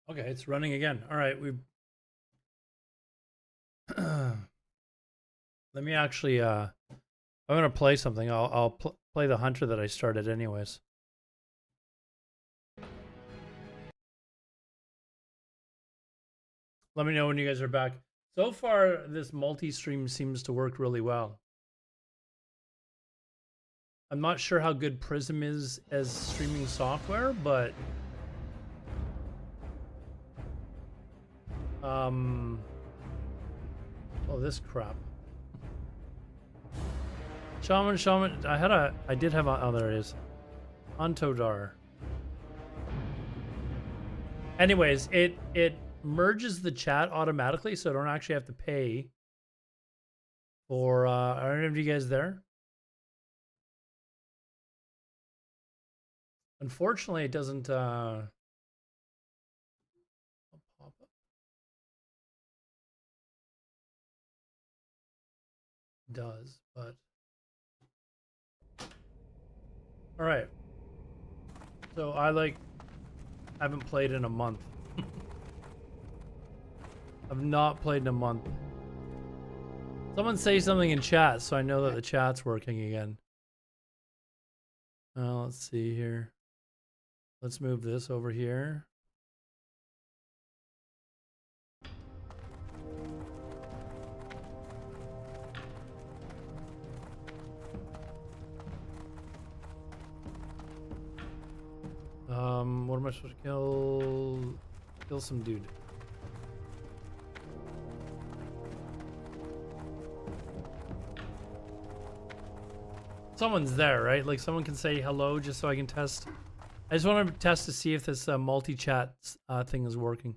Okay, it's running again. All right, we. Let me actually. I'm gonna play something. I'll play the hunter that I started anyways. Let me know when you guys are back. So far, this multi-stream seems to work really well. I'm not sure how good Prism is as streaming software, but oh, this crap. Shaman. I did have a, oh, there it is. Alodar. Anyways, it merges the chat automatically, so I don't actually have to pay for. Are any of you guys there? Unfortunately, it doesn't. Pop up. It does, but all right. So I haven't played in a month. I've not played in a month. Someone say something in chat so I know that the chat's working again. Let's see here. Let's move this over here. What am I supposed to kill? Kill some dude. Someone's there, right? Like someone can say hello just so I can test. I just want to test to see if this multi-chat thing is working.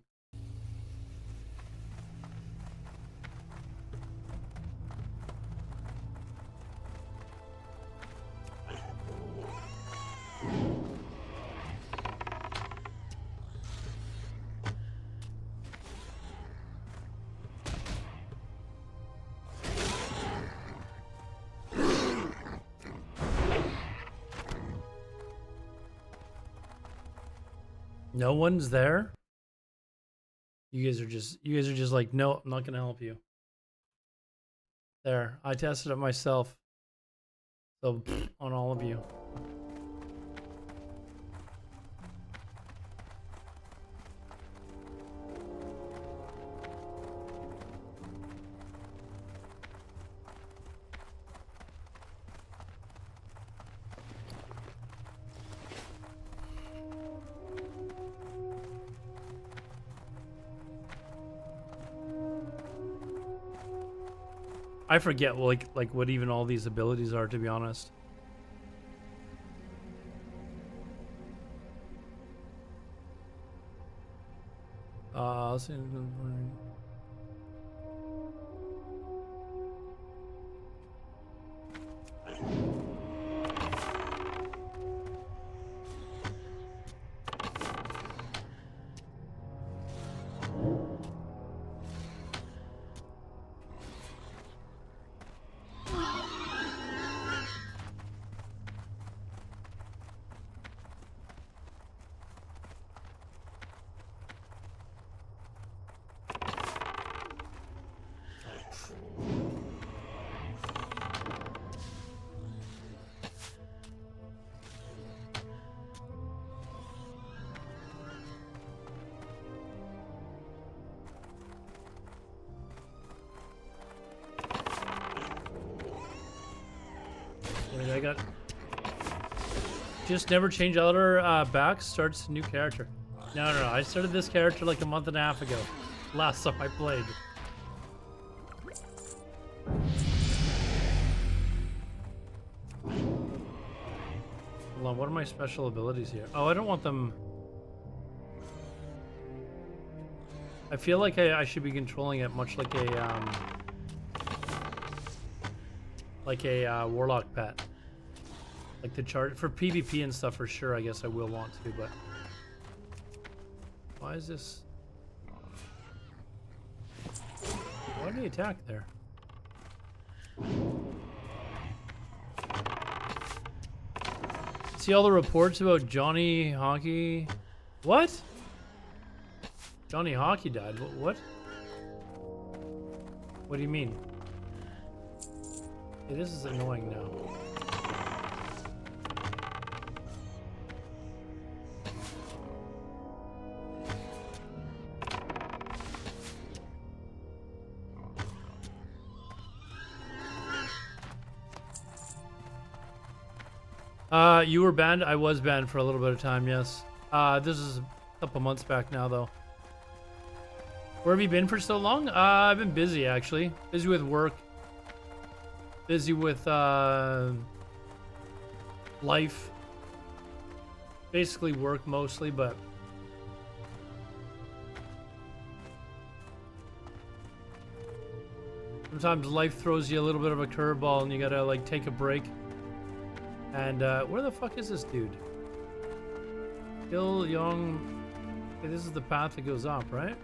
No one's there? You guys are just like, no, I'm not gonna help you. There, I tested it myself. So on all of you. I forget like what even all these abilities are, to be honest. Let's see. Wait, I got. Just never change Alodar back. Starts a new character. No. I started this character like a month and a half ago. Last time I played. Hold on, what are my special abilities here? Oh, I don't want them. I feel like I should be controlling it much like a warlock pet. Like the chart for PvP and stuff for sure. I guess I will want to, but why is this? Why did he attack there? See all the reports about Johnny Hockey? What? Johnny Hockey died. What? What do you mean? Hey, this is annoying now. You were banned? I was banned for a little bit of time, yes. This is a couple months back now, though. Where have you been for so long? I've been busy, actually. Busy with work. Busy with, life. Basically work mostly, but... sometimes life throws you a little bit of a curveball and you gotta, like, take a break. And, where the fuck is this dude? Kill Young... Okay, this is the path that goes up, right?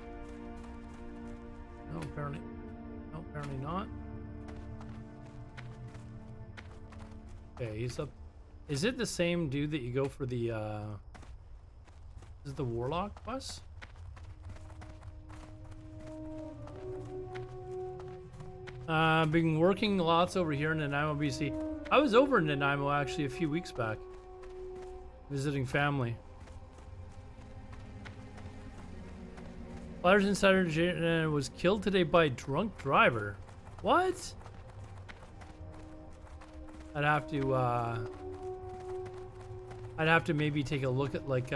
No, apparently... No, apparently not. Okay, he's up... Is it the same dude that you go for the, Is it the Warlock quest? I've been working lots over here in Nanaimo, BC. I was over in Nanaimo actually a few weeks back, visiting family. Flyers Insider was killed today by a drunk driver. What? I'd have to maybe take a look at, like,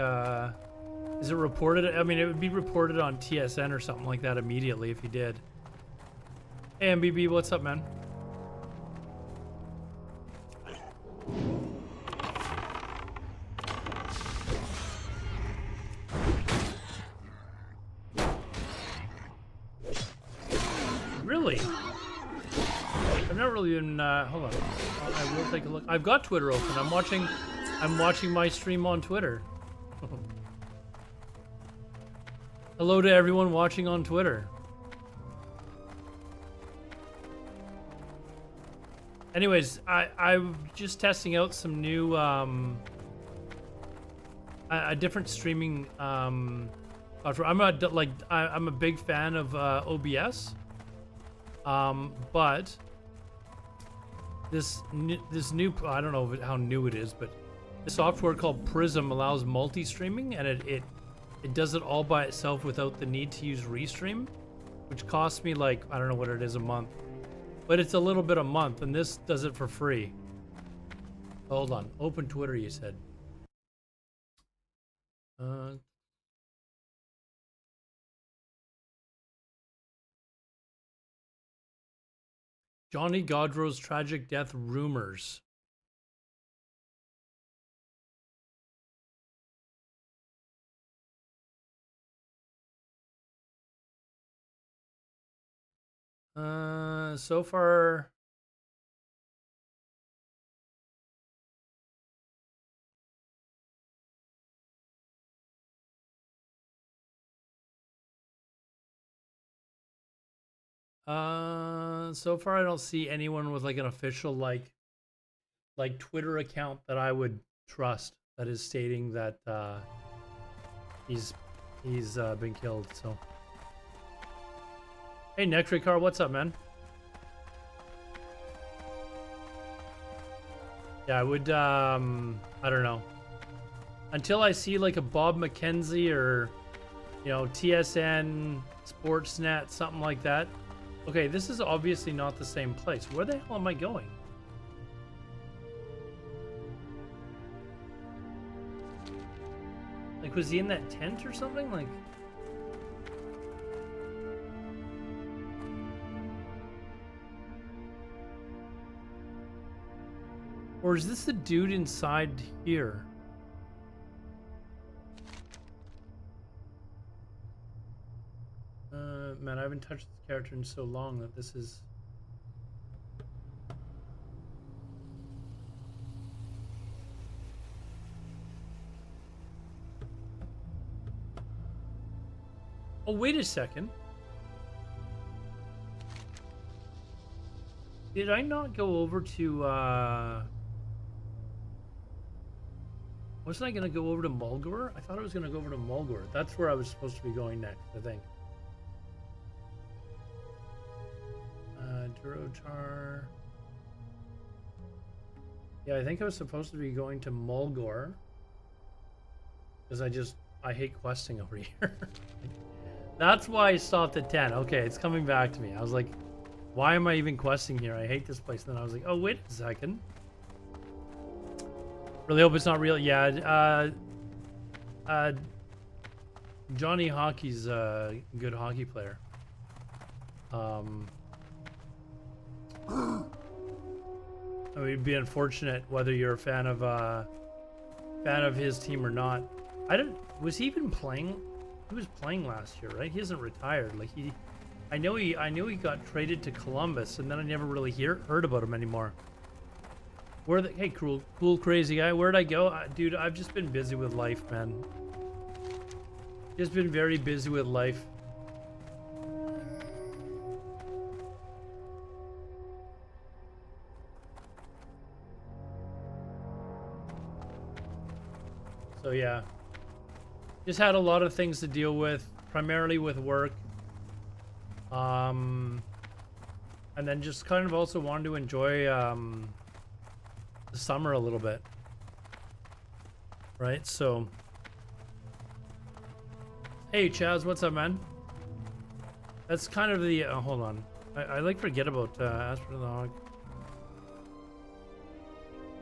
is it reported? I mean, it would be reported on TSN or something like that immediately if you did. Hey, MBB, what's up, man? Really? I've not really been, hold on. I will take a look. I've got Twitter open. I'm watching my stream on Twitter. Hello to everyone watching on Twitter. Anyways, I'm just testing out some new, a different streaming, software. I'm a big fan of OBS, but this new, I don't know how new it is, but the software called Prism allows multi-streaming, and it does it all by itself without the need to use Restream, which costs me, like, I don't know what it is a month. But it's a little bit a month, and this does it for free. Hold on. Open Twitter, you said. Johnny Gaudreau's tragic death rumors. So far... so far I don't see anyone with, like, an official, like Twitter account that I would trust that is stating that, he's been killed, so... Hey, Nectricar, what's up, man? Yeah, I would, I don't know. Until I see, like, a Bob McKenzie or, you know, TSN, Sportsnet, something like that. Okay, this is obviously not the same place. Where the hell am I going? Like, was he in that tent or something? Like... Or is this the dude inside here? Man, I haven't touched this character in so long that this is... Oh, wait a second. Did I not go over to, Wasn't I gonna go over to Mulgore? I thought I was gonna go over to Mulgore. That's where I was supposed to be going next, I think. Durotar. Yeah, I think I was supposed to be going to Mulgore. Because I hate questing over here. That's why I stopped at 10. Okay, it's coming back to me. I was like, why am I even questing here? I hate this place. And then I was like, oh, wait a second. Really hope it's not real. Yeah, Johnny Hockey's a good hockey player. It would be unfortunate whether you're a fan of his team or not. Was he even playing? He was playing last year, right? He isn't retired. Like I know he got traded to Columbus, and then I never really heard about him anymore. Hey, cool, crazy guy. Where'd I go? Dude, I've just been busy with life, man. Just been very busy with life. So yeah, just had a lot of things to deal with, primarily with work. And then just kind of also wanted to enjoy the summer a little bit. Right, so. Hey Chaz, what's up, man? That's kind of the, hold on. I like forget about Asper the Hawk.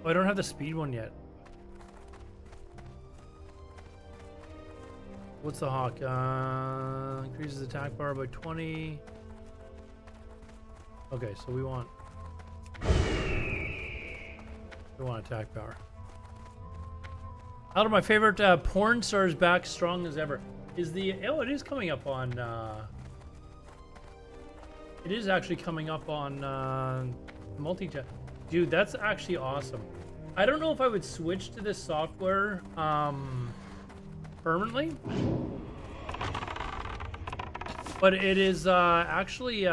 Oh, I don't have the speed one yet. What's the Hawk? Increases attack power by 20. Okay, so we want attack power. Out of my favorite porn stars back strong as ever. Is the it is coming up on it is actually coming up on multi-chat. Dude, that's actually awesome. I don't know if I would switch to this software permanently, but it is actually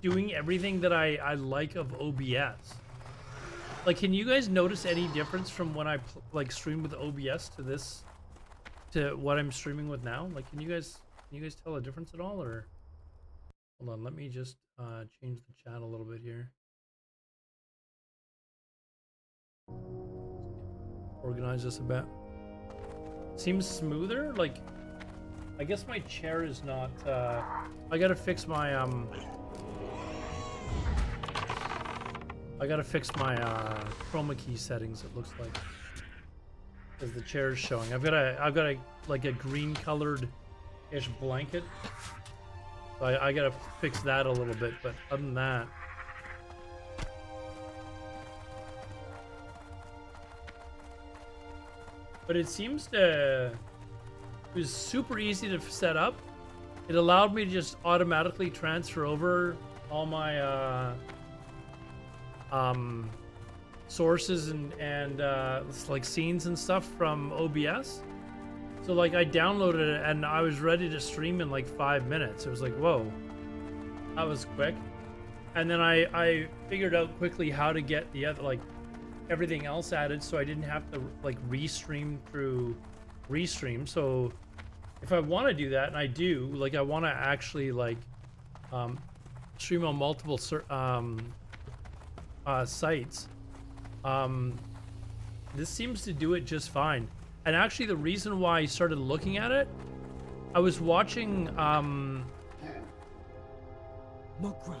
doing everything that I like of OBS. Like, can you guys notice any difference from when I stream with OBS to this, to what I'm streaming with now? Like, can you guys tell a difference at all? Or hold on, let me just change the chat a little bit here. Organize this a bit. Seems smoother. Like, I guess my chair is not. I gotta fix my chroma key settings. It looks like, because the chair is showing. I've got a like a green colored ish blanket. So I gotta fix that a little bit. But other than that. But it seems it was super easy to set up. It allowed me to just automatically transfer over all my sources and like scenes and stuff from OBS. So like I downloaded it and I was ready to stream in like 5 minutes. It was like, whoa, that was quick. And then I figured out quickly how to get the other, like, everything else added, so I didn't have to like restream through Restream. So if I want to do that, and I do, like, I want to actually like stream on multiple sites, this seems to do it just fine. And actually the reason why I started looking at it, I was watching Mokra,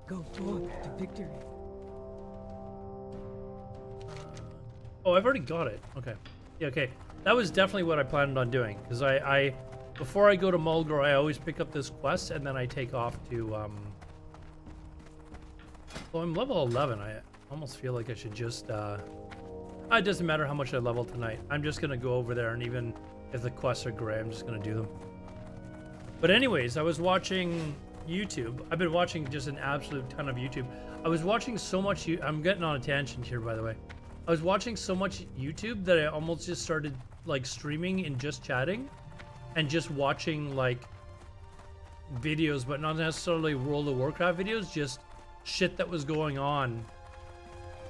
go forth to victory. Oh, I've already got it. Okay. Yeah, okay. That was definitely what I planned on doing, because I before I go to Mulgore, I always pick up this quest and then I take off to well, I'm level 11. I almost feel like I should just it doesn't matter how much I level tonight. I'm just gonna go over there, and even if the quests are gray, I'm just gonna do them. But anyways, I was watching YouTube. I've been watching just an absolute ton of YouTube. I was watching so much I'm getting on a tangent here, by the way. I was watching so much YouTube that I almost just started like streaming and just chatting and just watching like videos, but not necessarily World of Warcraft videos, just shit that was going on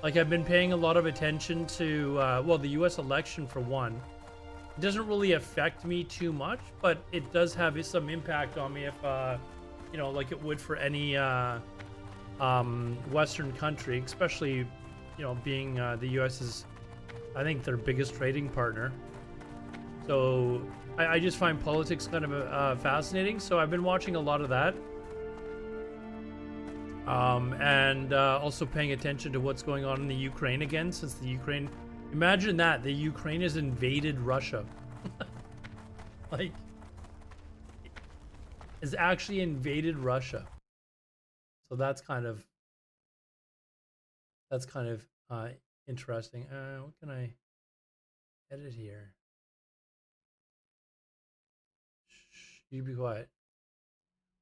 Like, I've been paying a lot of attention to, well, the U.S. election for one. It doesn't really affect me too much, but it does have some impact on me if, you know, like it would for any Western country, especially, you know, being the U.S. is, I think, their biggest trading partner. So I just find politics kind of fascinating. So I've been watching a lot of that. And also paying attention to what's going on in the Ukraine again, since the Ukraine, imagine that, the Ukraine has invaded Russia. Like, has actually invaded Russia. So that's kind of interesting. What can I edit here? Shh, you be quiet.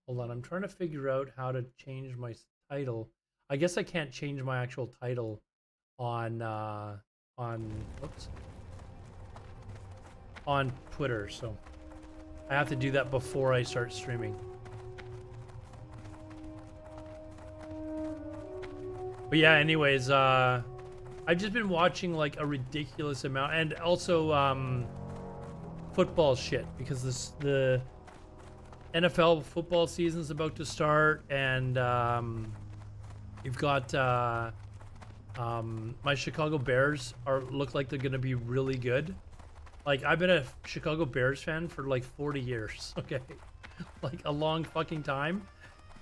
Hold on, I'm trying to figure out how to change my title. I guess I can't change my actual title on whoops, on Twitter, so I have to do that before I start streaming. But yeah, anyways, I've just been watching like a ridiculous amount, and also football shit, because the NFL football season's about to start, and you've got my Chicago Bears look like they're gonna be really good. Like, I've been a Chicago Bears fan for like 40 years, okay? Like, a long fucking time.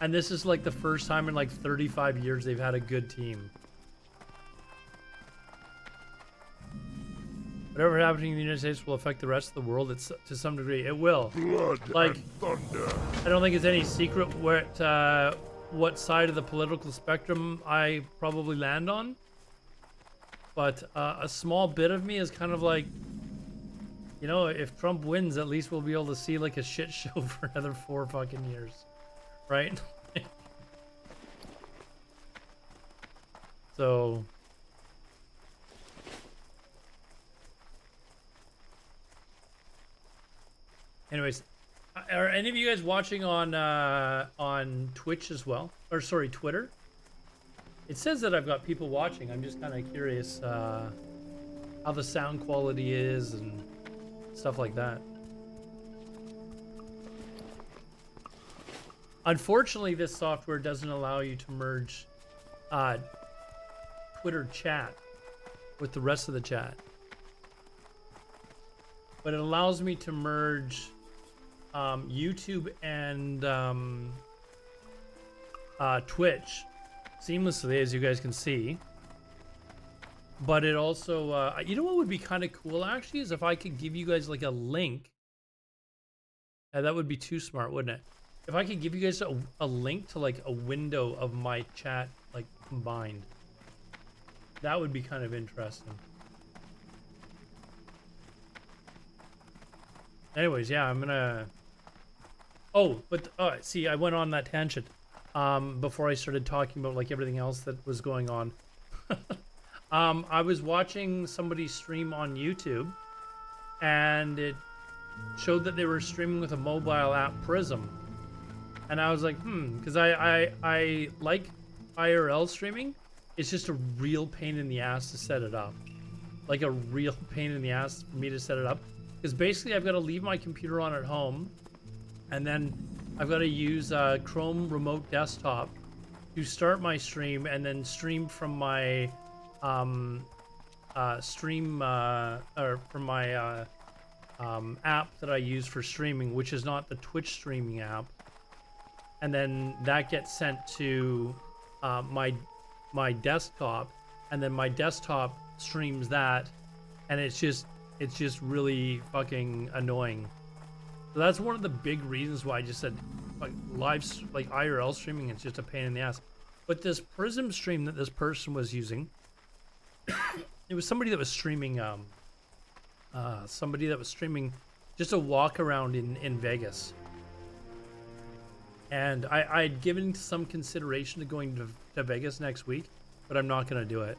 And this is like the first time in like 35 years they've had a good team. Whatever happens in the United States will affect the rest of the world. It's to some degree. It will. Blood Like, and thunder. I don't think it's any secret what side of the political spectrum I probably land on. But a small bit of me is kind of like, you know, if Trump wins, at least we'll be able to see like a shit show for another 4 fucking years. Right? So... anyways, are any of you guys watching on Twitch as well? Or sorry, Twitter? It says that I've got people watching. I'm just kind of curious how the sound quality is and stuff like that. Unfortunately, this software doesn't allow you to merge Twitter chat with the rest of the chat. But it allows me to merge YouTube and Twitch seamlessly, as you guys can see. But it also, you know what would be kind of cool actually, is if I could give you guys like a link. That would be too smart, wouldn't it? If I could give you guys a link to like a window of my chat, like combined. That would be kind of interesting. Anyways, yeah, I'm gonna... Oh, but see, I went on that tangent before I started talking about like everything else that was going on. I was watching somebody stream on YouTube, and it showed that they were streaming with a mobile app, Prism. And I was like, because I like IRL streaming. It's just a real pain in the ass to set it up. Like a real pain in the ass for me to set it up. Because basically I've got to leave my computer on at home, and then I've got to use Chrome Remote Desktop to start my stream, and then stream from my app that I use for streaming, which is not the Twitch streaming app. And then that gets sent to my desktop, and then my desktop streams that, and it's just really fucking annoying. So that's one of the big reasons why I just said like IRL streaming is just a pain in the ass. But this Prism stream that this person was using, it was somebody that was streaming just a walk around in Vegas. And I'd given some consideration to going to Vegas next week, but I'm not gonna do it.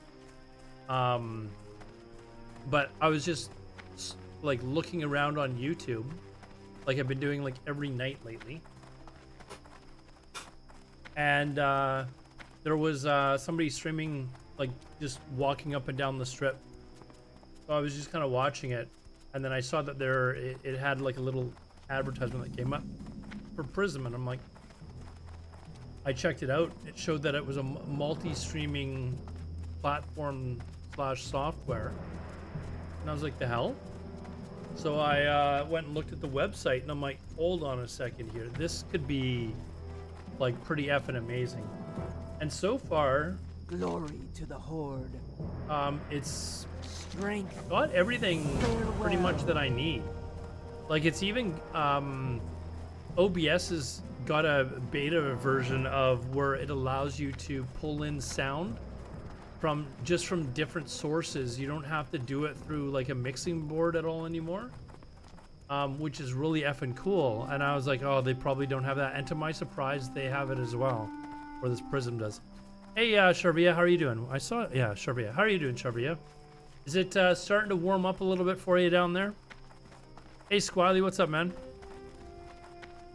But I was just like looking around on YouTube, like I've been doing like every night lately. And there was somebody streaming like just walking up and down the strip. So I was just kind of watching it, and then I saw that it had like a little advertisement that came up for Prism, and I'm like, I checked it out. It showed that it was a multi-streaming platform / software, and I was like, the hell? So I went and looked at the website, and I'm like, hold on a second here. This could be like pretty effing amazing. And so far, Glory to the Horde. it's Strength. got everything pretty much Farewell. that I need. Like it's even OBS has got a beta version of where it allows you to pull in sound from different sources. You don't have to do it through like a mixing board at all anymore, which is really effing cool. And I was like, oh, they probably don't have that. And to my surprise, they have it as well, or this Prism does. Hey, Sharvia, how are you doing? Yeah, Sharvia. How are you doing, Sharvia? Is it starting to warm up a little bit for you down there? Hey, Squiley, what's up, man?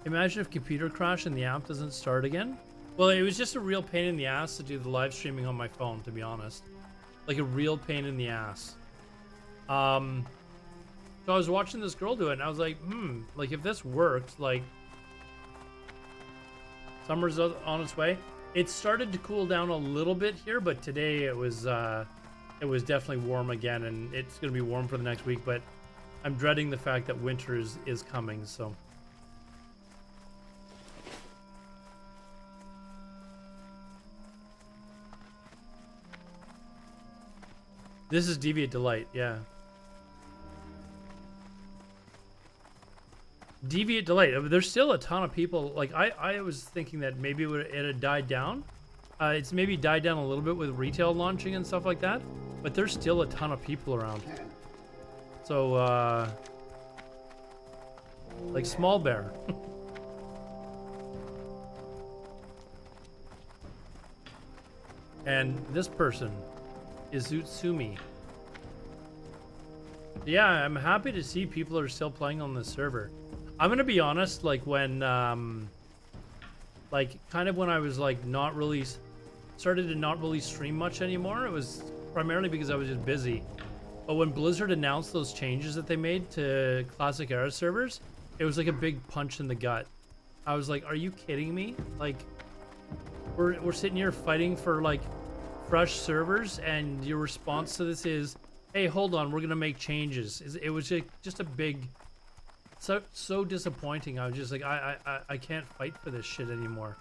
Imagine if computer crash and the app doesn't start again. Well, it was just a real pain in the ass to do the live streaming on my phone, to be honest. Like a real pain in the ass. So I was watching this girl do it, and I was like, like if this works, like summer's on its way. It started to cool down a little bit here, but today it was definitely warm again, and it's gonna be warm for the next week. But I'm dreading the fact that winter is coming. So. This is Deviate Delight, yeah. Deviate Delight. There's still a ton of people. Like I was thinking that maybe it had died down. It's maybe died down a little bit with retail launching and stuff like that. But there's still a ton of people around. So, like Small Bear. And this person is Utsumi. Yeah, I'm happy to see people are still playing on this server. I'm gonna be honest, like when like kind of when I was like started to not really stream much anymore, it was primarily because I was just busy. But when Blizzard announced those changes that they made to Classic Era servers, it was like a big punch in the gut. I was like, are you kidding me? Like we're sitting here fighting for like fresh servers, and your response to this is, hey, hold on, we're gonna make changes. It was just a big, so disappointing. I was just like, I can't fight for this shit anymore.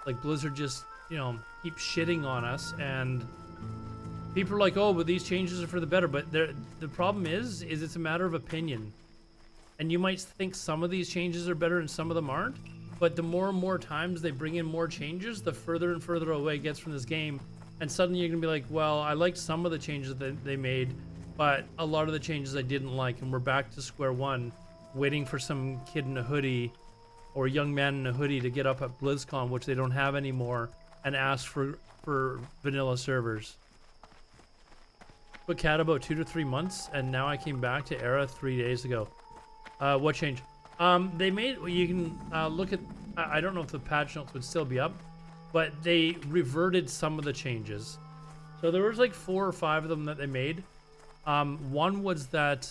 Like Blizzard just, you know, keeps shitting on us, and people are like, oh, but these changes are for the better. But the problem is it's a matter of opinion. And you might think some of these changes are better and some of them aren't. But the more and more times they bring in more changes, the further and further away it gets from this game. And suddenly you're gonna be like, well, I liked some of the changes that they made, but a lot of the changes I didn't like, and we're back to square one, waiting for some kid in a hoodie or young man in a hoodie to get up at BlizzCon, which they don't have anymore, and ask for vanilla servers. But cat about 2 to 3 months, and now I came back to Era 3 days ago. What changed? They made, you can look at, I don't know if the patch notes would still be up, but they reverted some of the changes. So there was like 4 or 5 of them that they made. One was that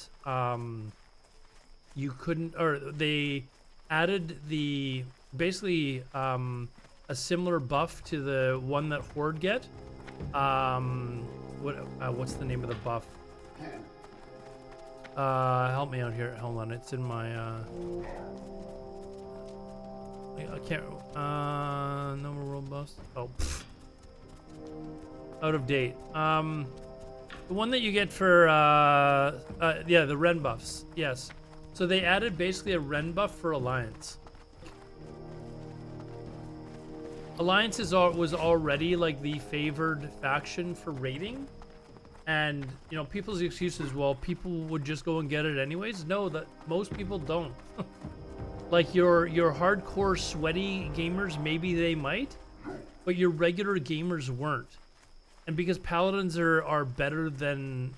you couldn't, or they added basically a similar buff to the one that Horde get. What's the name of the buff? Help me out here. Hold on, it's in my I can't. No more world buffs. Oh, pfft. Out of date. The one that you get for yeah, the Ren buffs. Yes. So they added basically a Ren buff for Alliance. Alliance was already like the favored faction for raiding, and you know people's excuses. Well, people would just go and get it anyways. No, that most people don't. Like your hardcore sweaty gamers, maybe they might, but your regular gamers weren't. And because paladins are better than...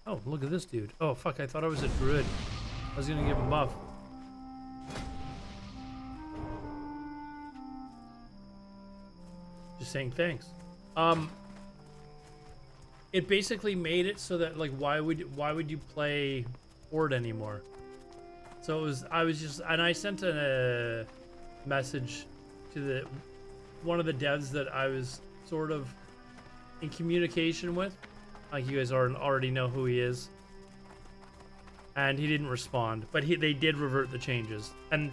Oh, look at this dude. Oh, fuck, I thought I was a druid. I was gonna give him a buff. Just saying thanks. it basically made it so that like why would you play Horde anymore? So it was I sent a message to one of the devs that I was sort of in communication with. Like you guys already know who he is. And he didn't respond, but they did revert the changes. And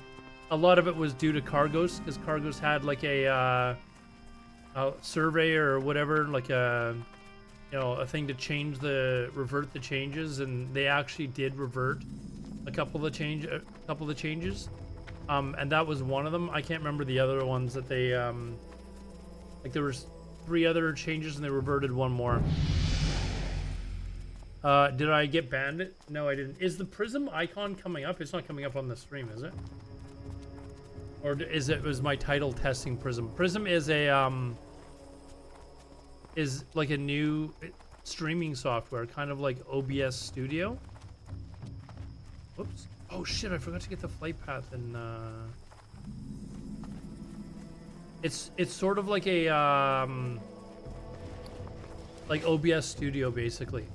a lot of it was due to Cargos, because Cargos had like a survey or whatever, like a thing to revert the changes, and they actually did revert a couple of the changes. And that was one of them. I can't remember the other ones that they like there was 3 other changes and they reverted one more. Did I get banned? No, I didn't. Is the prism icon coming up? It's not coming up on the stream, is it? Or was my title testing prism? Prism is is like a new streaming software, kind of like OBS Studio. Whoops. Oh shit, I forgot to get the flight path, and it's sort of like a like OBS Studio basically.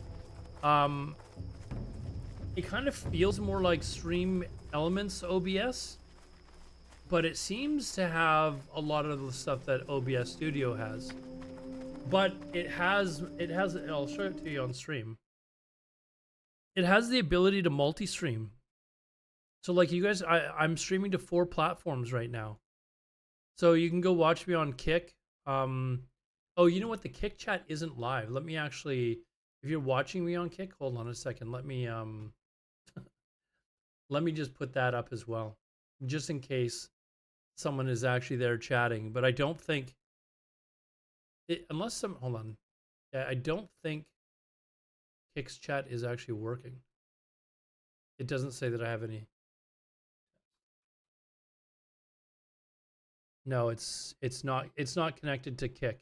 It kind of feels more like Stream Elements OBS, but it seems to have a lot of the stuff that OBS Studio has. But it has I'll show it to you on stream. It has the ability to multi-stream. So like you guys, I'm streaming to 4 platforms right now. So you can go watch me on Kick. Oh, you know what? The Kick chat isn't live. Let me actually, if you're watching me on Kick, hold on a second. Let me let me just put that up as well, just in case someone is actually there chatting. But I don't think it, unless some, hold on. Yeah, I don't think Kick's chat is actually working. It doesn't say that I have any. No, it's not connected to Kick.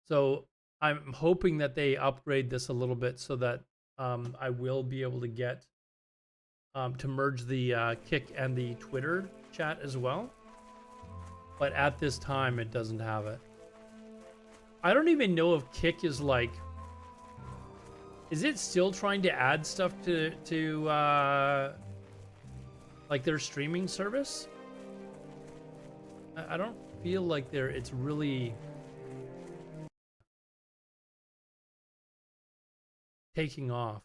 So I'm hoping that they upgrade this a little bit so that I will be able to get to merge the Kick and the Twitter chat as well. But at this time, it doesn't have it. I don't even know if Kick is like, is it still trying to add stuff to like their streaming service? I don't feel like it's really taking off.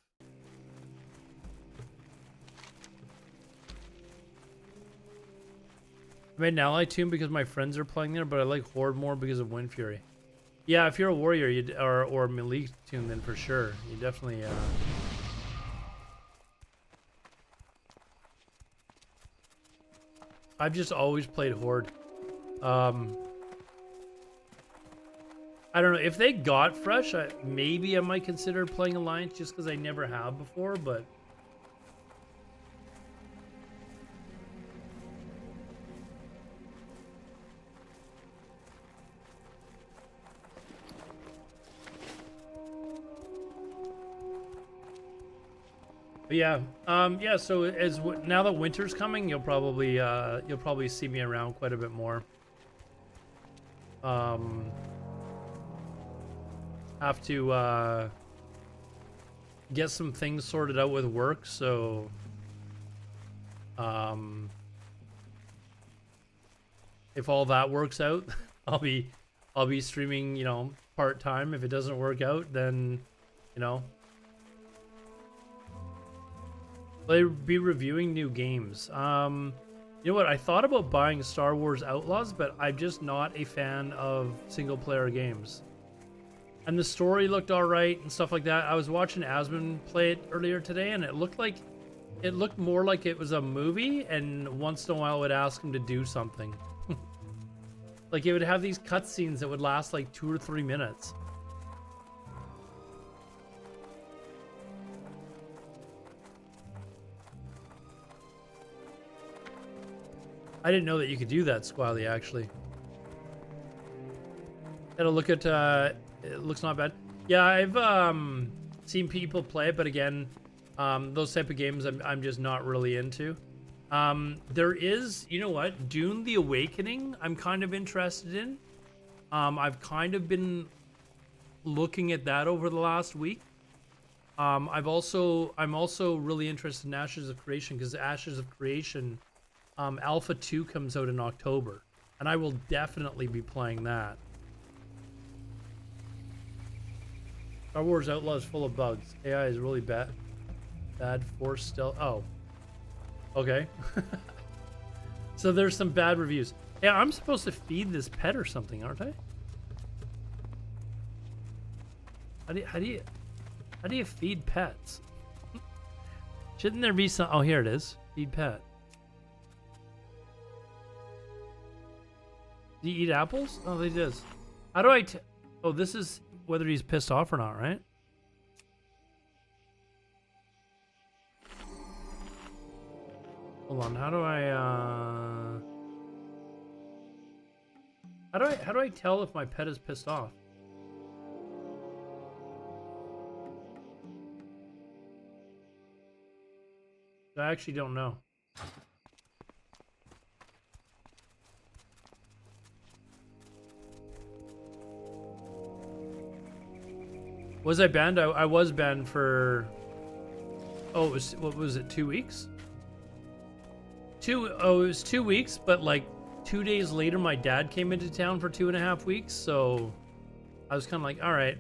I made an ally tune because my friends are playing there, but I like Horde more because of Wind Fury. Yeah, if you're a warrior or melee tune, then for sure. You definitely I've just always played Horde. I don't know if they got fresh. Maybe I might consider playing Alliance just because I never have before. But yeah, yeah. So now that winter's coming, you'll probably see me around quite a bit more. Have to get some things sorted out with work, so if all that works out, I'll be streaming, you know, part-time. If it doesn't work out, then, you know, I'll be reviewing new games. You know what? I thought about buying Star Wars Outlaws, but I'm just not a fan of single-player games. And the story looked all right and stuff like that. I was watching Asmund play it earlier today, and it looked more like it was a movie, and once in a while it would ask him to do something. Like it would have these cutscenes that would last like 2 or 3 minutes. I didn't know that you could do that, Squally, actually. Had a look at, it looks not bad. Yeah, I've seen people play it, but again, those type of games I'm just not really into. There is, you know what, Dune the Awakening I'm kind of interested in. I've kind of been looking at that over the last week. I'm also really interested in Ashes of Creation because Ashes of Creation Alpha 2 comes out in October, and I will definitely be playing that. Star Wars Outlaw is full of bugs. AI is really bad. Bad force stealth. Oh. Okay. So there's some bad reviews. Yeah, I'm supposed to feed this pet or something, aren't I? How do you feed pets? Shouldn't there be some? Oh, here it is. Feed pet. Do you eat apples? Oh, they does. How do I? Oh, this is whether he's pissed off or not, right? Hold on. How do I tell if my pet is pissed off? I actually don't know. Was I banned? I was banned for... Oh, it was, what was it, 2 weeks? It was 2 weeks, but like 2 days later, my dad came into town for 2.5 weeks, so I was kind of like, all right.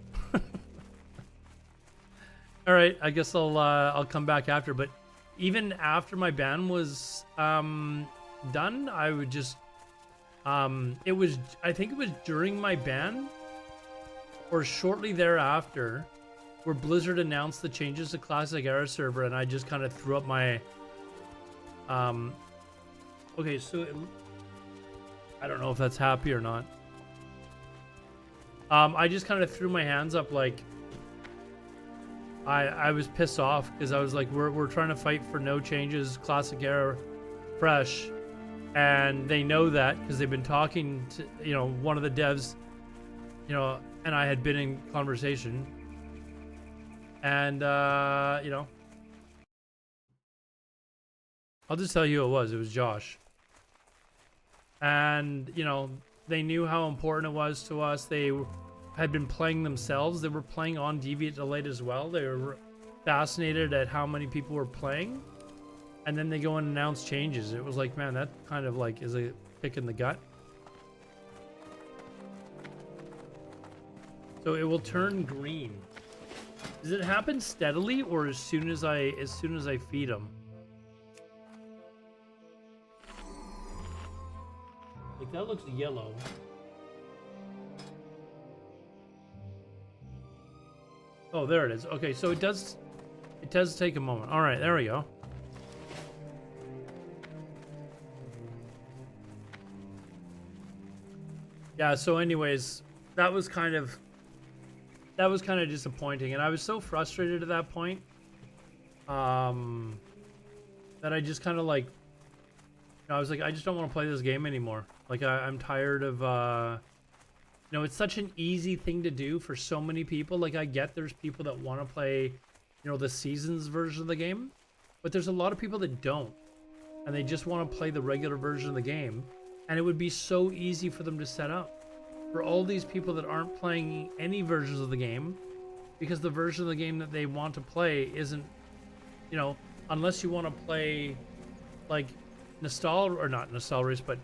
All right, I guess I'll come back after, but even after my ban was done, I would just I think it was during my ban or shortly thereafter where Blizzard announced the changes to Classic Era server, and I just kind of threw up my okay, so I don't know if that's happy or not. I just kind of threw my hands up, like I was pissed off because I was like, we're trying to fight for no changes, Classic Era fresh, and they know that because they've been talking to, you know, one of the devs, you know, and I had been in conversation, and you know, I'll just tell you who it was Josh, and you know, they knew how important it was to us. They had been playing themselves. They were playing on Deviate Delayed as well. They were fascinated at how many people were playing. And then they go and announce changes. It was like, man, that kind of like is a kick in the gut. So it will turn green. Does it happen steadily or as soon as I feed them? Like that looks yellow. Oh, there it is. Okay, so it does take a moment. All right, there we go. Yeah, so anyways, that was kind of disappointing, and I was so frustrated at that point that I just kind of like, you know, I was like, I just don't want to play this game anymore. Like I'm tired of you know, it's such an easy thing to do for so many people. Like, I get there's people that want to play, you know, the seasons version of the game, but there's a lot of people that don't, and they just want to play the regular version of the game, and it would be so easy for them to set up. For all these people that aren't playing any versions of the game, because the version of the game that they want to play isn't, you know, unless you want to play, like, or not Nostalrius, but,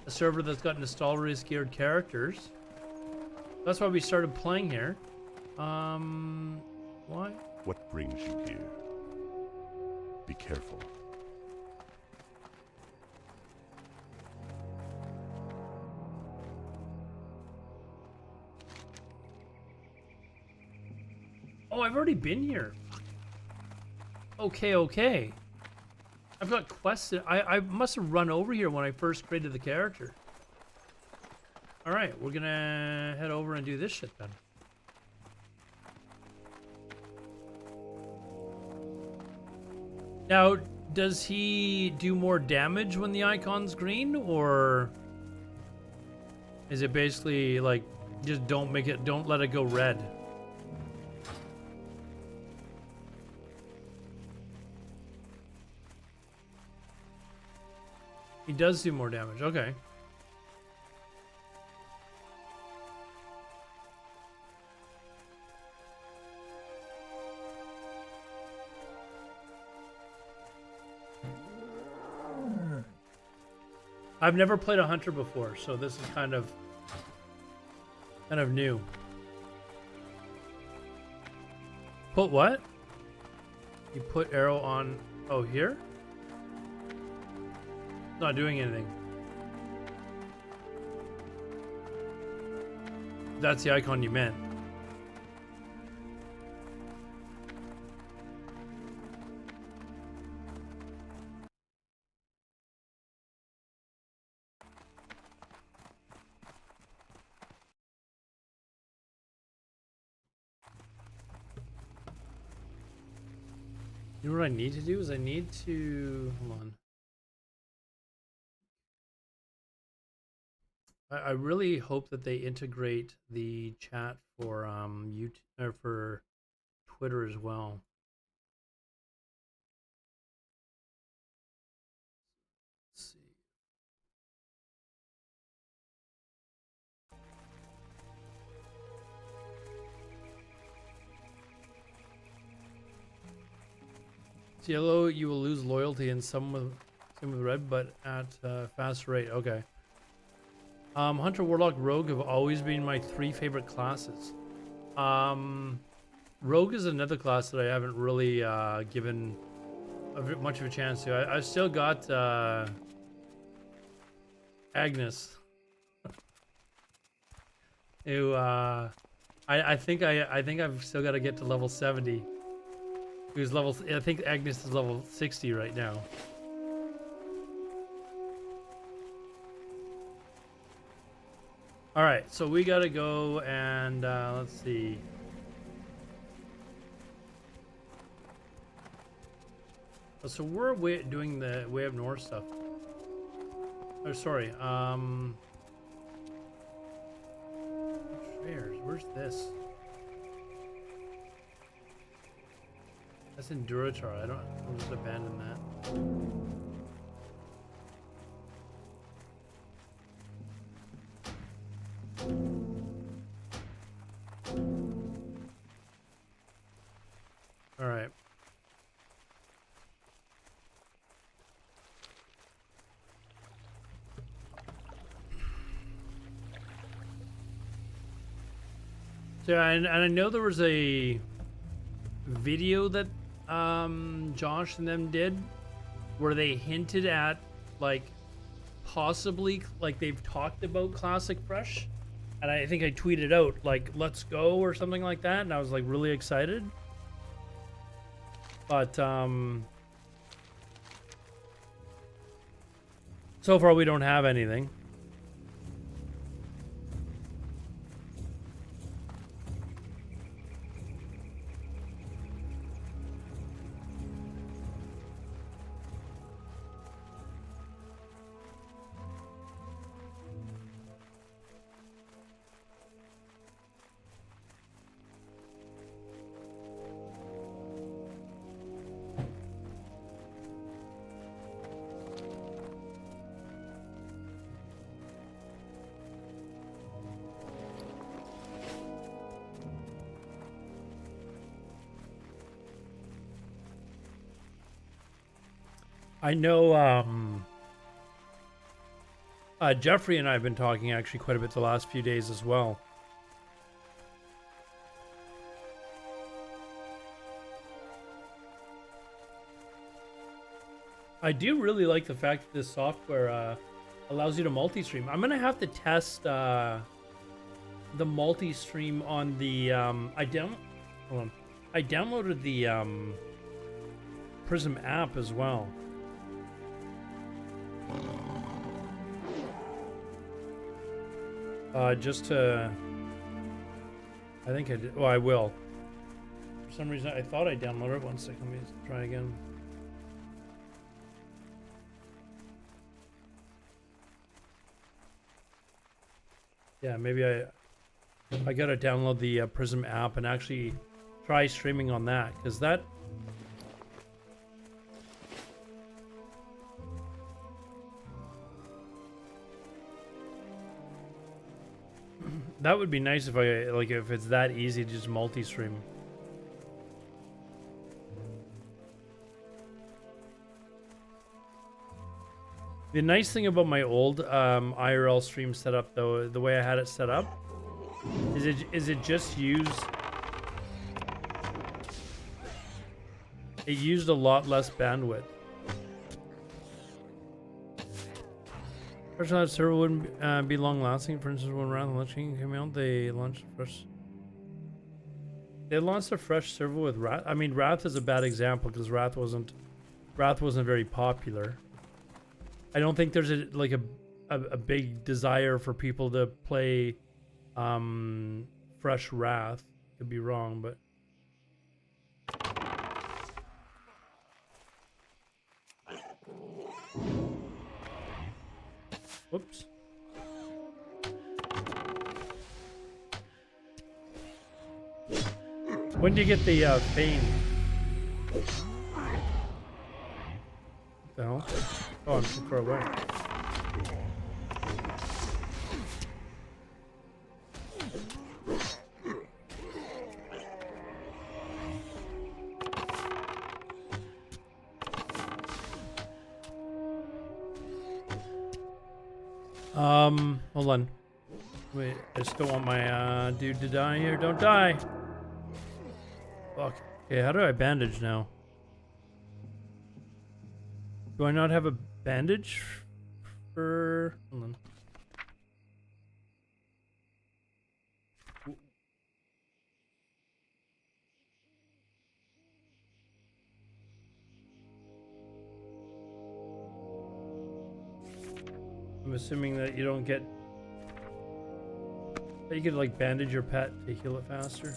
a server that's got Nostalrius geared characters. That's why we started playing here. Why? What brings you here? Be careful. Oh, I've already been here. Okay. I've got quests. I must have run over here when I first created the character. Alright, we're gonna head over and do this shit then. Now, does he do more damage when the icon's green, or is it basically like, just don't let it go red? He does do more damage, okay. I've never played a hunter before, so this is kind of new. Put what? You put arrow on, oh, here? Not doing anything. That's the icon you meant. You know what I need to do is I need to, hold on. I really hope that they integrate the chat for YouTube or for Twitter as well. Let's see. Yellow, you will lose loyalty, and some with red, but at a faster rate. Okay. Hunter, Warlock, Rogue have always been my 3 favorite classes. Rogue is another class that I haven't really given much of a chance to. I've still got Agnes, who I think I've still got to get to level 70. Who's level? I think Agnes is level 60 right now. All right, so we gotta go and let's see. So we're doing the Way of North stuff. Oh, sorry. Where's this? That's in Duratar. I'll just abandon that. All right. So, and I know there was a video that Josh and them did where they hinted at like possibly like they've talked about Classic Fresh, and I think I tweeted out like let's go or something like that, and I was like really excited, but so far we don't have anything. I know Jeffrey and I have been talking actually quite a bit the last few days as well. I do really like the fact that this software allows you to multi-stream. I'm gonna have to test the multi-stream on the I downloaded the Prism app as well. Just to, I think I did. Well, I will. For some reason, I thought I downloaded it. 1 second, let me try again. Yeah, maybe I gotta download the Prism app and actually try streaming on that, because that. That would be nice if if it's that easy to just multi-stream. The nice thing about my old IRL stream setup, though, the way I had it set up, is it just used. It used a lot less bandwidth. First that server wouldn't be long lasting. For instance, when Wrath launching came out, they launched fresh. They launched a fresh server with Wrath. I mean, Wrath is a bad example because Wrath wasn't very popular. I don't think there's a big desire for people to play fresh Wrath. Could be wrong, but whoops. When do you get the fame? What the hell? Oh, I'm too far away. Hold on. Wait, I just don't want my dude to die here. Don't die. Fuck. Okay, how do I bandage now? Do I not have a bandage for... Hold on. I'm assuming that you don't get... that you could like bandage your pet to heal it faster.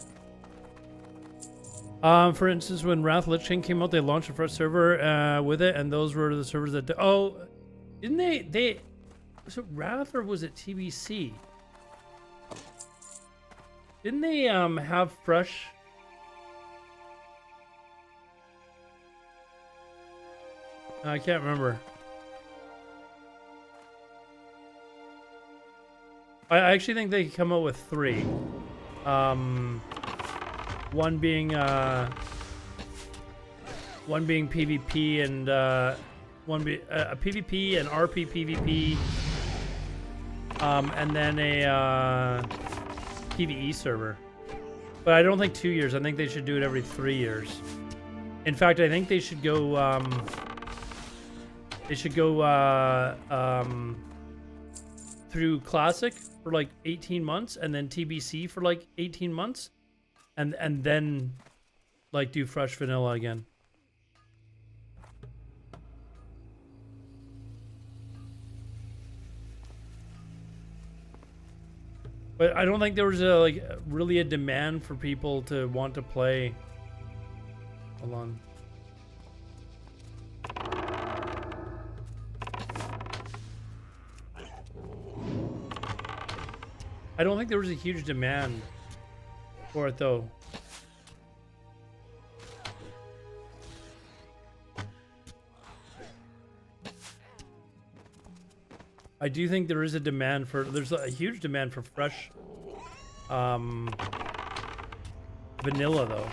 For instance, when Wrath Lich King came out, they launched a fresh server with it, and those were the servers that... Oh, didn't they... Was it Wrath or was it TBC? Didn't they have fresh... I can't remember. I actually think they could come out with 3. One being PvP and one be a PvP and RP PvP, and then a PvE server. But I don't think 2 years. I think they should do it every 3 years. In fact, I think they should go. Through Classic for like 18 months, and then TBC for like 18 months. And then, like, do fresh vanilla again. But I don't think there was really a demand for people to want to play. Hold on. I don't think there was a huge demand for it, though. I do think there is a demand for... There's a huge demand for fresh vanilla, though.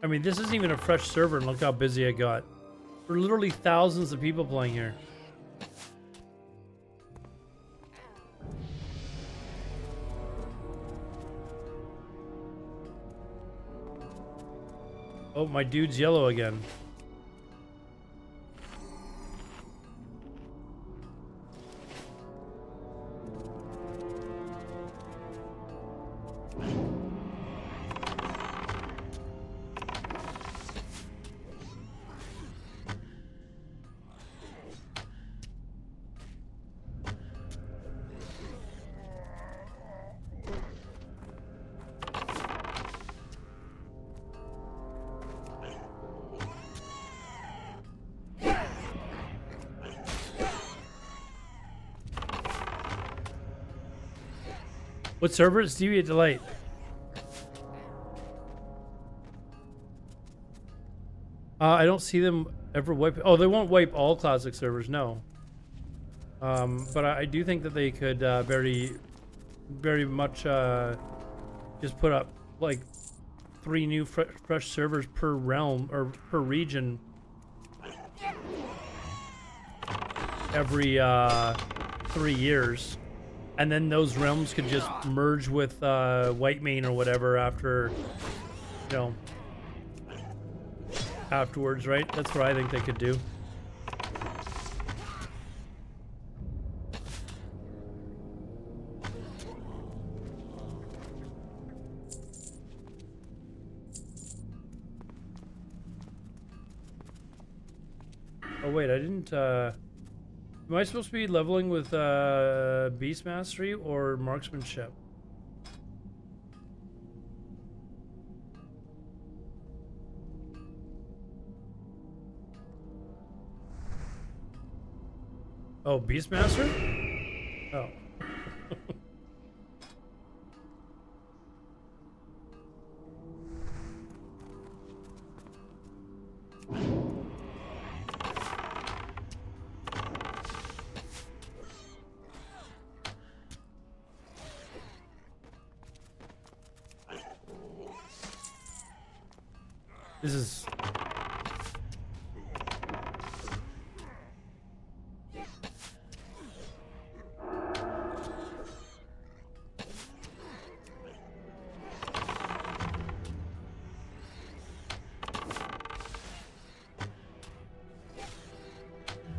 I mean, this isn't even a fresh server, and look how busy I got. There are literally thousands of people playing here. Oh, my dude's yellow again. What server is Deviate Delight? I don't see them ever wipe. Oh, they won't wipe all classic servers, no. But I do think that they could very much just put up like 3 new fresh servers per realm or per region every 3 years, and then those realms could just merge with Whitemane or whatever after, you know, afterwards, right? That's what I think they could do. Oh wait, I didn't am I supposed to be leveling with Beast Mastery or Marksmanship? Oh, Beastmaster? Oh. This is...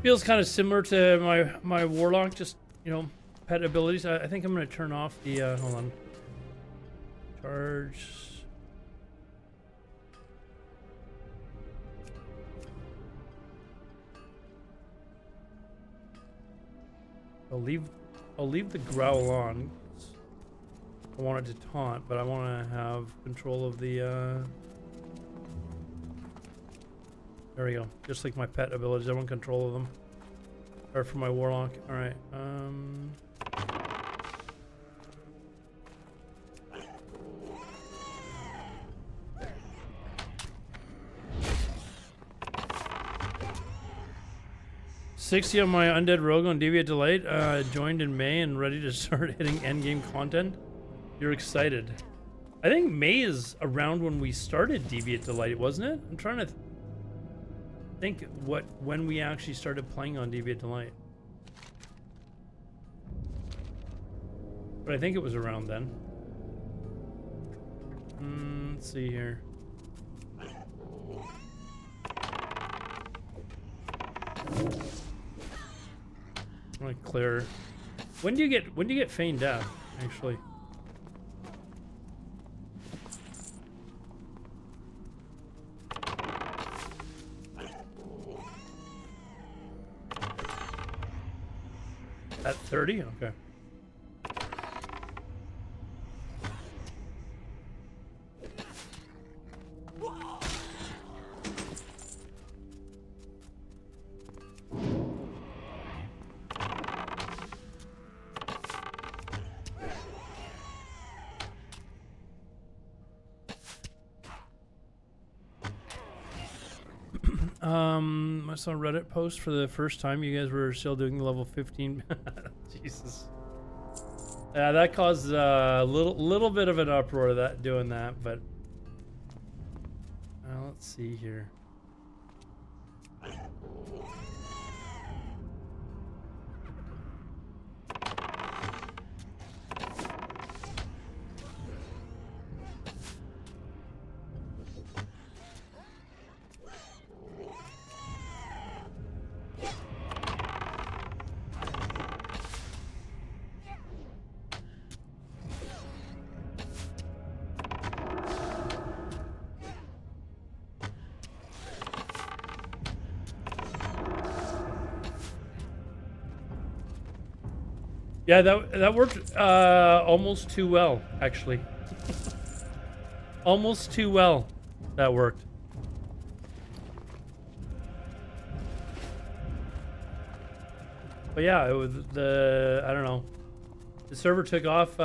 feels kind of similar to my warlock, just, you know, pet abilities. I think I'm going to turn off the, hold on. Charge. I'll leave the growl on. I want it to taunt, but I want to have control of the, there we go. Just like my pet abilities, I want control of them. Or for my warlock. Alright, $60 on my undead rogue on Deviate Delight. Joined in May and ready to start hitting endgame content. You're excited. I think May is around when we started Deviate Delight, wasn't it? I'm trying to think when we actually started playing on Deviate Delight. But I think it was around then. Let's see here. I'm gonna clear. When do you get Feign Death, actually? At 30? Okay. I saw a Reddit post for the first time. You guys were still doing the level 15. Jesus. Yeah, that caused a little bit of an uproar doing that, but let's see here. Yeah, that worked almost too well, actually. Almost too well, that worked. But yeah, it was I don't know. The server took off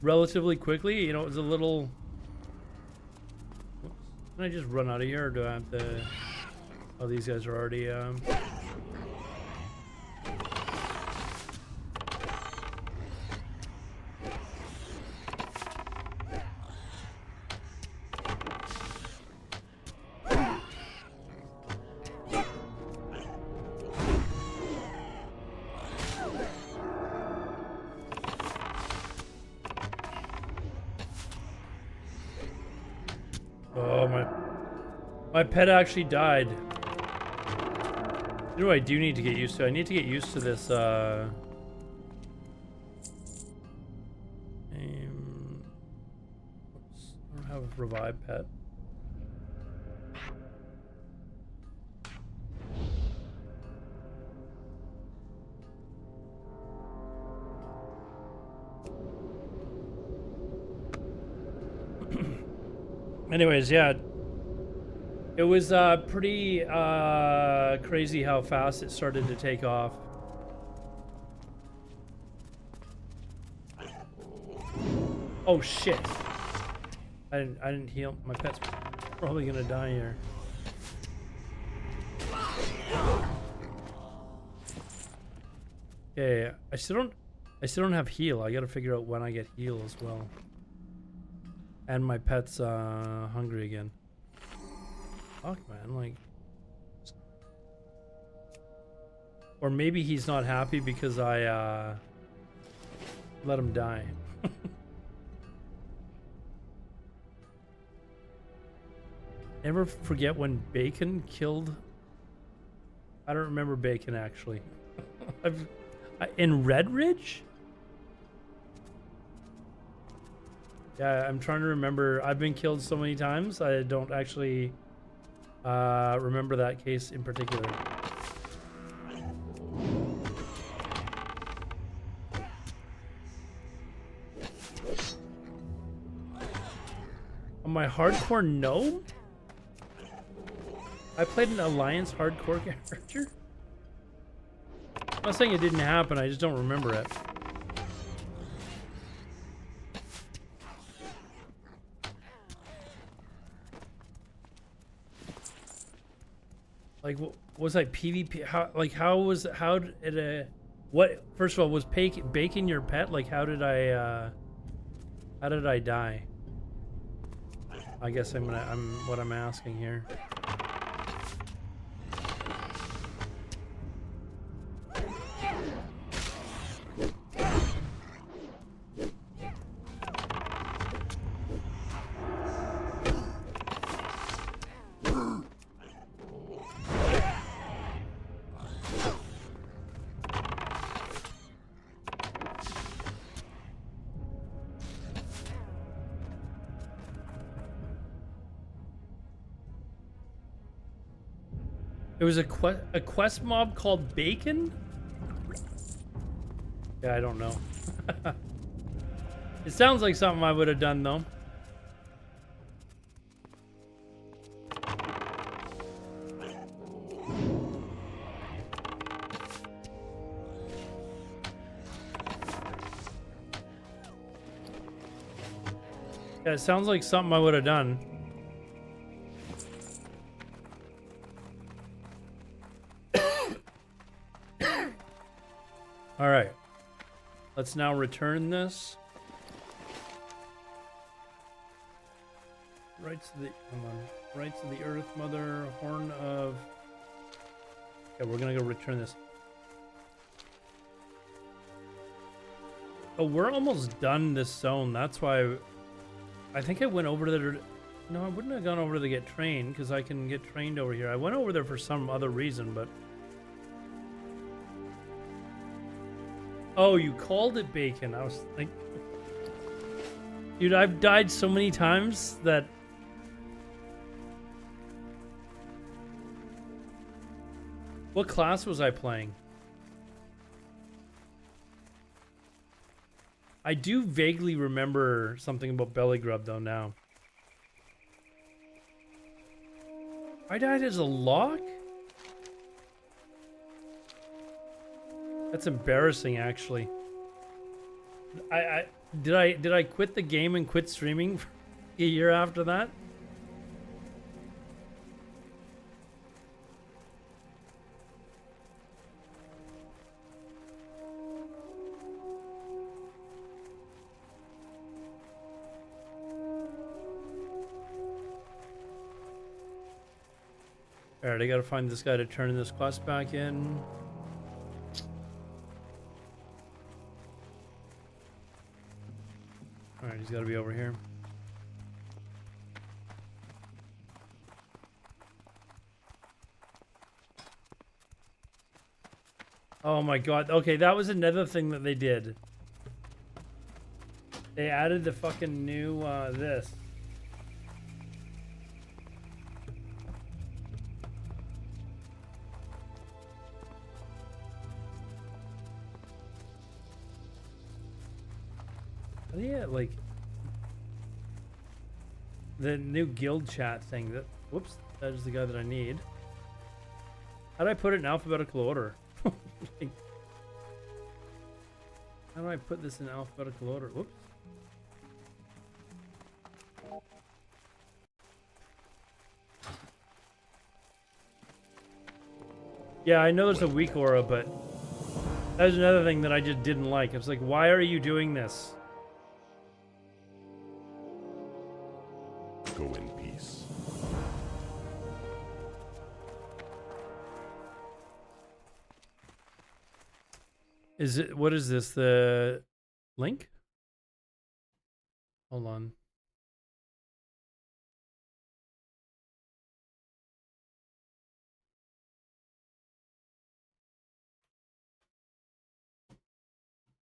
relatively quickly. You know, it was a little... Can I just run out of here, or do I have to... Oh, these guys are already... Oh, my pet actually died. You know what I do need to get used to? I need to get used to this, I don't have a revive pet. Anyways, yeah. It was pretty crazy how fast it started to take off. Oh shit. I didn't heal. My pet's probably gonna die here. Okay, I still don't have heal. I gotta figure out when I get heal as well. And my pet's hungry again. Fuck, man, like... Or maybe he's not happy because I let him die. Never forget when Bacon killed... I don't remember Bacon, actually. In Red Ridge? Yeah, I'm trying to remember. I've been killed so many times, I don't actually remember that case in particular. On my hardcore gnome? I played an Alliance hardcore character? I'm not saying it didn't happen, I just don't remember it. Like, was I PvP? How did what? First of all, was Bacon your pet? Like, how did I die? I guess I'm what I'm asking here. It was a quest mob called Bacon? Yeah, I don't know. It sounds like something I would have done, though. Yeah, it sounds like something I would have done. All right, let's now return this. Rights to the, come on, rights to the earth, mother, horn of. Okay, we're gonna go return this. Oh, we're almost done this zone. That's why I think I went over there. No, I wouldn't have gone over to get trained because I can get trained over here. I went over there for some other reason, but. Oh, you called it Bacon. I was like, dude, I've died so many times that. What class was I playing? I do vaguely remember something about Belly Grub though now. I died as a lock? That's embarrassing, actually. Did I quit the game and quit streaming for a year after that? Alright, I gotta find this guy to turn this quest back in. Alright, he's gotta be over here. Oh my god. Okay, that was another thing that they did. They added the fucking new, this. Yeah, like the new guild chat thing. That whoops, that is the guy that I need. How do I put it in alphabetical order? Like, how do I put this in alphabetical order? Whoops. Yeah, I know there's a weak aura, but that's another thing that I just didn't like. It's like, why are you doing this? Go in peace. Is it, what is this? The link? Hold on.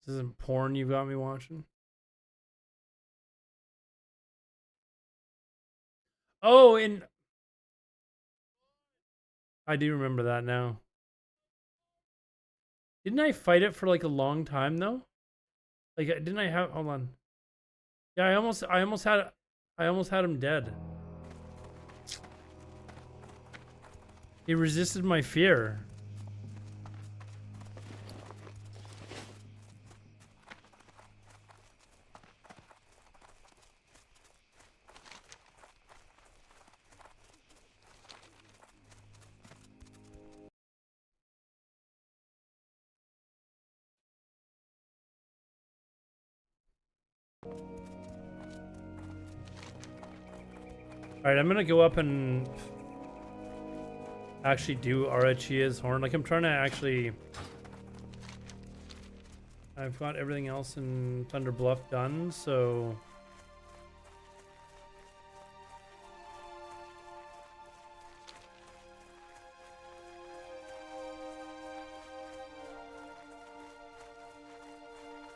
This isn't porn you've got me watching? Oh, and I do remember that now. Didn't I fight it for like a long time though? Like, didn't I have? Hold on. Yeah, I almost had him dead. He resisted my fear. Alright, I'm gonna go up and actually do Arachia's horn. Like, I'm trying to actually... I've got everything else in Thunder Bluff done, so...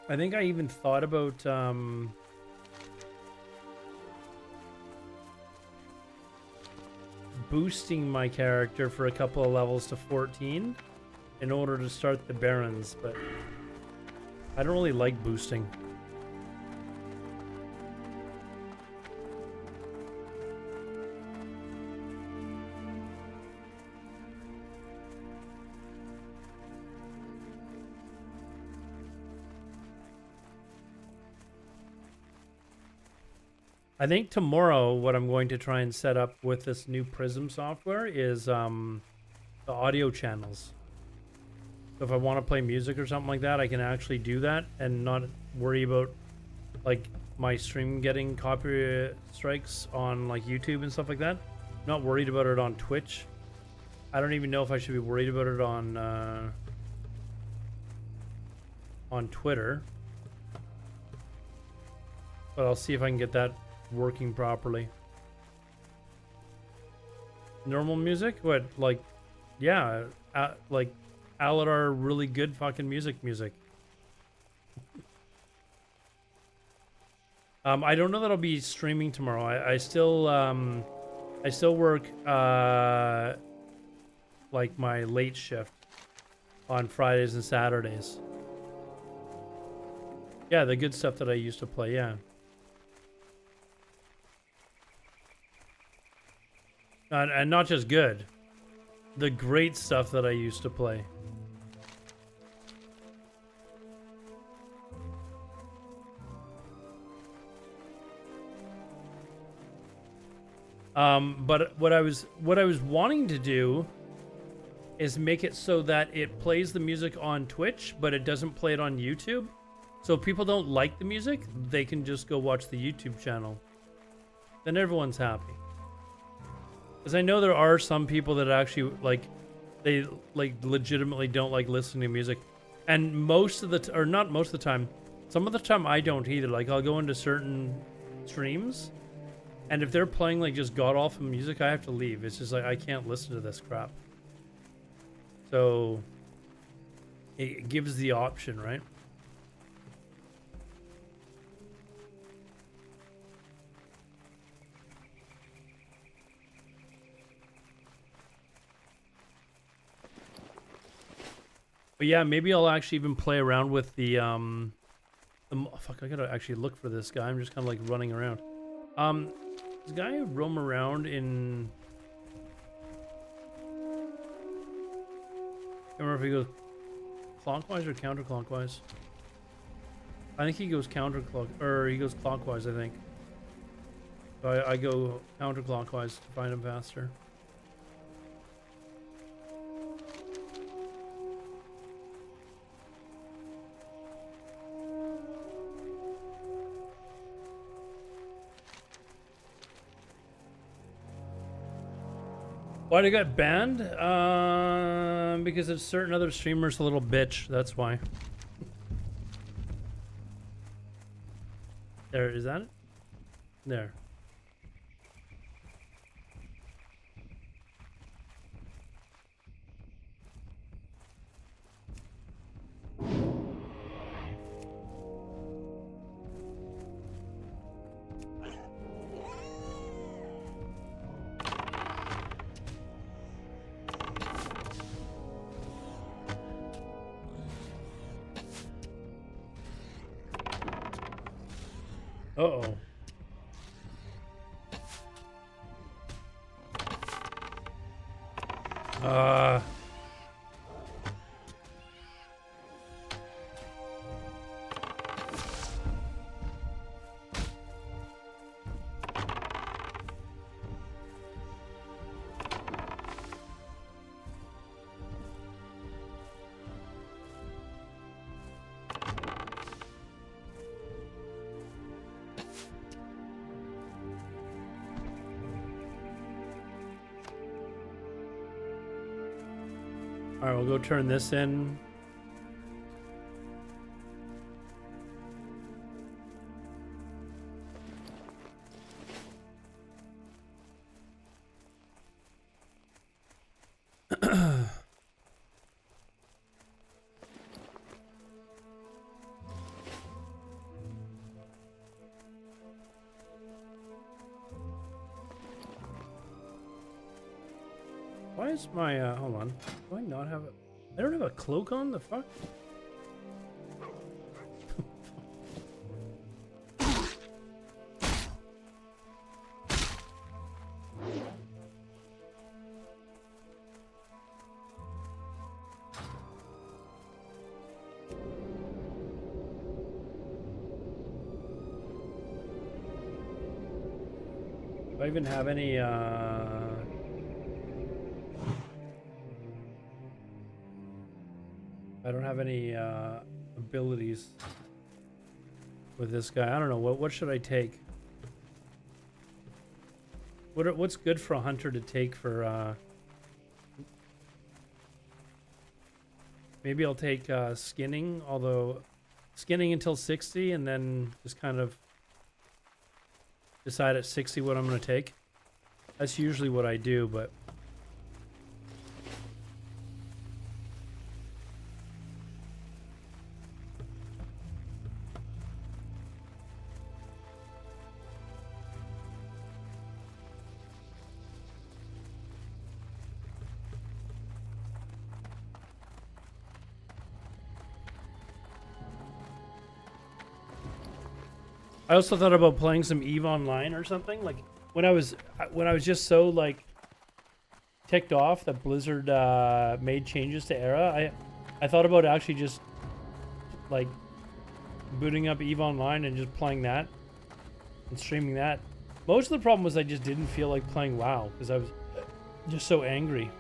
I think I even thought about, boosting my character for a couple of levels to 14 in order to start the Barons, but I don't really like boosting. I think tomorrow what I'm going to try and set up with this new Prism software is the audio channels. So if I want to play music or something like that, I can actually do that and not worry about like my stream getting copyright strikes on like YouTube and stuff like that. I'm not worried about it on Twitch. I don't even know if I should be worried about it on Twitter. But I'll see if I can get that working properly. Normal music? What, like, yeah, like Alodar, really good fucking music. I don't know that I'll be streaming tomorrow. I still work like my late shift on Fridays and Saturdays. Yeah, the good stuff that I used to play, yeah. And not just good, the great stuff that I used to play. But what I was wanting to do is make it so that it plays the music on Twitch, but it doesn't play it on YouTube. So if people don't like the music, they can just go watch the YouTube channel. Then everyone's happy. Because I know there are some people that actually, like, they, like, legitimately don't like listening to music. And most of the, or not most of the time, some of the time I don't either. Like, I'll go into certain streams, and if they're playing, like, just god-awful music, I have to leave. It's just like, I can't listen to this crap. So, it gives the option, right? But yeah, maybe I'll actually even play around with the fuck, I gotta actually look for this guy. I'm just kind of like running around. This guy roam around in. I don't remember if he goes clockwise or counterclockwise. I think he goes or he goes clockwise, I think. So I go counterclockwise to find him faster. Why'd I got banned? Because it's certain other streamers a little bitch. That's why. There, is that it? There. Uh-oh. All right, we'll go turn this in. Why is my, hold on. Do I not have a, I don't have a cloak on? The fuck? Do I even have any, I don't have any abilities with this guy. I don't know. What should I take? What's good for a hunter to take for maybe I'll take skinning, although skinning until 60 and then just kind of decide at 60 what I'm going to take. That's usually what I do, but I also thought about playing some EVE Online or something. Like when I was just so like ticked off that Blizzard made changes to Era, I thought about actually just like booting up EVE Online and just playing that and streaming that. Most of the problem was I just didn't feel like playing WoW because I was just so angry.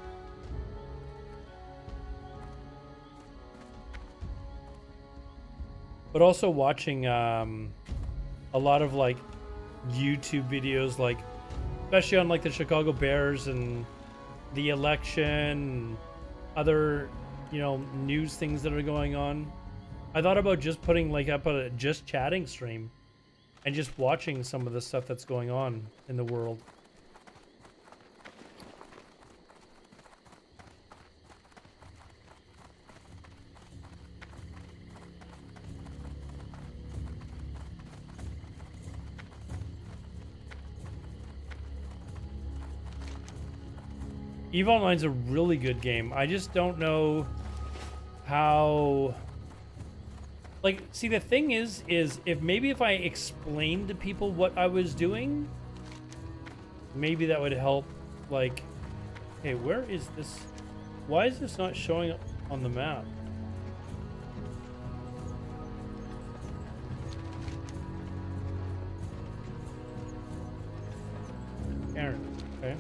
But also watching a lot of like YouTube videos, like especially on like the Chicago Bears and the election and other, you know, news things that are going on. I thought about just putting like up a just chatting stream and just watching some of the stuff that's going on in the world. EVE Online's a really good game. I just don't know how. Like, see, the thing is if I explained to people what I was doing, maybe that would help. Like, okay, where is this? Why is this not showing up on the map? Aaron, okay.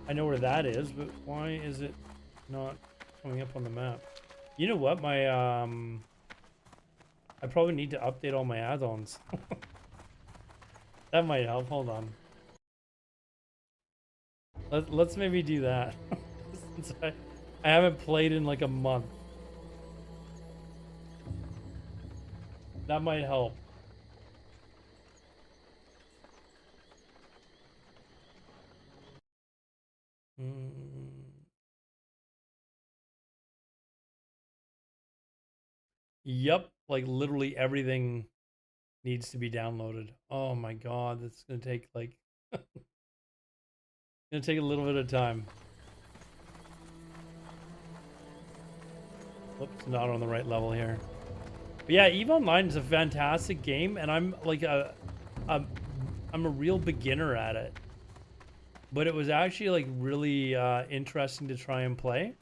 I know where that is, but why is it not coming up on the map? You know what? My I probably need to update all my add-ons. That might help. Hold on. Let's maybe do that. Since I haven't played in like a month. That might help. Yep, like literally everything needs to be downloaded. Oh my god, that's gonna take like gonna take a little bit of time. Whoops, not on the right level here. But yeah, EVE Online is a fantastic game, and I'm like I'm a real beginner at it. But it was actually like really interesting to try and play.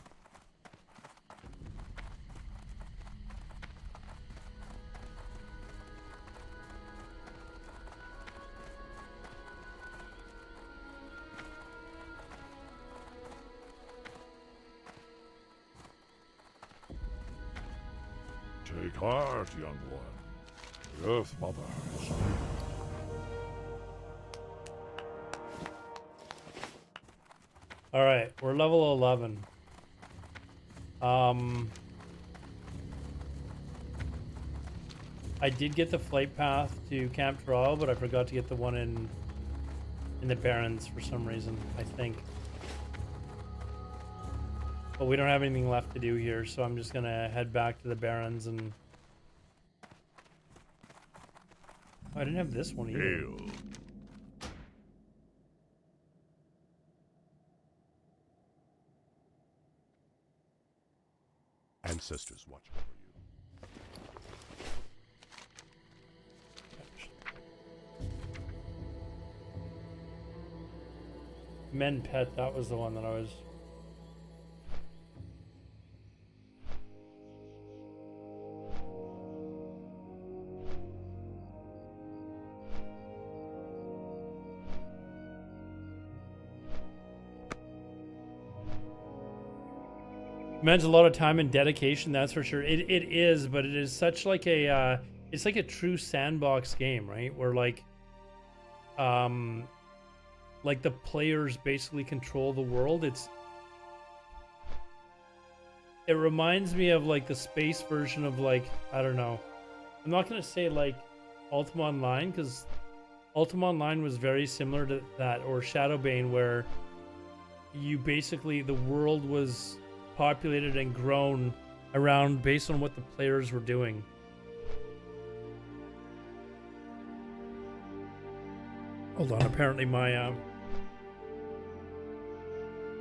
Take heart, young one. The Earth Mother is near. All right, we're level 11. I did get the flight path to Camp Trial, but I forgot to get the one in the Barrens for some reason, I think. But we don't have anything left to do here, so I'm just gonna head back to the Barrens and... Oh, I didn't have this one either. Hail. Ancestors watch over you. Men Pet, that was the one that I was... Demands a lot of time and dedication, that's for sure. It is, but it is such like a it's like a true sandbox game, right? Where like the players basically control the world. It reminds me of like the space version of like, I don't know. I'm not gonna say like Ultima Online, because Ultima Online was very similar to that, or Shadowbane, where you basically, the world was populated and grown around based on what the players were doing. Hold on, apparently my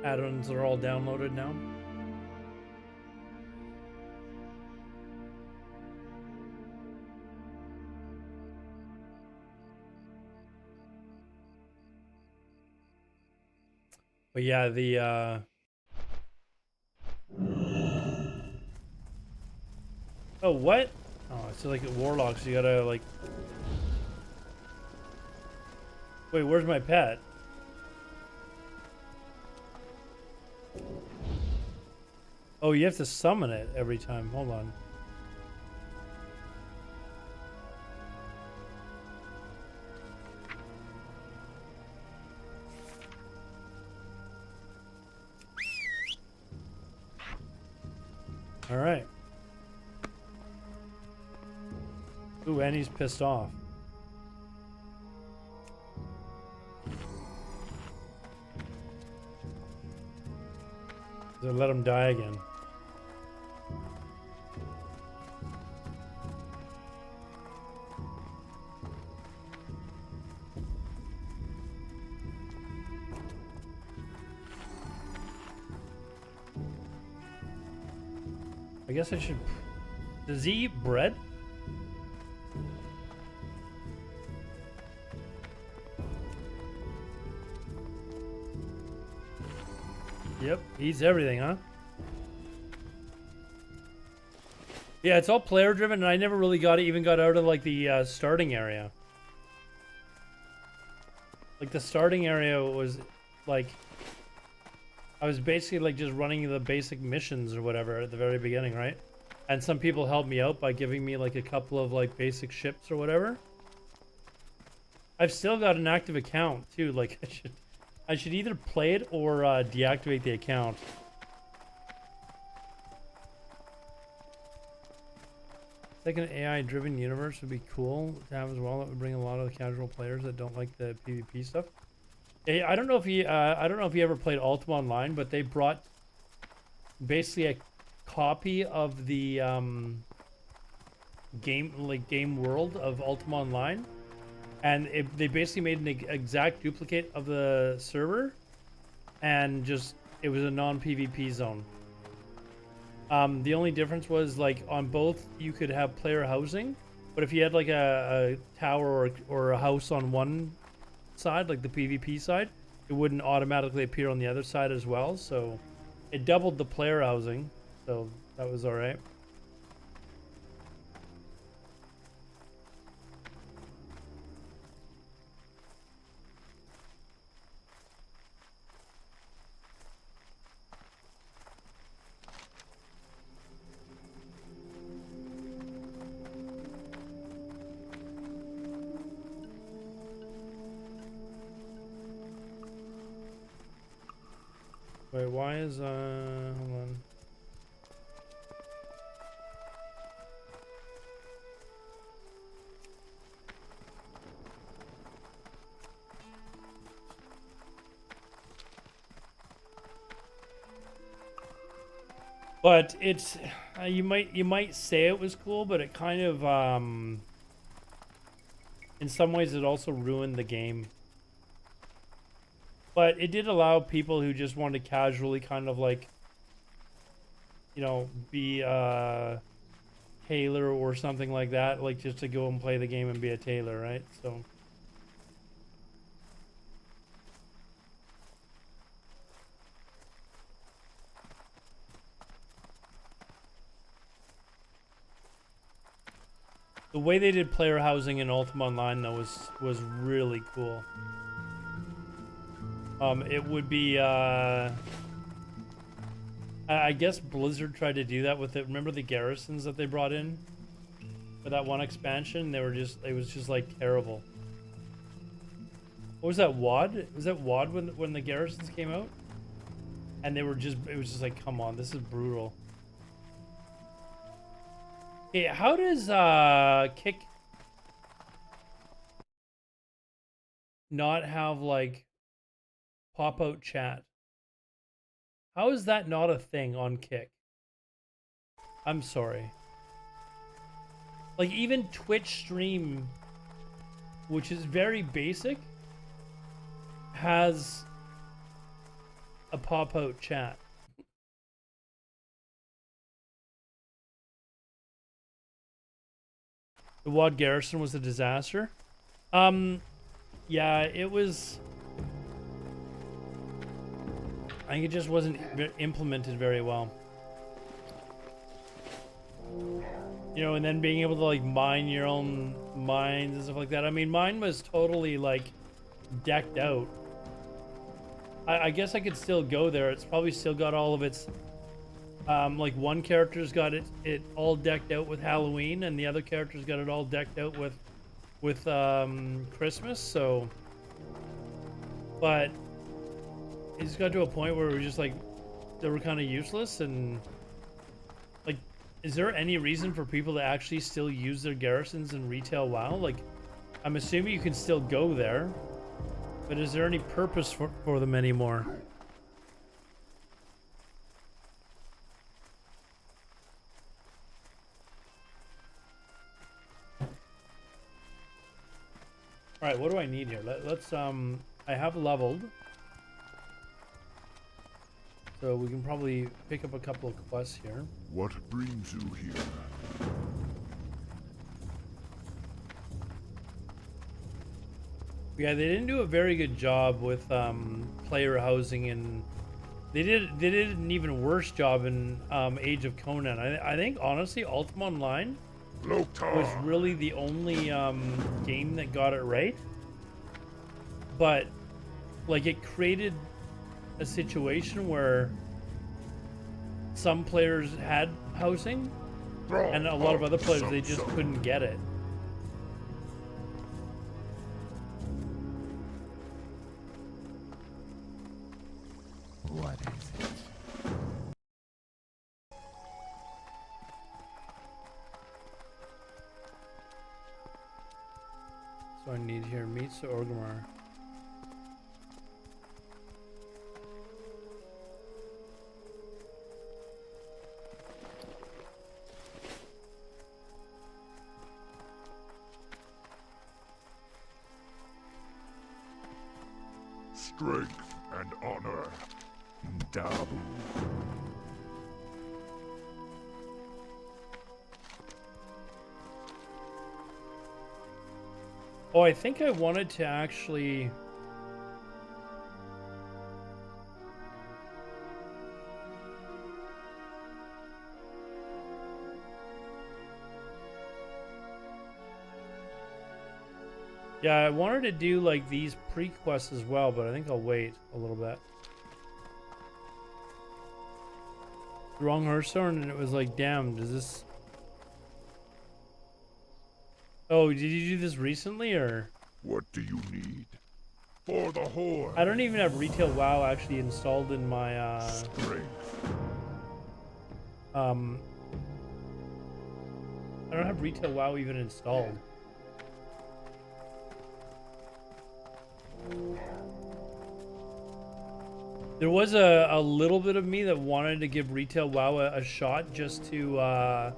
add-ons are all downloaded now. But yeah, the oh, what? Oh, it's like a warlock, so you gotta like... Wait, where's my pet? Oh, you have to summon it every time. Hold on. All right. Ooh, and he's pissed off. So let him die again. I guess I should... Does he eat bread? Yep, eats everything, huh? Yeah, it's all player driven, and I never really even got out of like the starting area. Like the starting area was like I was basically like just running the basic missions or whatever at the very beginning, right? And some people helped me out by giving me like a couple of like basic ships or whatever. I've still got an active account too. Like I should either play it or deactivate the account. Like an AI-driven universe would be cool to have as well. That would bring a lot of the casual players that don't like the PvP stuff. Hey, I don't know if you ever played Ultima Online, but they brought basically a copy of the game world of Ultima Online, and they basically made an exact duplicate of the server, and just it was a non-PvP zone. The only difference was like on both you could have player housing, but if you had like a tower or a house on one side, like the PvP side, it wouldn't automatically appear on the other side as well. So it doubled the player housing, so that was all right. Wait, why is hold on. But it's you might say it was cool, but it kind of in some ways it also ruined the game. But it did allow people who just wanted to casually kind of like, you know, be a tailor or something like that, like just to go and play the game and be a tailor, right? So the way they did player housing in Ultima Online though was really cool. It would be, I guess Blizzard tried to do that with it. Remember the garrisons that they brought in for that one expansion? It was just like terrible. What was that, WoD? Was that WoD when the garrisons came out? And it was just like, come on, this is brutal. Hey, how does, Kick not have like pop-out chat? How is that not a thing on Kick? I'm sorry. Like even Twitch stream, which is very basic, has a pop-out chat. The WoD garrison was a disaster. Yeah, it was. I think it just wasn't implemented very well. You know, and then being able to like mine your own mines and stuff like that. I mean, mine was totally like decked out. I guess I could still go there. It's probably still got all of its like one character's got it all decked out with Halloween, and the other character's got it all decked out with Christmas. So, but it just got to a point where we just like they were kind of useless. And like, is there any reason for people to actually still use their garrisons in retail WoW? Like, I'm assuming you can still go there, but is there any purpose for them anymore? All right, what do I need here? Let's I have leveled. So we can probably pick up a couple of quests here. What brings you here? Yeah, they didn't do a very good job with player housing, and they did an even worse job in Age of Conan. I think honestly, Ultima Online was really the only game that got it right. But like, it created a situation where some players had housing, and a lot of other players, they just couldn't get it. What is it? So I need here meets to Orgrimmar. Strength and honor. Dabu. Oh, I think I wanted to actually... Yeah, I wanted to do like these pre-quests as well, but I think I'll wait a little bit. Wrong Hearthstone, and it was like, damn, does this... Oh, did you do this recently, or...? What do you need? For the Horde. I don't even have Retail WoW actually installed in my, Strength. I don't have Retail WoW even installed. There was a little bit of me that wanted to give Retail WoW a shot just to,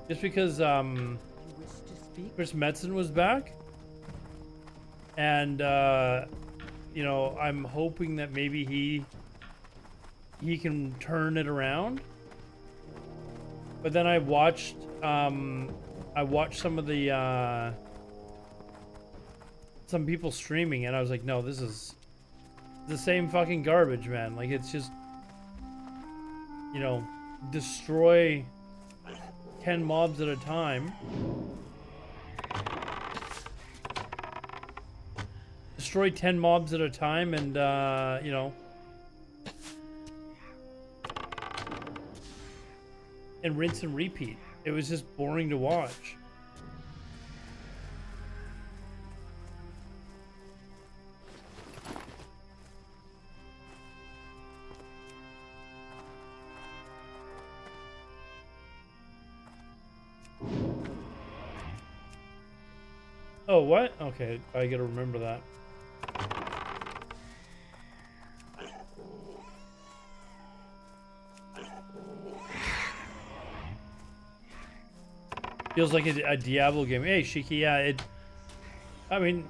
just because, You wish to speak? Chris Metzen was back. And, you know, I'm hoping that maybe he can turn it around. But then I watched some of the, some people streaming, and I was like, no, this is the same fucking garbage, man. Like, it's just, you know, destroy 10 mobs at a time. Destroy 10 mobs at a time, and, you know, and rinse and repeat. It was just boring to watch. Oh, what? Okay, I gotta remember that. Feels like a Diablo game. Hey, Shiki, yeah, I mean,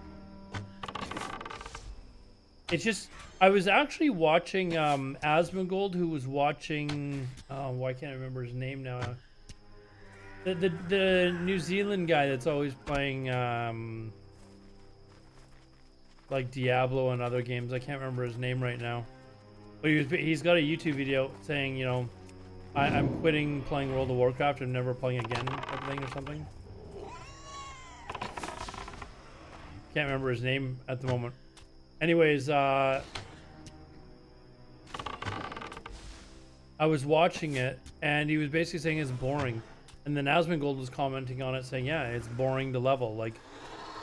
it's just, I was actually watching Asmongold, who was watching, why can't I remember his name now? The New Zealand guy that's always playing like Diablo and other games. I can't remember his name right now. But he's got a YouTube video saying, you know, I'm quitting playing World of Warcraft. I'm never playing again, type of thing or something. Can't remember his name at the moment. Anyways, I was watching it, and he was basically saying it's boring. And then Asmongold was commenting on it, saying, yeah, it's boring to level. Like,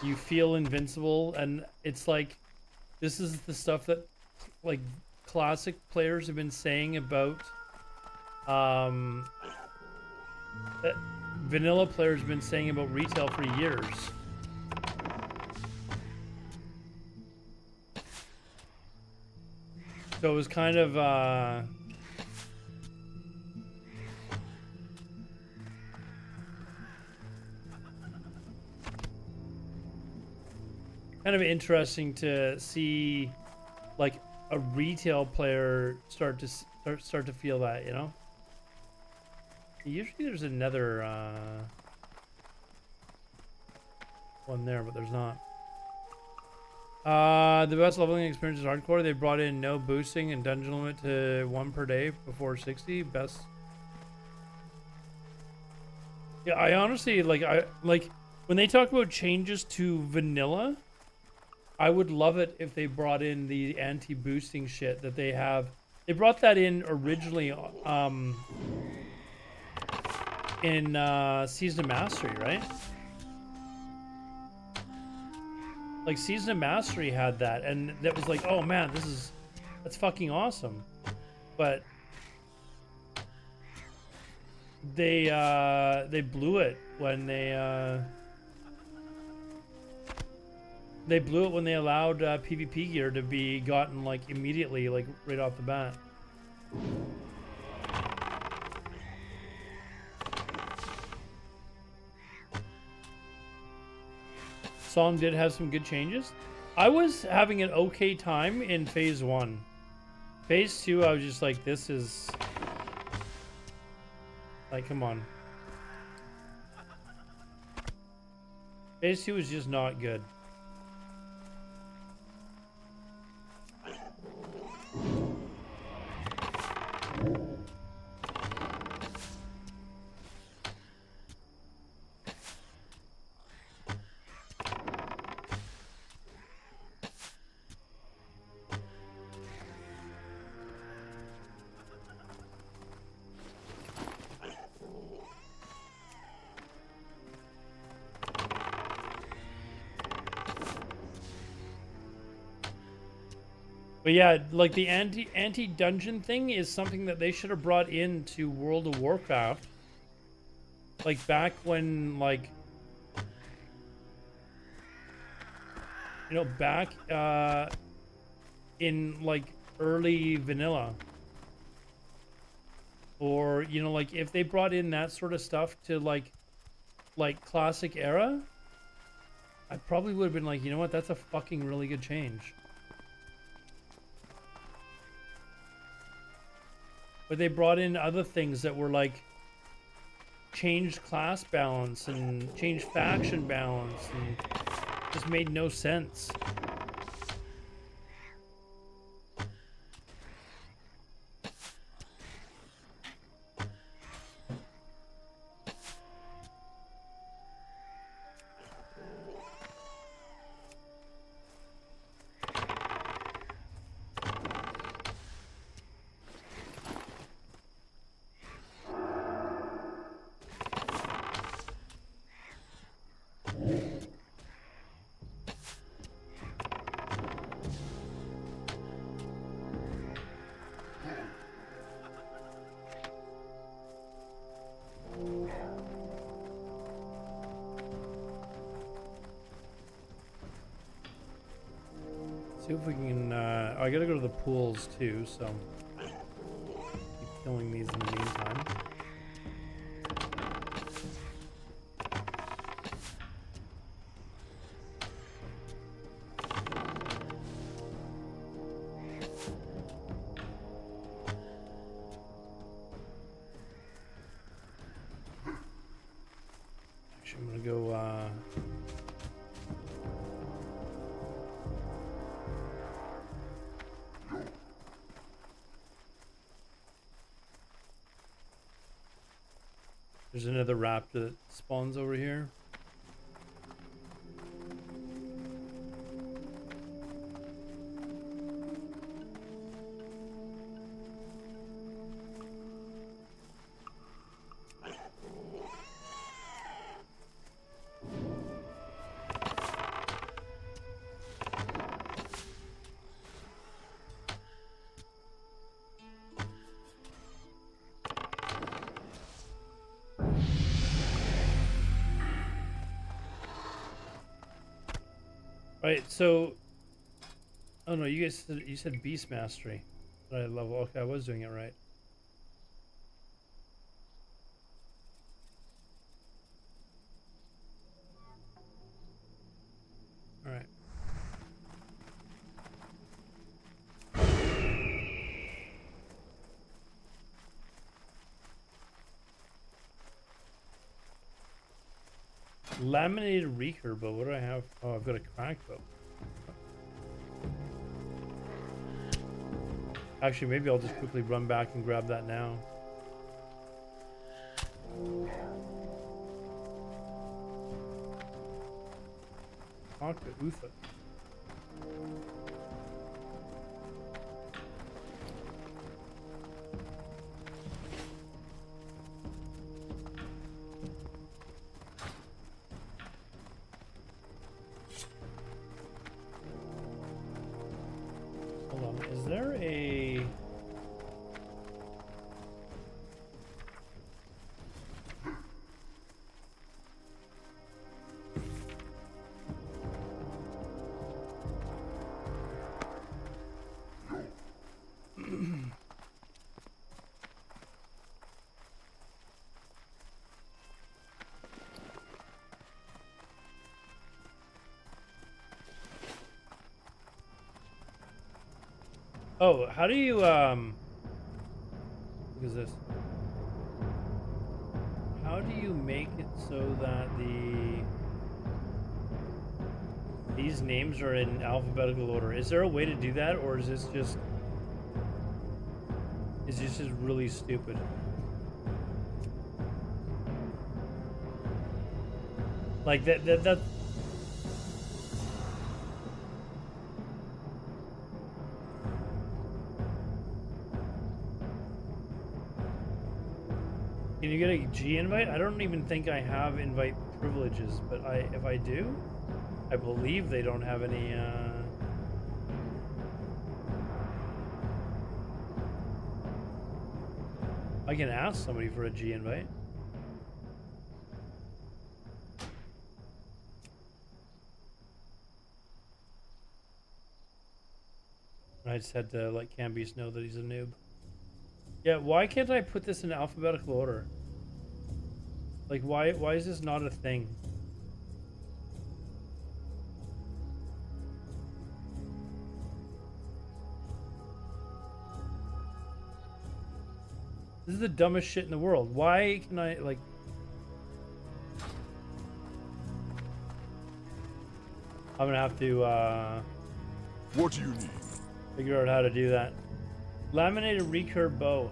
you feel invincible, and it's like, this is the stuff that, like, classic players have been saying about, that vanilla players have been saying about retail for years. So it was kind of, kind of interesting to see, like, a retail player start start to feel that, you know. Usually there's another one there, but there's not. The best leveling experience is hardcore. They brought in no boosting and dungeon limit to 1 per day before 60. Best. Yeah, I honestly like when they talk about changes to vanilla. I would love it if they brought in the anti-boosting shit that they have. They brought that in originally in Season of Mastery, right? Like Season of Mastery had that, and that was like, oh man, that's fucking awesome. But they blew it when they blew it when they allowed PvP gear to be gotten like immediately, like right off the bat. Song did have some good changes. I was having an okay time in phase 1. Phase 2, I was just like, this is like, come on. Phase 2 is just not good. But yeah, like the anti-dungeon thing is something that they should have brought into World of Warcraft. Like back when, like, you know, back in like early vanilla. Or, you know, like if they brought in that sort of stuff to like classic era, I probably would have been like, you know what, that's a fucking really good change. But they brought in other things that were like changed class balance and changed faction balance and just made no sense. See if we can, I gotta go to the pools too, so keep killing these in the meantime. Actually, I'm gonna go, there's another raptor that spawns over here. Right, so, oh no, you said Beast Mastery. But I love, okay, I was doing it right. All right. Laminated recurve bow. What do I have? Oh, I've got a cracked bow. Actually, maybe I'll just quickly run back and grab that now. Talk to Utha. Hold on, is there a... Oh, how do you, what is this? How do you make it so that these names are in alphabetical order? Is there a way to do that, or is this just really stupid? Like that Can you get a G invite? I don't even think I have invite privileges, but if I do, I believe they don't have any I can ask somebody for a G invite. I just had to let Cambius know that he's a noob. Yeah, why can't I put this in alphabetical order? Like, why is this not a thing? This is the dumbest shit in the world. Why can I, like... I'm gonna have to, What do you need? figure out how to do that. Laminated recurve bow.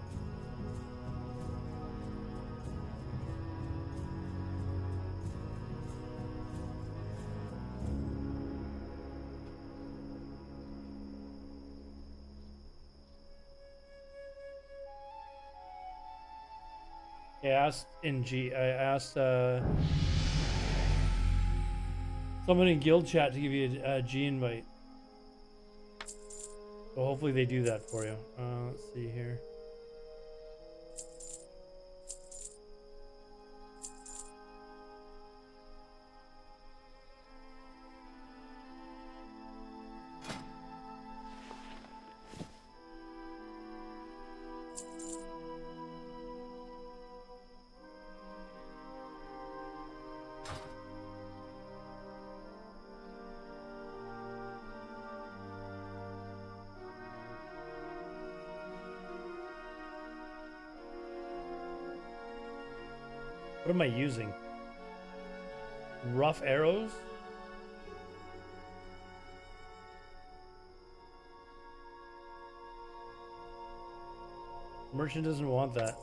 I asked someone in guild chat to give you a G invite. So hopefully they do that for you. Let's see here. What am I using? Rough arrows? Merchant doesn't want that.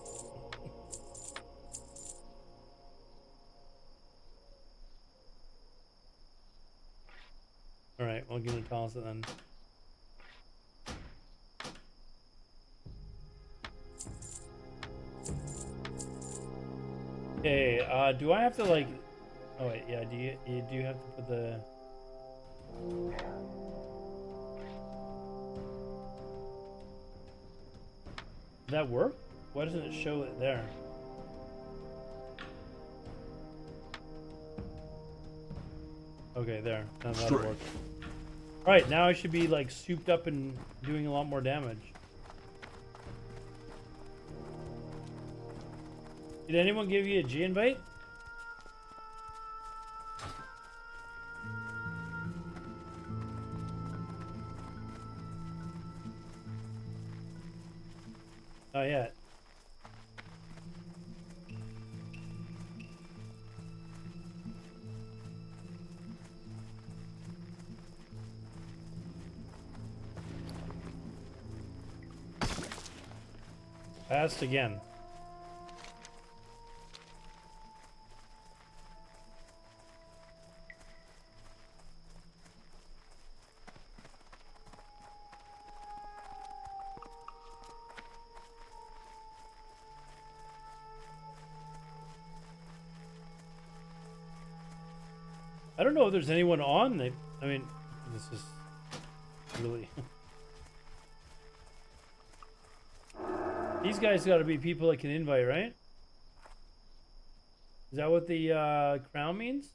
Alright, well, give me a toss it then. Okay, do I have to like... Oh wait, yeah, do you have to put the... Did that work? Why doesn't it show it there? Okay, there. Now that'll work. Alright, now I should be like souped up and doing a lot more damage. Did anyone give you a G invite? Not yet. Passed again. I don't know if there's anyone on. I mean, this is really. These guys got to be people I can invite, right? Is that what the crown means?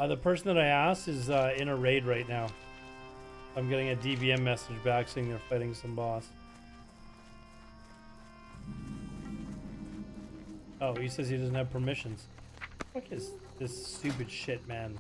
The person that I asked is in a raid right now. I'm getting a DVM message back saying they're fighting some boss. Oh, he says he doesn't have permissions. What is this stupid shit, man?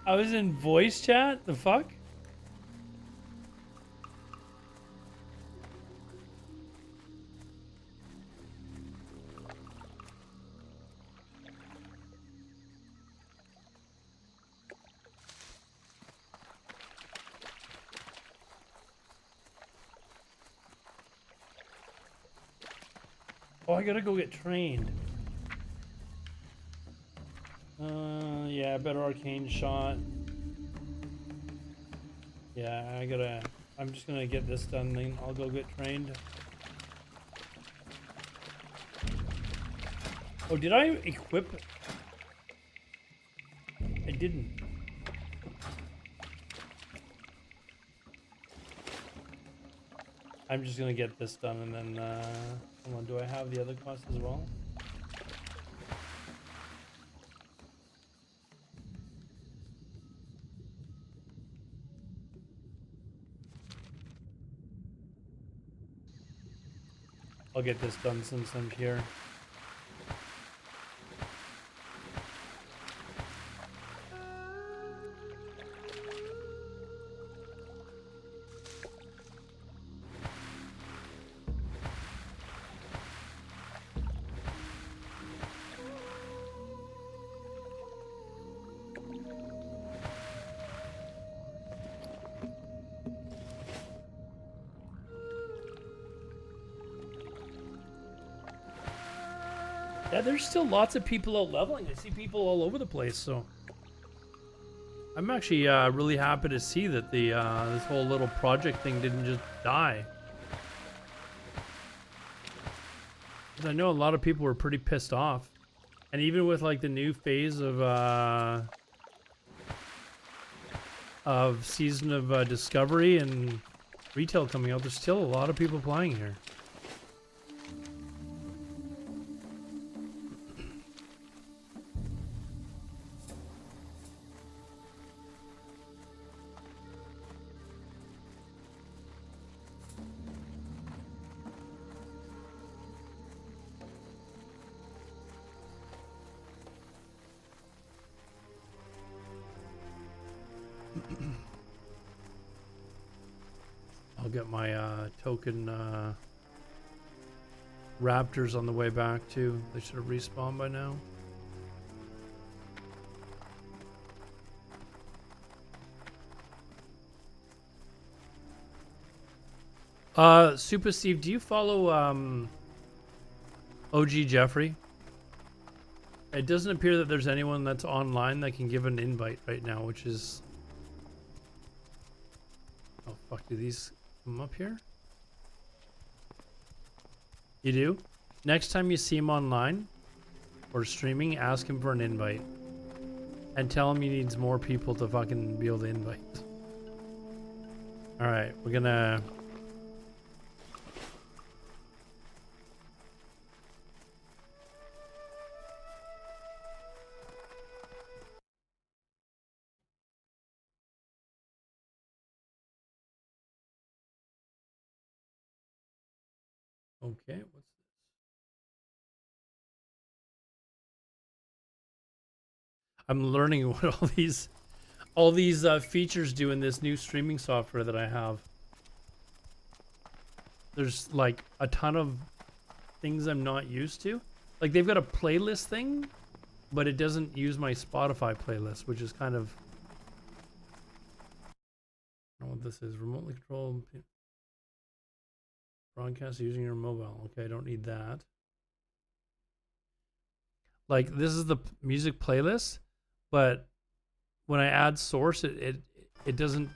I was in voice chat? The fuck? Oh, I gotta go get trained. Yeah, better arcane shot. Yeah, I'm just gonna get this done, then I'll go get trained. Oh, did I equip? I didn't. I'm just gonna get this done and then, hold on, do I have the other quest as well? I'll get this done since I'm here. Yeah, there's still lots of people out leveling. I see people all over the place, so I'm actually really happy to see that the this whole little project thing didn't just die. 'Cause I know a lot of people were pretty pissed off, and even with like the new phase of Season of Discovery and retail coming out, there's still a lot of people playing here. I'll get my token raptors on the way back too. They should have respawned by now. Super Steve, do you follow OG Jeffrey? It doesn't appear that there's anyone that's online that can give an invite right now, which is... Oh fuck, do these come up here? You do? next time you see him online or streaming, ask him for an invite. And tell him he needs more people to fucking be able to invite. Alright, we're gonna... Okay, what's this? I'm learning what all these features do in this new streaming software that I have. There's like a ton of things I'm not used to. Like they've got a playlist thing, but it doesn't use my Spotify playlist, which is kind of... I don't know what this is. Remotely controlled broadcast using your mobile. Okay, I don't need that. Like this is the music playlist, but when I add source, it doesn't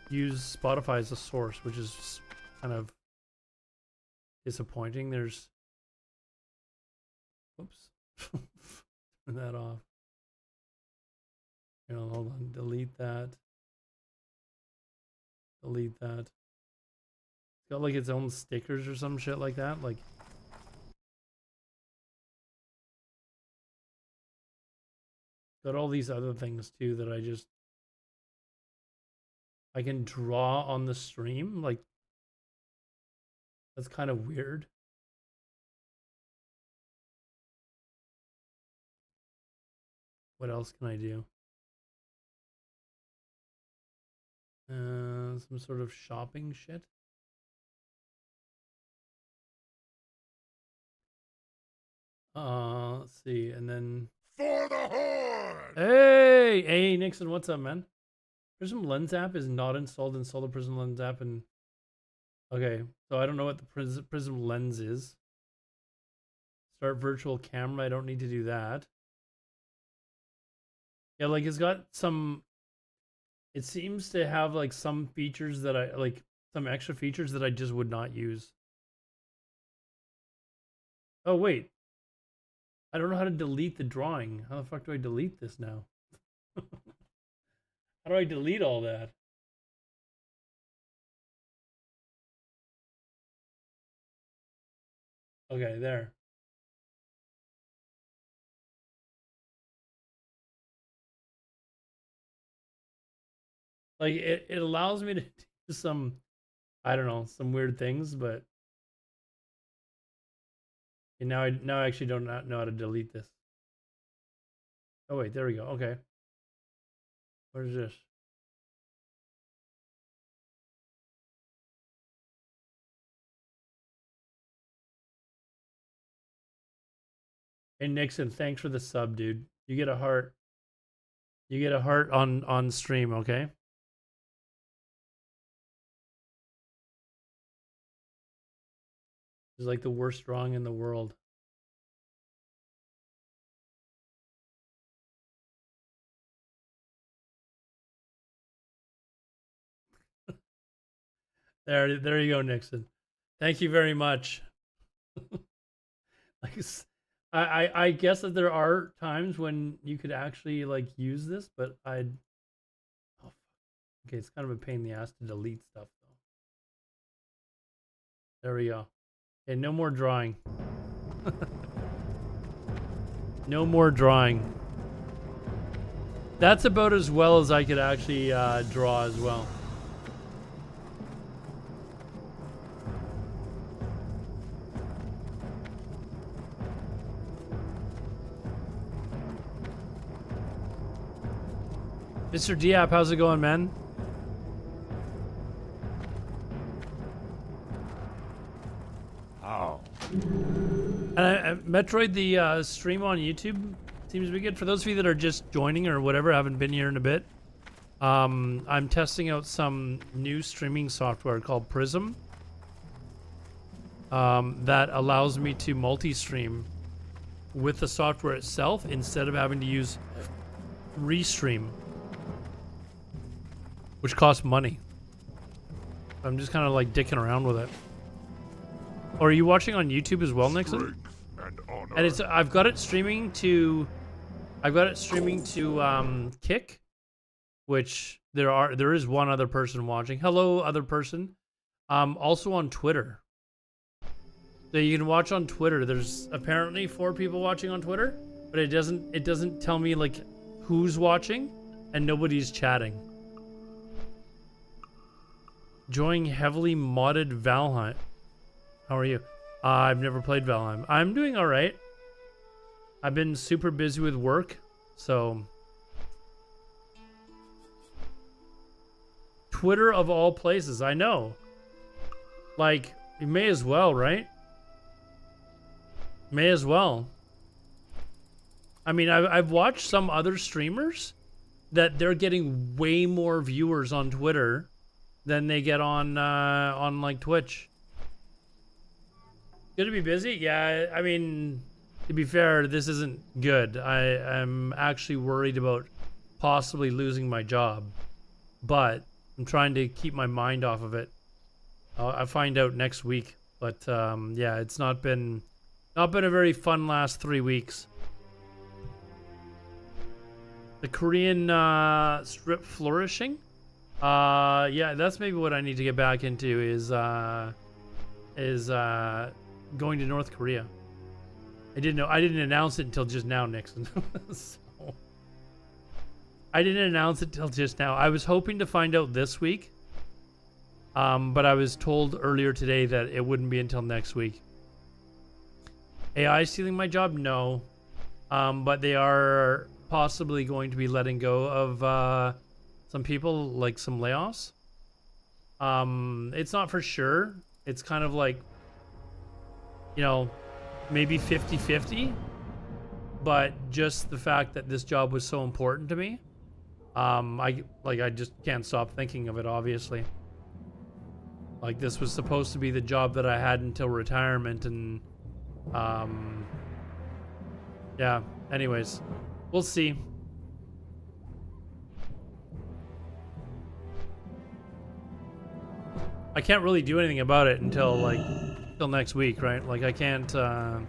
use Spotify as a source, which is kind of disappointing. There's... Whoops. Turn that off. You know, hold on. Delete that. Delete that. It's got like its own stickers or some shit like that. Like... Got all these other things too that I can draw on the stream. Like, that's kind of weird. What else can I do? Some sort of shopping shit. Let's see, and then... For the Horde! Hey, Nixon, what's up, man? Prism Lens app is not installed. Install the Prism Lens app and... Okay, so I don't know what the Prism Lens is. Start virtual camera, I don't need to do that. Yeah, like it's got some... It seems to have like some features that I... Like some extra features that I just would not use. Oh, wait. I don't know how to delete the drawing. How the fuck do I delete this now? How do I delete all that? Okay, there. Like it allows me to do some, I don't know, some weird things, but and now I actually don't know how to delete this. Oh wait, there we go. Okay. What is this? Hey Nixon, thanks for the sub, dude. You get a heart. You get a heart on stream, okay? It's like the worst drawing in the world. There you go, Nixon. Thank you very much. Like, I guess that there are times when you could actually like use this, but I'd... Oh, okay, it's kind of a pain in the ass to delete stuff though. There we go. Okay, no more drawing. No more drawing. That's about as well as I could actually draw as well. Mr. Diap, how's it going, man? How? And Metroid, the stream on YouTube seems to be good. For those of you that are just joining or whatever, haven't been here in a bit, I'm testing out some new streaming software called Prism that allows me to multi-stream with the software itself instead of having to use Restream, which costs money. I'm just kind of like dicking around with it. Oh, are you watching on YouTube as well, Nixon? And it's I've got it streaming to Kick, which there is one other person watching. Hello, other person. Also on Twitter. So you can watch on Twitter. There's apparently 4 people watching on Twitter, but it doesn't tell me like who's watching, and nobody's chatting. Enjoying heavily modded Valheim. How are you? I've never played Valheim. I'm doing all right. I've been super busy with work, so. Twitter of all places, I know. Like, you may as well, right? May as well. I mean, I've watched some other streamers that they're getting way more viewers on Twitter than they get on like Twitch. Good to be busy? Yeah, I mean, to be fair, this isn't good. I'm actually worried about possibly losing my job, but I'm trying to keep my mind off of it. I'll find out next week, but yeah, it's not been a very fun last 3 weeks. The Korean strip flourishing. Yeah, that's maybe what I need to get back into is going to North Korea. I didn't announce it until just now, Nixon. So, I didn't announce it till just now. I was hoping to find out this week, but I was told earlier today that it wouldn't be until next week. AI stealing my job? No, but they are possibly going to be letting go of some people, like some layoffs. It's not for sure. It's kind of like, you know, maybe 50-50, but just the fact that this job was so important to me, I just can't stop thinking of it, obviously. Like, this was supposed to be the job that I had until retirement, and yeah, anyways, we'll see. I can't really do anything about it until next week, right? Like, I can't, there's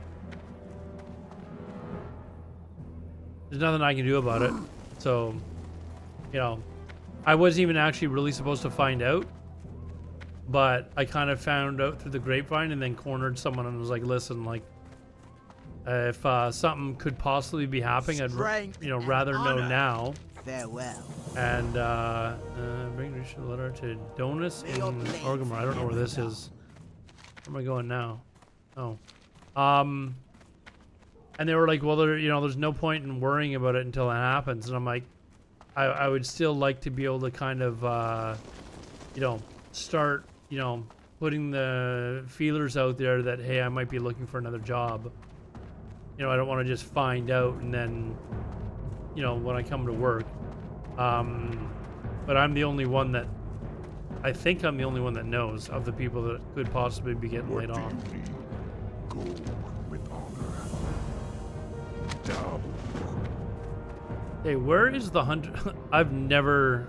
nothing I can do about it. So, you know, I wasn't even actually really supposed to find out, but I kind of found out through the grapevine and then cornered someone and was like, listen, like, if something could possibly be happening, I'd rather know now. Farewell. And bring the letter to Donus in Orgrimmar. I don't know where this is. Where am I going now? Oh. And they were like, well, there's no point in worrying about it until it happens. And I'm like, I would still like to be able to kind of, start, putting the feelers out there that, hey, I might be looking for another job. I don't want to just find out and then, when I come to work. But I'm the only one that, I think I'm the only one that knows of the people that could possibly be getting laid off. Gold with honor. Double. Hey, where is the hunter? I've never,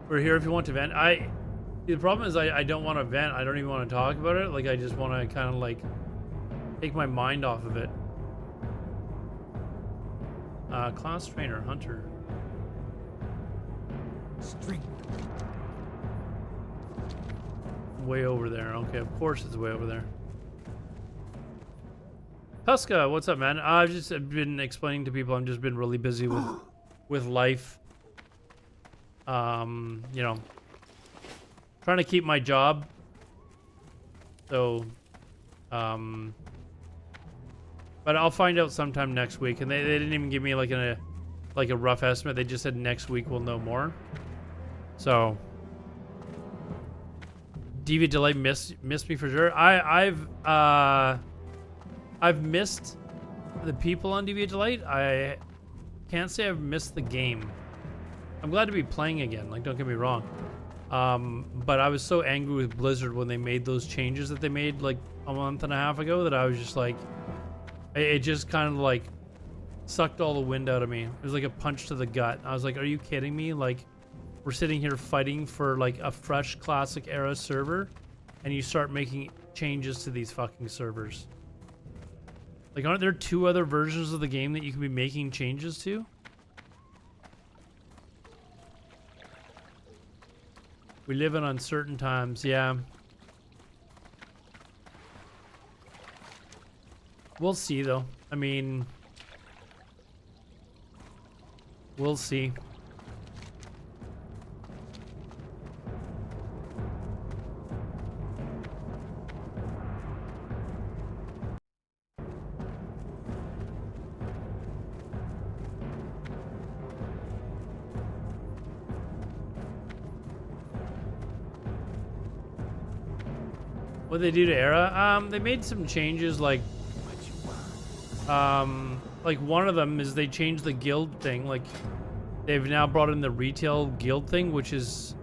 we're here if you want to vent. The problem is I don't want to vent. I don't even want to talk about it. Like, I just want to kind of like take my mind off of it. Class trainer, hunter. Strength. Way over there. Okay, of course it's way over there. Tuska, what's up, man? I've just been explaining to people. I've just been really busy with life. Trying to keep my job. So, but I'll find out sometime next week. And they didn't even give me like a rough estimate. They just said next week we'll know more. So, Deviate Delay missed me for sure. I've missed the people on Deviate Delay. I can't say I've missed the game. I'm glad to be playing again. Like, don't get me wrong. But I was so angry with Blizzard when they made those changes that they made like a month and a half ago that I was just like, it just kind of like sucked all the wind out of me. It was like a punch to the gut. I was like, are you kidding me? Like, we're sitting here fighting for like a fresh classic era server, and you start making changes to these fucking servers. Like, aren't there 2 other versions of the game that you can be making changes to? We live in uncertain times, yeah. We'll see, though. I mean, we'll see. What they do to Era? They made some changes, like one of them is they changed the guild thing. Like, they've now brought in the retail guild thing, which is,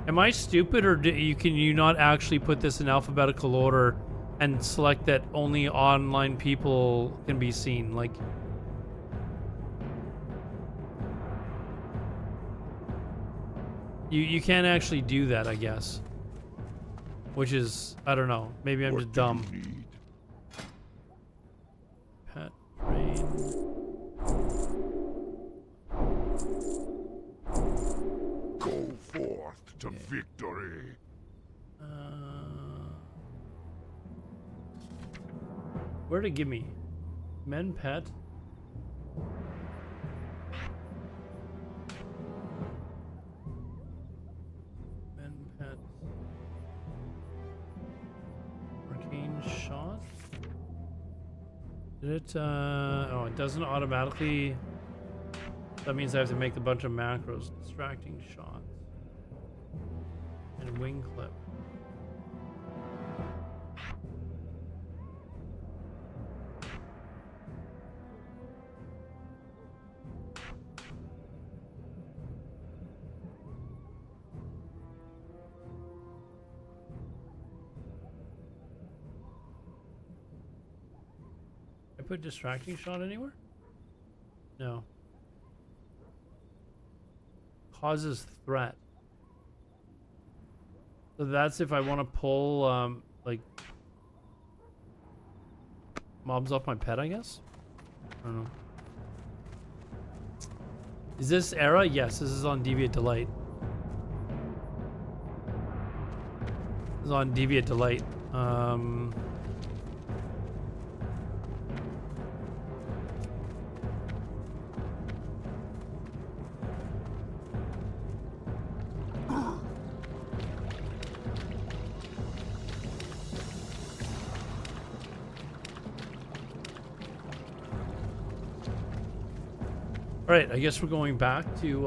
am I stupid, or can you not actually put this in alphabetical order and select that only online people can be seen? Like, you can't actually do that, I guess. Which is, I don't know. Maybe I'm just dumb. Pet brain. Go forth to victory. Where to give me? Men pet. Men pet. Arcane shot. Did it? Oh, it doesn't automatically. That means I have to make a bunch of macros. Distracting shots. And wing clip. I put distracting shot anywhere? No. Causes threat. So that's if I want to pull, like, mobs off my pet, I guess? I don't know. Is this Era? Yes, this is on Deviate Delight. This is on Deviate Delight. Alright, I guess we're going back to,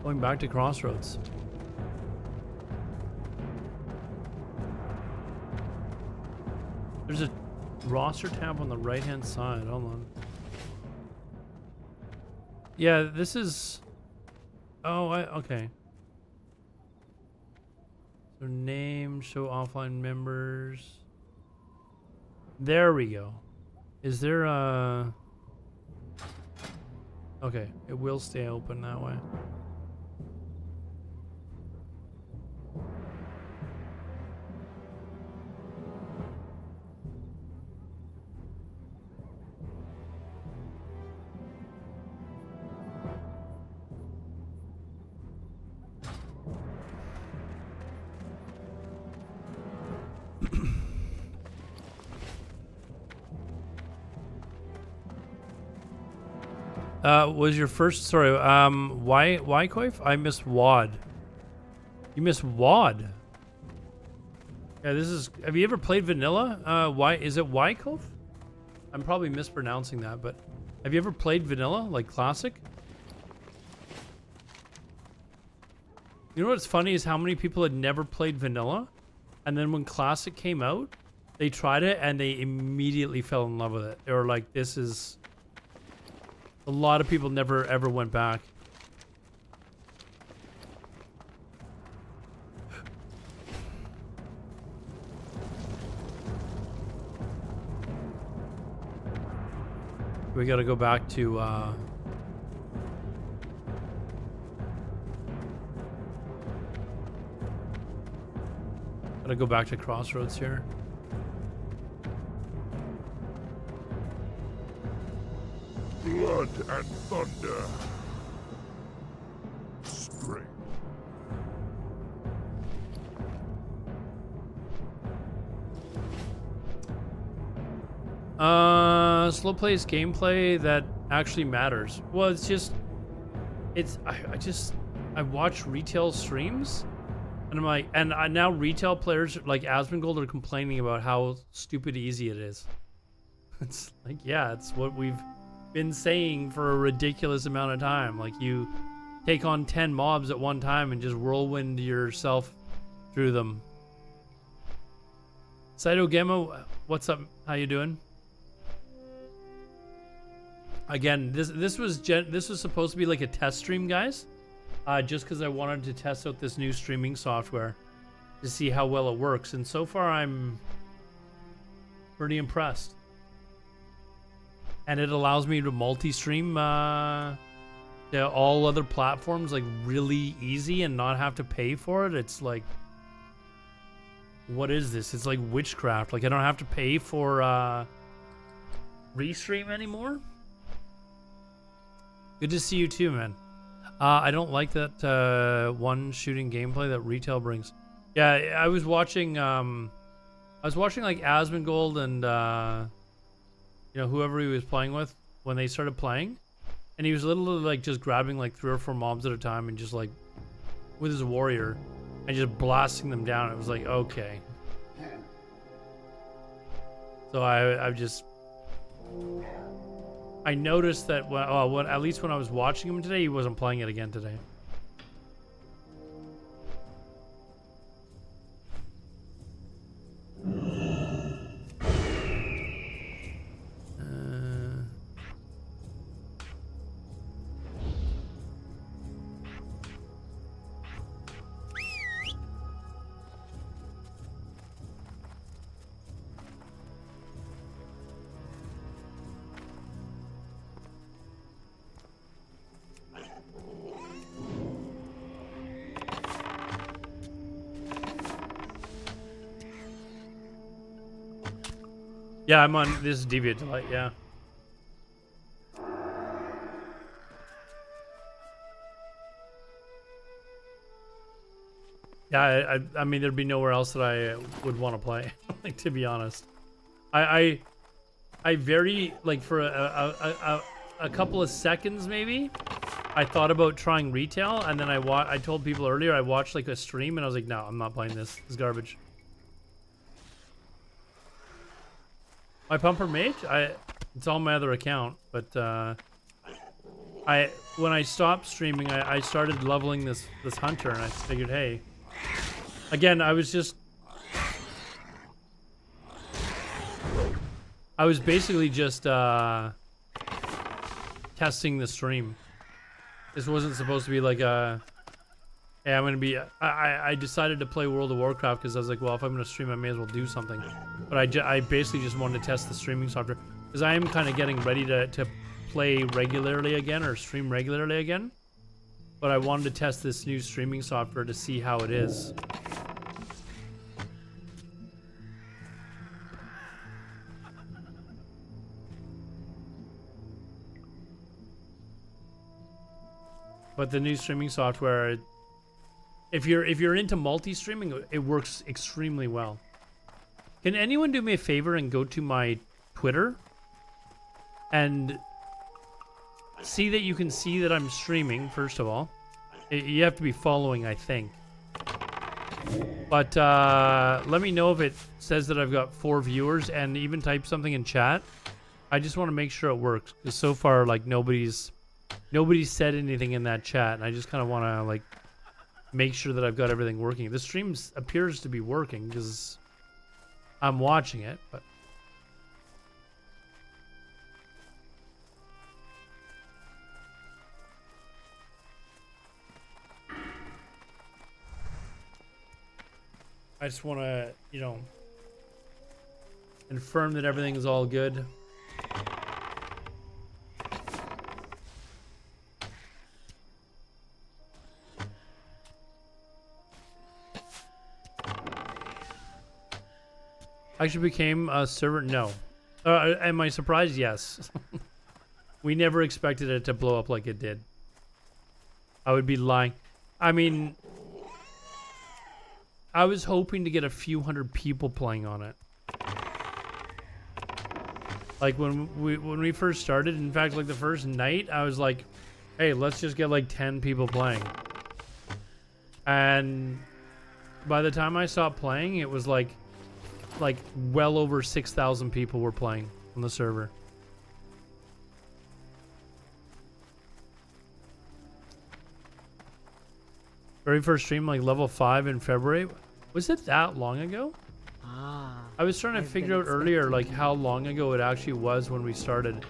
going back to Crossroads. There's a roster tab on the right-hand side. Hold on. Yeah, this is... Oh, okay. So name, show offline members... There we go. Is there a... Okay, it will stay open that way. Was your first, sorry, why Coif? I missed WAD. You missed WAD. Yeah, this is, have you ever played vanilla? Why, is it Wyckoff? I'm probably mispronouncing that, but have you ever played vanilla, like classic? You know what's funny is how many people had never played vanilla, and then when classic came out, they tried it and they immediately fell in love with it. They were like, this is... A lot of people never ever went back. We gotta go back to Crossroads here. Blood and thunder. Strength. Slow paced gameplay that actually matters. Well, it's just, I watch retail streams, and I'm like, now retail players like Asmongold are complaining about how stupid easy it is. It's like, yeah, it's what we've been saying for a ridiculous amount of time. Like, you take on 10 mobs at one time and just whirlwind yourself through them. Saito Gemma, what's up? How you doing? Again, this was supposed to be like a test stream, guys. Just because I wanted to test out this new streaming software to see how well it works, and so far I'm pretty impressed. And it allows me to multi-stream to all other platforms like really easy and not have to pay for it. It's like, what is this? It's like witchcraft. Like, I don't have to pay for restream anymore. Good to see you too, man. I don't like that one shooting gameplay that retail brings. Yeah, I was watching like Asmongold and you know, whoever he was playing with when they started playing, and he was literally like just grabbing like 3 or 4 mobs at a time and just like with his warrior and just blasting them down. It was like, okay. So I noticed that at least when I was watching him today, he wasn't playing it again today. Yeah, I'm on this Deviate Delight, yeah. Yeah, I mean, there'd be nowhere else that I would want to play, like, to be honest. I very, like, for a couple of seconds, maybe, I thought about trying retail, and then I told people earlier, I watched, like, a stream, and I was like, no, I'm not playing this. It's garbage. My pumper mage, it's on my other account, but when I stopped streaming, I started leveling this hunter, and I figured, hey, again, I was basically just testing the stream. This wasn't supposed to be like a, hey, I'm gonna be. I decided to play World of Warcraft because I was like, well, if I'm gonna stream, I may as well do something. But I basically just wanted to test the streaming software because I am kind of getting ready to play regularly again or stream regularly again. But I wanted to test this new streaming software to see how it is. But the new streaming software, if you're into multi-streaming, it works extremely well. Can anyone do me a favor and go to my Twitter and see that you can see that I'm streaming, first of all. You have to be following, I think. But let me know if it says that I've got 4 viewers, and even type something in chat. I just want to make sure it works, because so far, like, nobody's said anything in that chat, and I just kind of want to, like, make sure that I've got everything working. The stream appears to be working because I'm watching it, but I just want to, you know, confirm that everything is all good. Actually became a server? No. Am I surprised? Yes. We never expected it to blow up like it did. I would be lying. I mean, I was hoping to get a few hundred people playing on it. Like when we first started, in fact, like the first night, I was like, hey, let's just get like 10 people playing. And by the time I stopped playing, it was like well over 6,000 people were playing on the server. Very first stream, like level 5 in February. Was it that long ago? Ah. I was trying to figure out earlier, like how long ago it actually was when we started.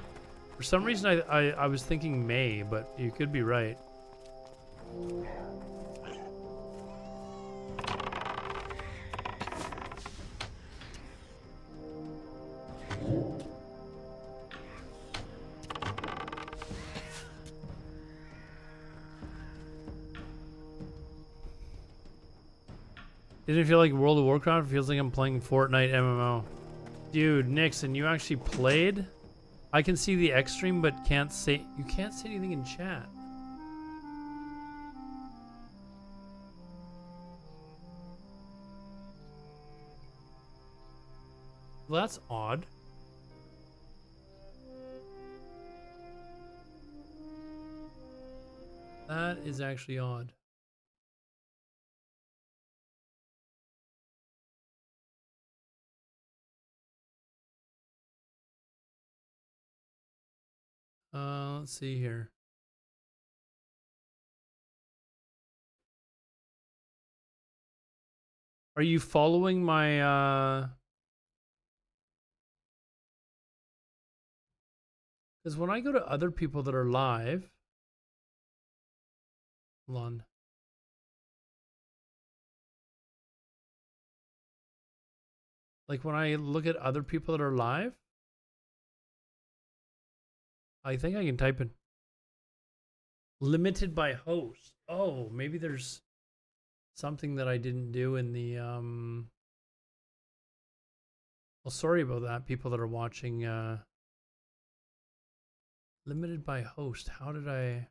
For some reason, I was thinking May, but you could be right. Didn't it feel like World of Warcraft? It feels like I'm playing Fortnite MMO. Dude, Nixon, you actually played? I can see the X stream, but you can't say anything in chat. Well, that's odd. That is actually odd. Let's see here. Are you following my because when I go to other people that are live, hold on. Like when I look at other people that are live, I think I can type in limited by host. Oh, maybe there's something that I didn't do in the well, sorry about that, people that are watching limited by host. How did I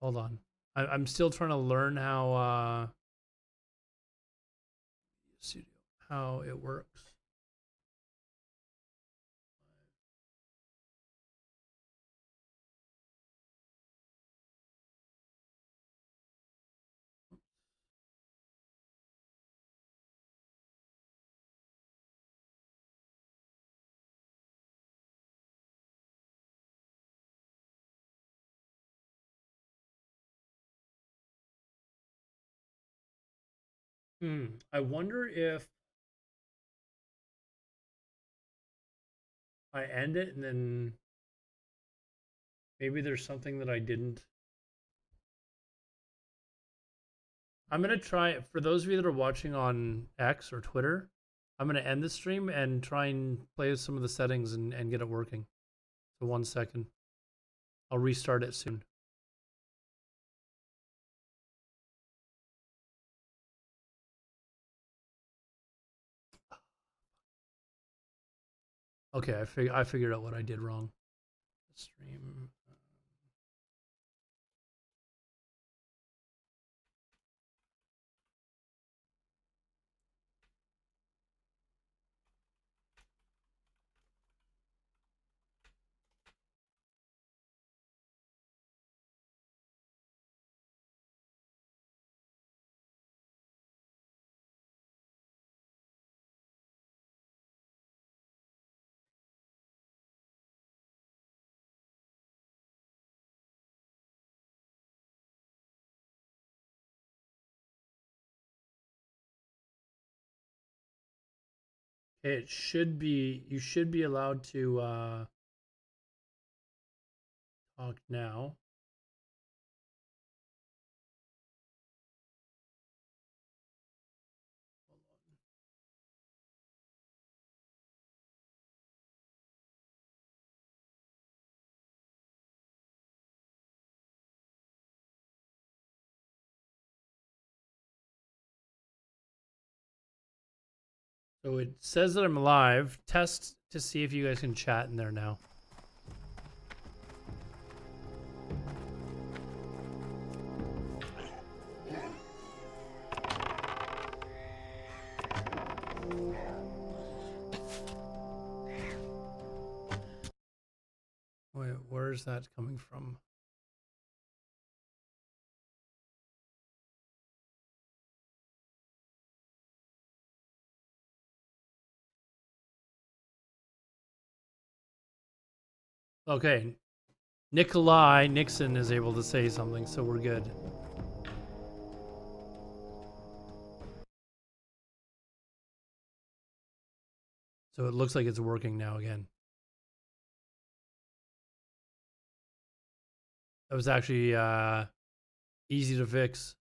hold on. I'm still trying to learn how how it works. I wonder if I end it and then maybe there's something that I didn't. I'm going to try, for those of you that are watching on X or Twitter, I'm going to end the stream and try and play with some of the settings and get it working. So 1 second. I'll restart it soon. Okay, I figured out what I did wrong. Stream. It should be, you should be allowed to talk now. So it says that I'm live. Test to see if you guys can chat in there now. Wait, where's that coming from? Okay. Nikolai Nixon is able to say something, so we're good. So it looks like it's working now again. That was actually easy to fix.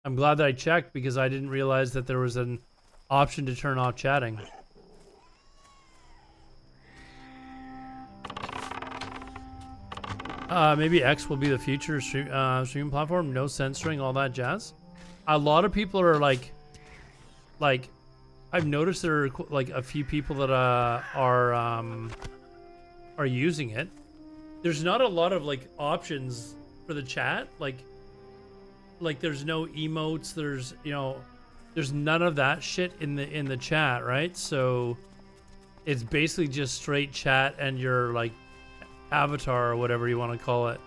I'm glad that I checked because I didn't realize that there was an option to turn off chatting. Maybe X will be the future streaming platform. No censoring, all that jazz. A lot of people are like, I've noticed there are like a few people that are using it. There's not a lot of like options for the chat. Like there's no emotes. There's there's none of that shit in the chat, right? So it's basically just straight chat and your like avatar or whatever you want to call it.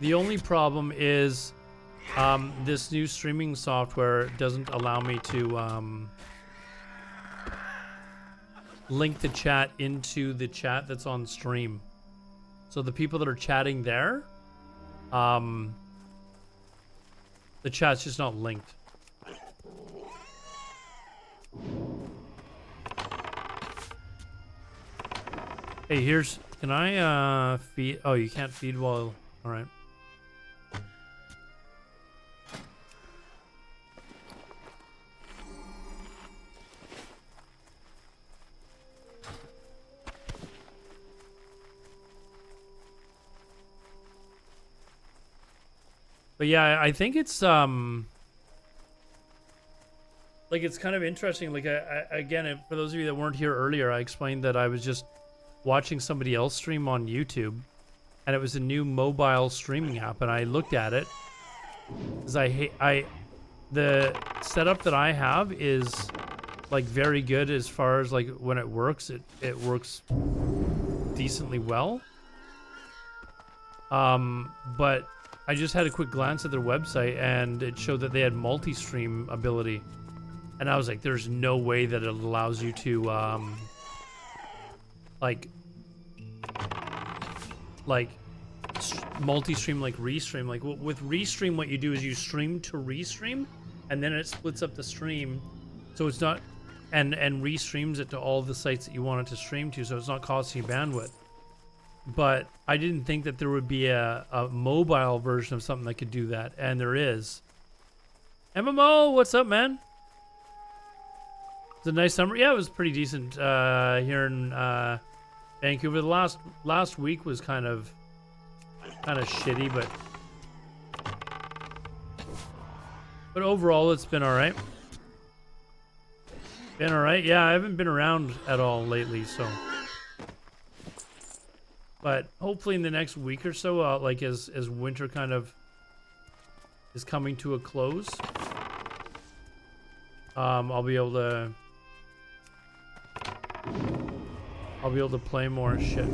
The only problem is this new streaming software doesn't allow me to link the chat into the chat that's on stream. So the people that are chatting there, the chat's just not linked. Hey, here's, can I feed? Oh, you can't feed while, all right. But yeah, I think it's like it's kind of interesting. Like again, for those of you that weren't here earlier, I explained that I was just watching somebody else stream on YouTube, and it was a new mobile streaming app, and I looked at it because the setup that I have is like very good as far as like when it works, it works decently well. But I just had a quick glance at their website and it showed that they had multi-stream ability. And I was like, there's no way that it allows you to, multi-stream, like restream. Like with restream, what you do is you stream to restream and then it splits up the stream. So it's not, and restreams it to all the sites that you want it to stream to. So it's not costing you bandwidth. But I didn't think that there would be a mobile version of something that could do that, and there is. MMO, what's up, man? It's a nice summer. Yeah, it was pretty decent here in Vancouver. The last week was kind of shitty, but overall it's been all right. Been all right. Yeah, I haven't been around at all lately, so. But hopefully in the next week or so, like as winter kind of is coming to a close, I'll be able to play more shit.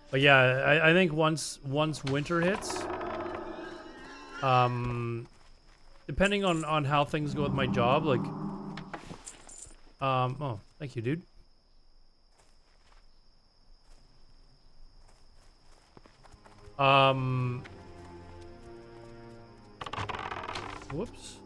But yeah, I think once winter hits, depending on how things go with my job, like, oh, thank you, dude. Whoops.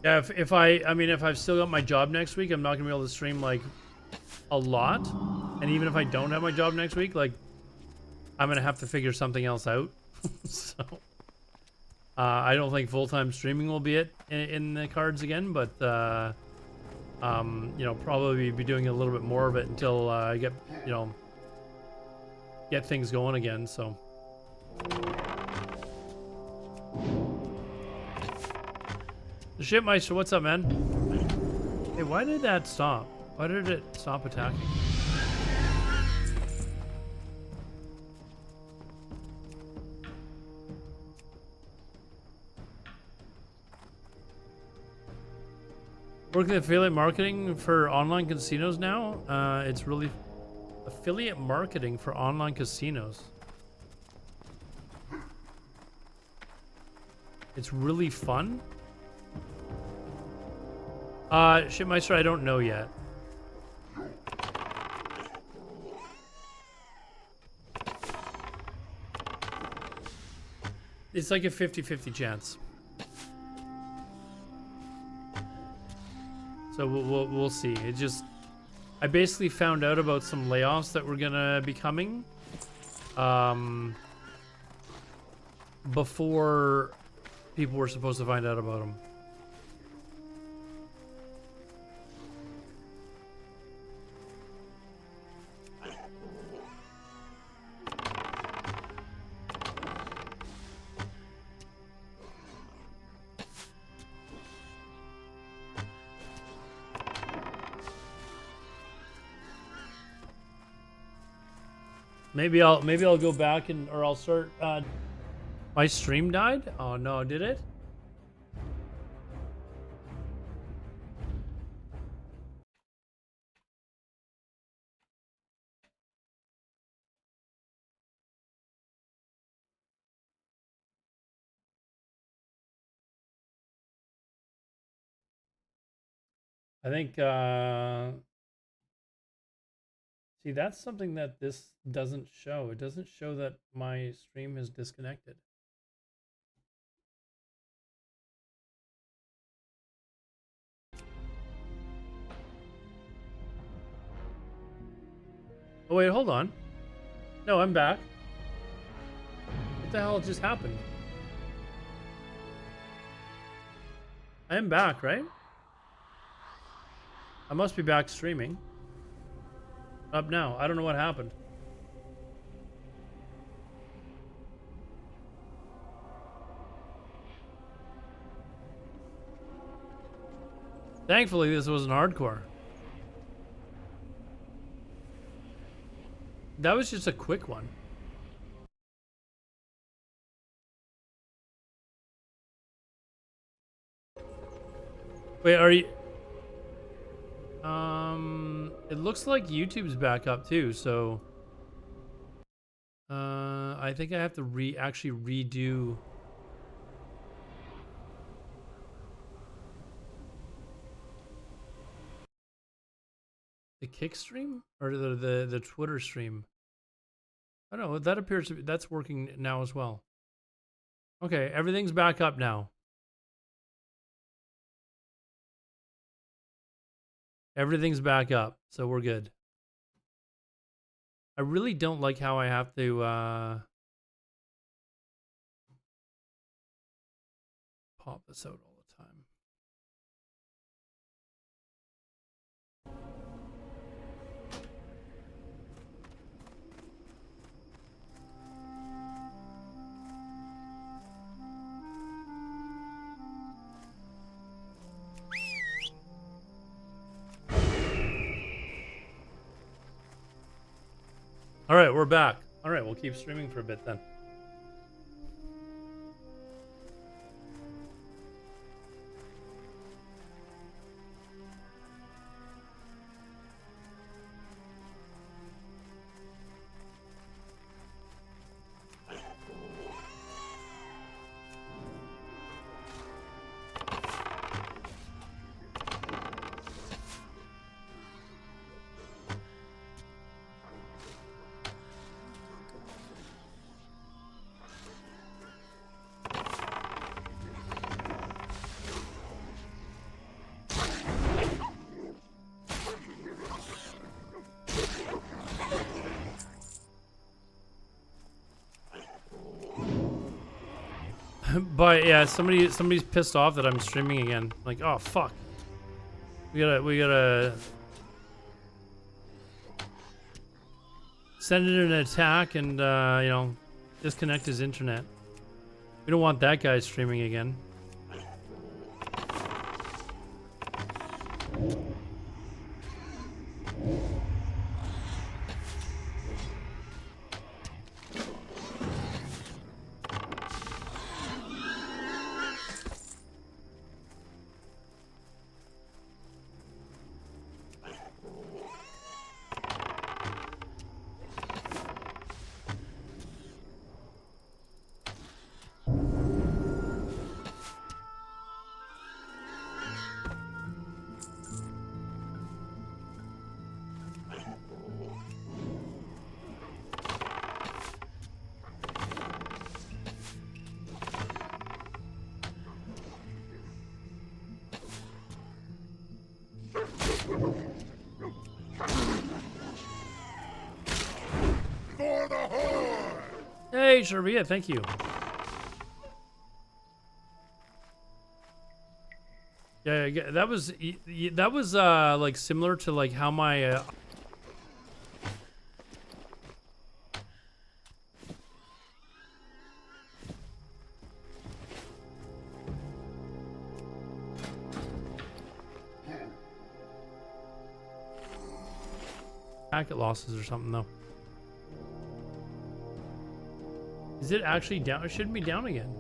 Yeah, if I've still got my job next week, I'm not gonna be able to stream like a lot. And even if I don't have my job next week, like I'm gonna have to figure something else out. So I don't think full-time streaming will be it in the cards again, but you know, probably be doing a little bit more of it until I get, you know, get things going again. So. Shipmeister, what's up, man? Hey, why did that stop? Why did it stop attacking? Working affiliate marketing for online casinos now. It's really affiliate marketing for online casinos. It's really fun. Shipmeister, I don't know yet. It's like a 50-50 chance. So we'll see. It just, I basically found out about some layoffs that were gonna be coming, before people were supposed to find out about them. Maybe I'll go back or I'll start. My stream died? Oh no, did it? I think see, that's something that this doesn't show. It doesn't show that my stream is disconnected. Oh wait, hold on. No, I'm back. What the hell just happened? I am back, right? I must be back streaming. Up now. I don't know what happened. Thankfully, this wasn't hardcore. That was just a quick one. Wait, are you... It looks like YouTube's back up too, so... I think I have to actually redo... the kick stream? Or the Twitter stream? I don't know, that appears to be... that's working now as well. Okay, everything's back up now. Everything's back up, so we're good. I really don't like how I have to pop this out all the time. All right, we're back. All right, we'll keep streaming for a bit then. But yeah, somebody's pissed off that I'm streaming again. Like, oh fuck. We gotta send in an attack and you know, disconnect his internet. We don't want that guy streaming again. For the Horde! Hey, Shervia, thank you. Yeah, that was like similar to like how my packet losses or something though. Is it actually down? It shouldn't be down again.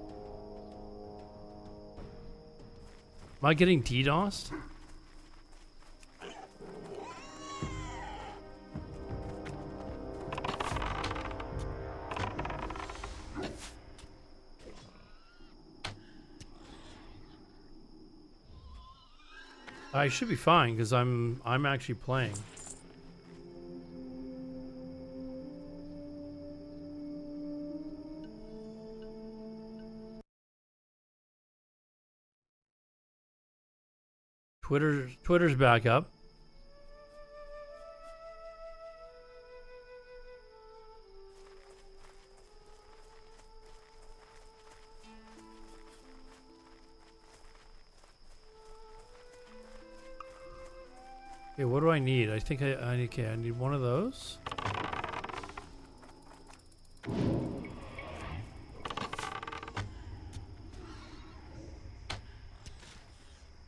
Am I getting DDoSed? I should be fine because I'm actually playing. Twitter's back up. Okay, what do I need? I think I need one of those.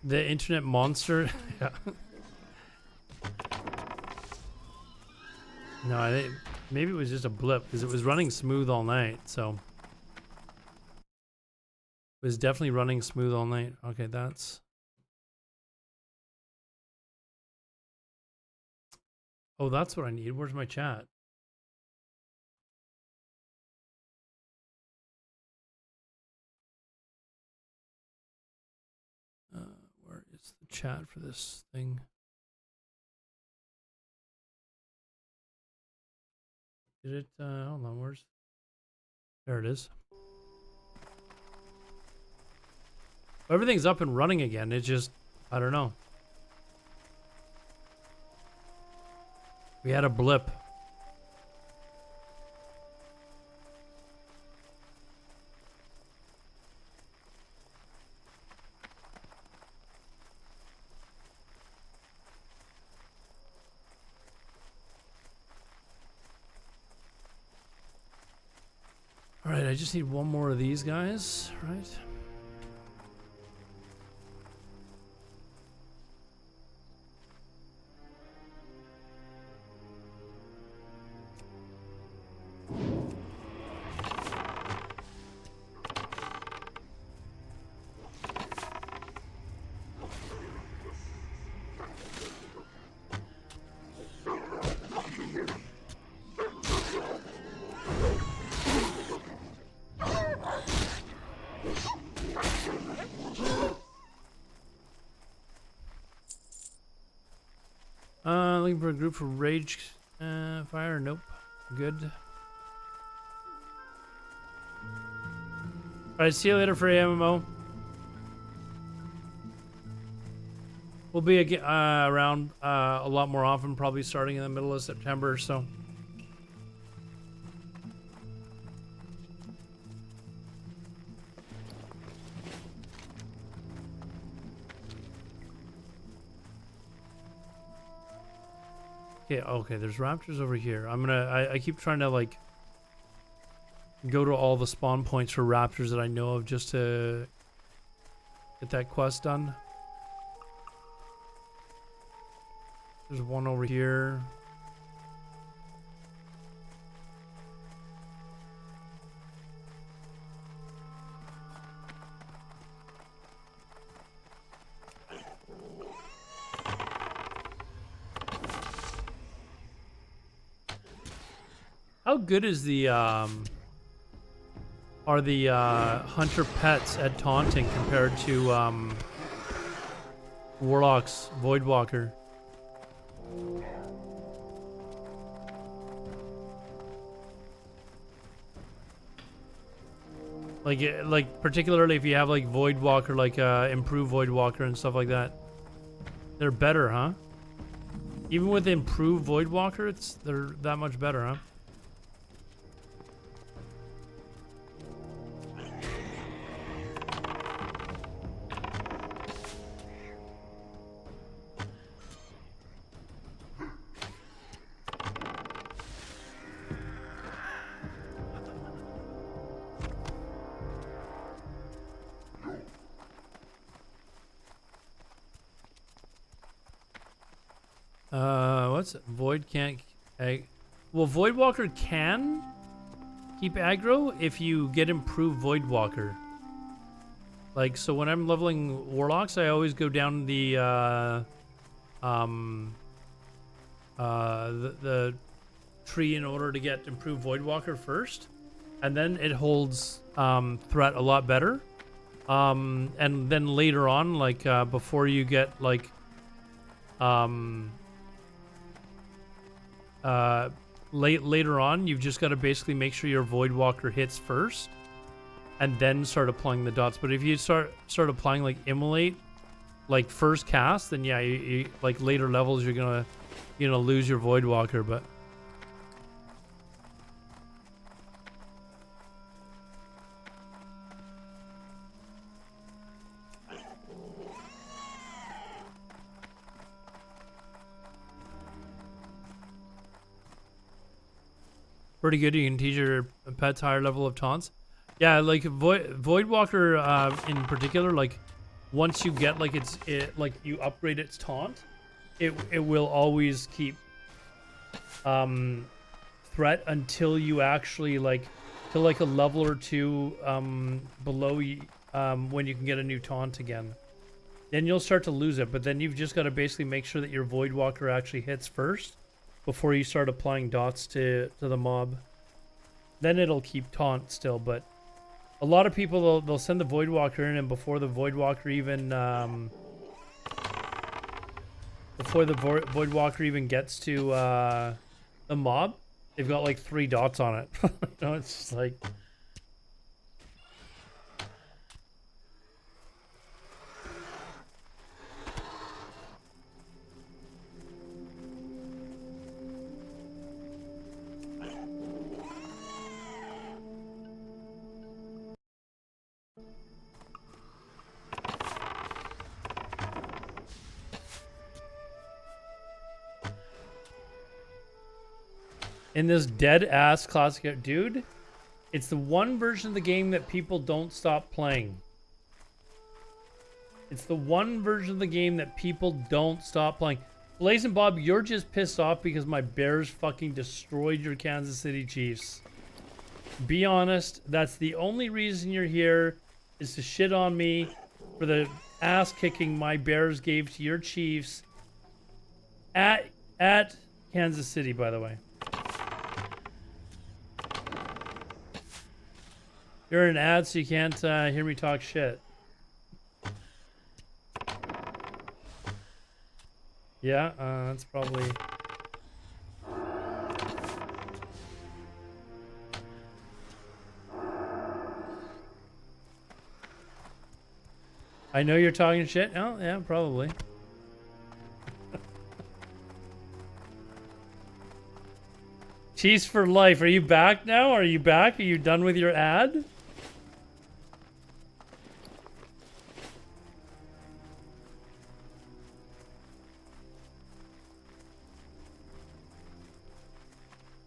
The internet monster. Yeah. No, I think maybe it was just a blip because it was running smooth all night. So it was definitely running smooth all night. Okay, that's. Oh, that's what I need. Where's my chat? Where is the chat for this thing? Did it? Hold on. Where's? There it is. Everything's up and running again. It just, I don't know. We had a blip. All right, I just need one more of these guys, right? Looking for a group for Rage Fire? Nope. Good. Alright, see you later for MMO. We'll be around a lot more often, probably starting in the middle of September or so. Okay, okay, there's raptors over here. I keep trying to like go to all the spawn points for raptors that I know of just to get that quest done. There's one over here. How good is the are the hunter pets at taunting compared to Warlock's Voidwalker? Like particularly if you have like Voidwalker, like improved Voidwalker and stuff like that, they're better, huh? Even with improved Voidwalker, they're that much better, huh? What's it? Void can't well, Voidwalker can keep aggro if you get improved Voidwalker. Like, so when I'm leveling Warlocks, I always go down the tree in order to get improved Voidwalker first, and then it holds threat a lot better. And then later on, like before you get like later on, you've just got to basically make sure your Voidwalker hits first, and then start applying the dots. But if you start applying like Immolate, like first cast, then yeah, you like later levels you're gonna lose your Voidwalker. But pretty good. You can teach your pets higher level of taunts. Yeah, like Voidwalker in particular, like once you get like like you upgrade its taunt, it will always keep threat until you actually like to like a level or two below when you can get a new taunt again. Then you'll start to lose it, but then you've just got to basically make sure that your Voidwalker actually hits first before you start applying dots to the mob. Then it'll keep taunt still, but a lot of people they'll send the Voidwalker in, and before the Voidwalker even gets to the mob, they've got like 3 dots on it. You know, it's just like. In this dead-ass classic... Dude, it's the one version of the game that people don't stop playing. It's the one version of the game that people don't stop playing. Blaze and Bob, you're just pissed off because my Bears fucking destroyed your Kansas City Chiefs. Be honest, that's the only reason you're here, is to shit on me for the ass-kicking my Bears gave to your Chiefs at Kansas City, by the way. You're in an ad, so you can't hear me talk shit. Yeah, that's probably... I know you're talking shit. Oh, yeah, probably. Cheese for life. Are you back now? Are you back? Are you done with your ad?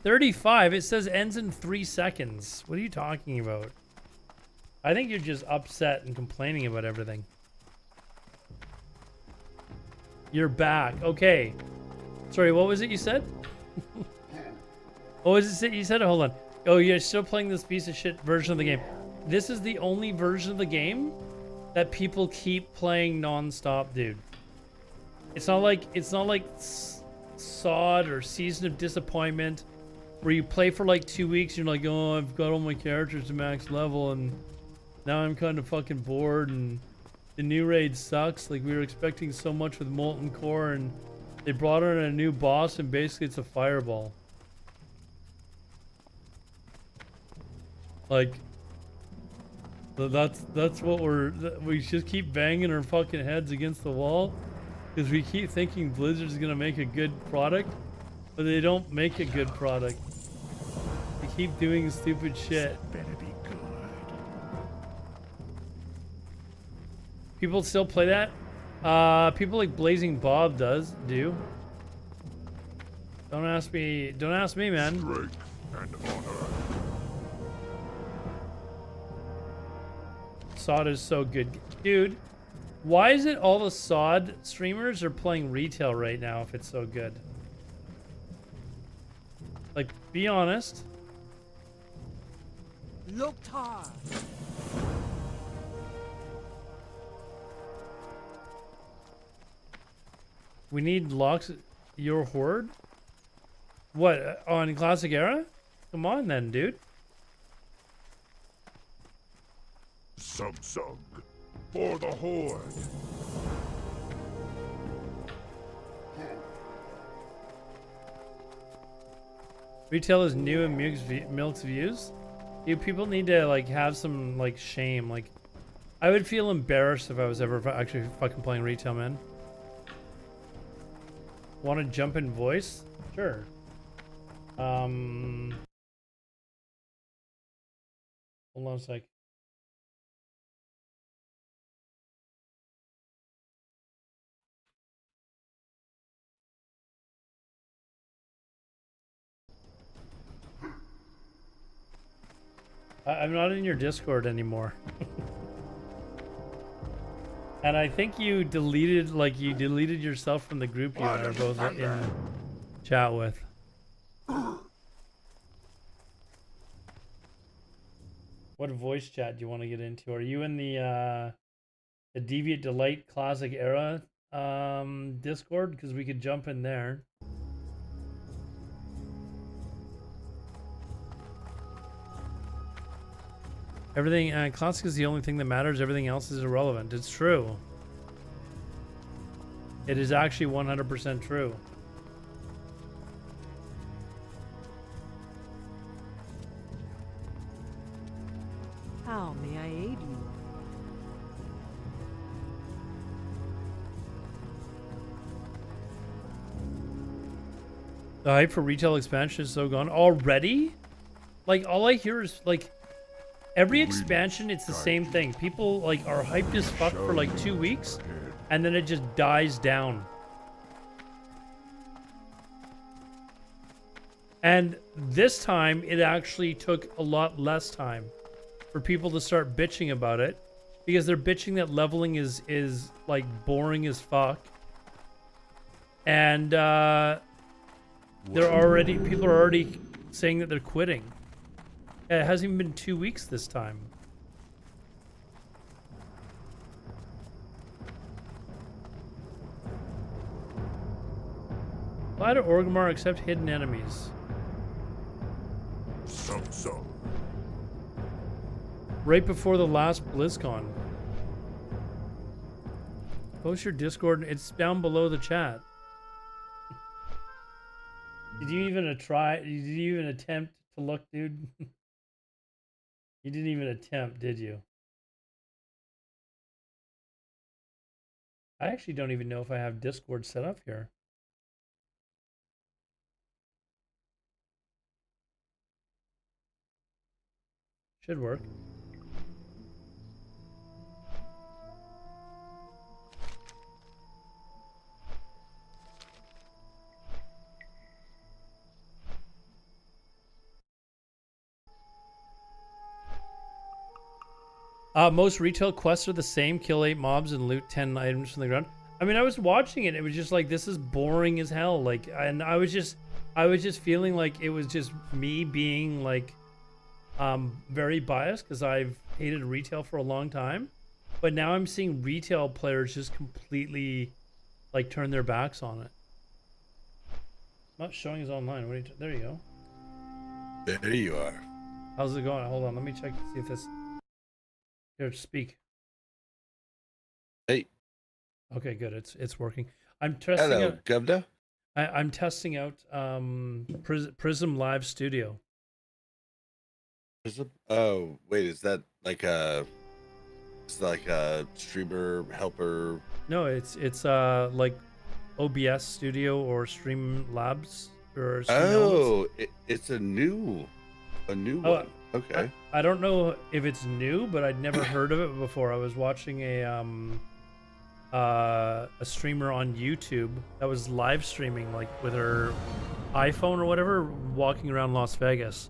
35. It says ends in 3 seconds. What are you talking about? I think you're just upset and complaining about everything. You're back. Okay. Sorry, what was it you said? What was it you said? Hold on. Oh, you're still playing this piece of shit version of the game. This is the only version of the game that people keep playing non-stop, dude. It's not like SOD or Season of Disappointment, where you play for like 2 weeks and you're like, oh, I've got all my characters to max level and now I'm kind of fucking bored and the new raid sucks. Like, we were expecting so much with Molten Core and they brought in a new boss and basically it's a fireball. Like, that's what we just keep banging our fucking heads against the wall because we keep thinking Blizzard's gonna make a good product, but they don't make a good product. They keep doing stupid shit. Better be good. People still play that? People like Blazing Bob do. Don't ask me, man. Strength and honor. SOD is so good. Dude, why is it all the SOD streamers are playing retail right now if it's so good? Like, be honest. Loktar. We need locks. Your horde? What, on Classic Era? Come on then, dude. Samsung for the Horde. Retail is new and Milk's views. Dude, people need to like have some like shame. Like, I would feel embarrassed if I was ever actually fucking playing retail, man. Want to jump in voice? Sure. Hold on a sec. I'm not in your Discord anymore. And I think you deleted yourself from the group you and I are both in chat with. What voice chat do you want to get into? Are you in the Deviate Delight Classic Era Discord? Because we could jump in there. Everything, Classic is the only thing that matters. Everything else is irrelevant. It's true. It is actually 100% true. How may I aid you? The hype for retail expansion is so gone already. Like, all I hear is like every expansion, it's the same thing. People like are hyped as fuck for like 2 weeks, and then it just dies down. And this time, it actually took a lot less time for people to start bitching about it, because they're bitching that leveling is like boring as fuck, and people are already saying that they're quitting. It hasn't even been 2 weeks this time. Why do Orgrimmar accept hidden enemies? Samsung. Right before the last BlizzCon. Post your Discord. It's down below the chat. Did you even try? Did you even attempt to look, dude? You didn't even attempt, did you? I actually don't even know if I have Discord set up here. Should work. Most retail quests are the same. Kill 8 mobs and loot 10 items from the ground. I mean, I was watching it. It was just like, this is boring as hell. Like, and I was just feeling like it was just me being like, very biased because I've hated retail for a long time. But now I'm seeing retail players just completely like turn their backs on it. Not showing us online. What are you there you go. There you are. How's it going? Hold on. Let me check to see if this. Here, speak. Hey. Okay, good. It's working. I'm testing Hello, out. Governor. I'm testing out Prism Live Studio. Oh, wait, is that like a? It's like a streamer helper. No, it's like OBS Studio or Stream Labs or Stream Elements. It's a new one. Okay. I don't know if it's new, but I'd never heard of it before. I was watching a streamer on YouTube that was live streaming like with her iPhone or whatever, walking around Las Vegas.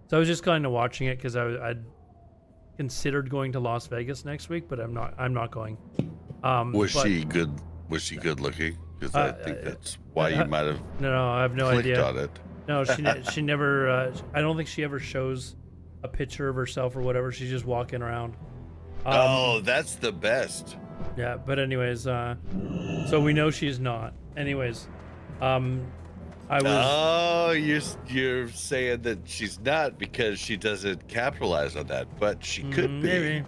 So I was just kind of watching it because I'd considered going to Las Vegas next week, but I'm not going. Was she good? Was she good looking? Because I think that's why you might have. No, I have no clicked idea. on it. No, she never. I don't think she ever shows a picture of herself or whatever. She's just walking around. Oh, that's the best. Yeah, but anyways, so we know she's not. Anyways, I was. Oh, you're saying that she's not because she doesn't capitalize on that, but she could be.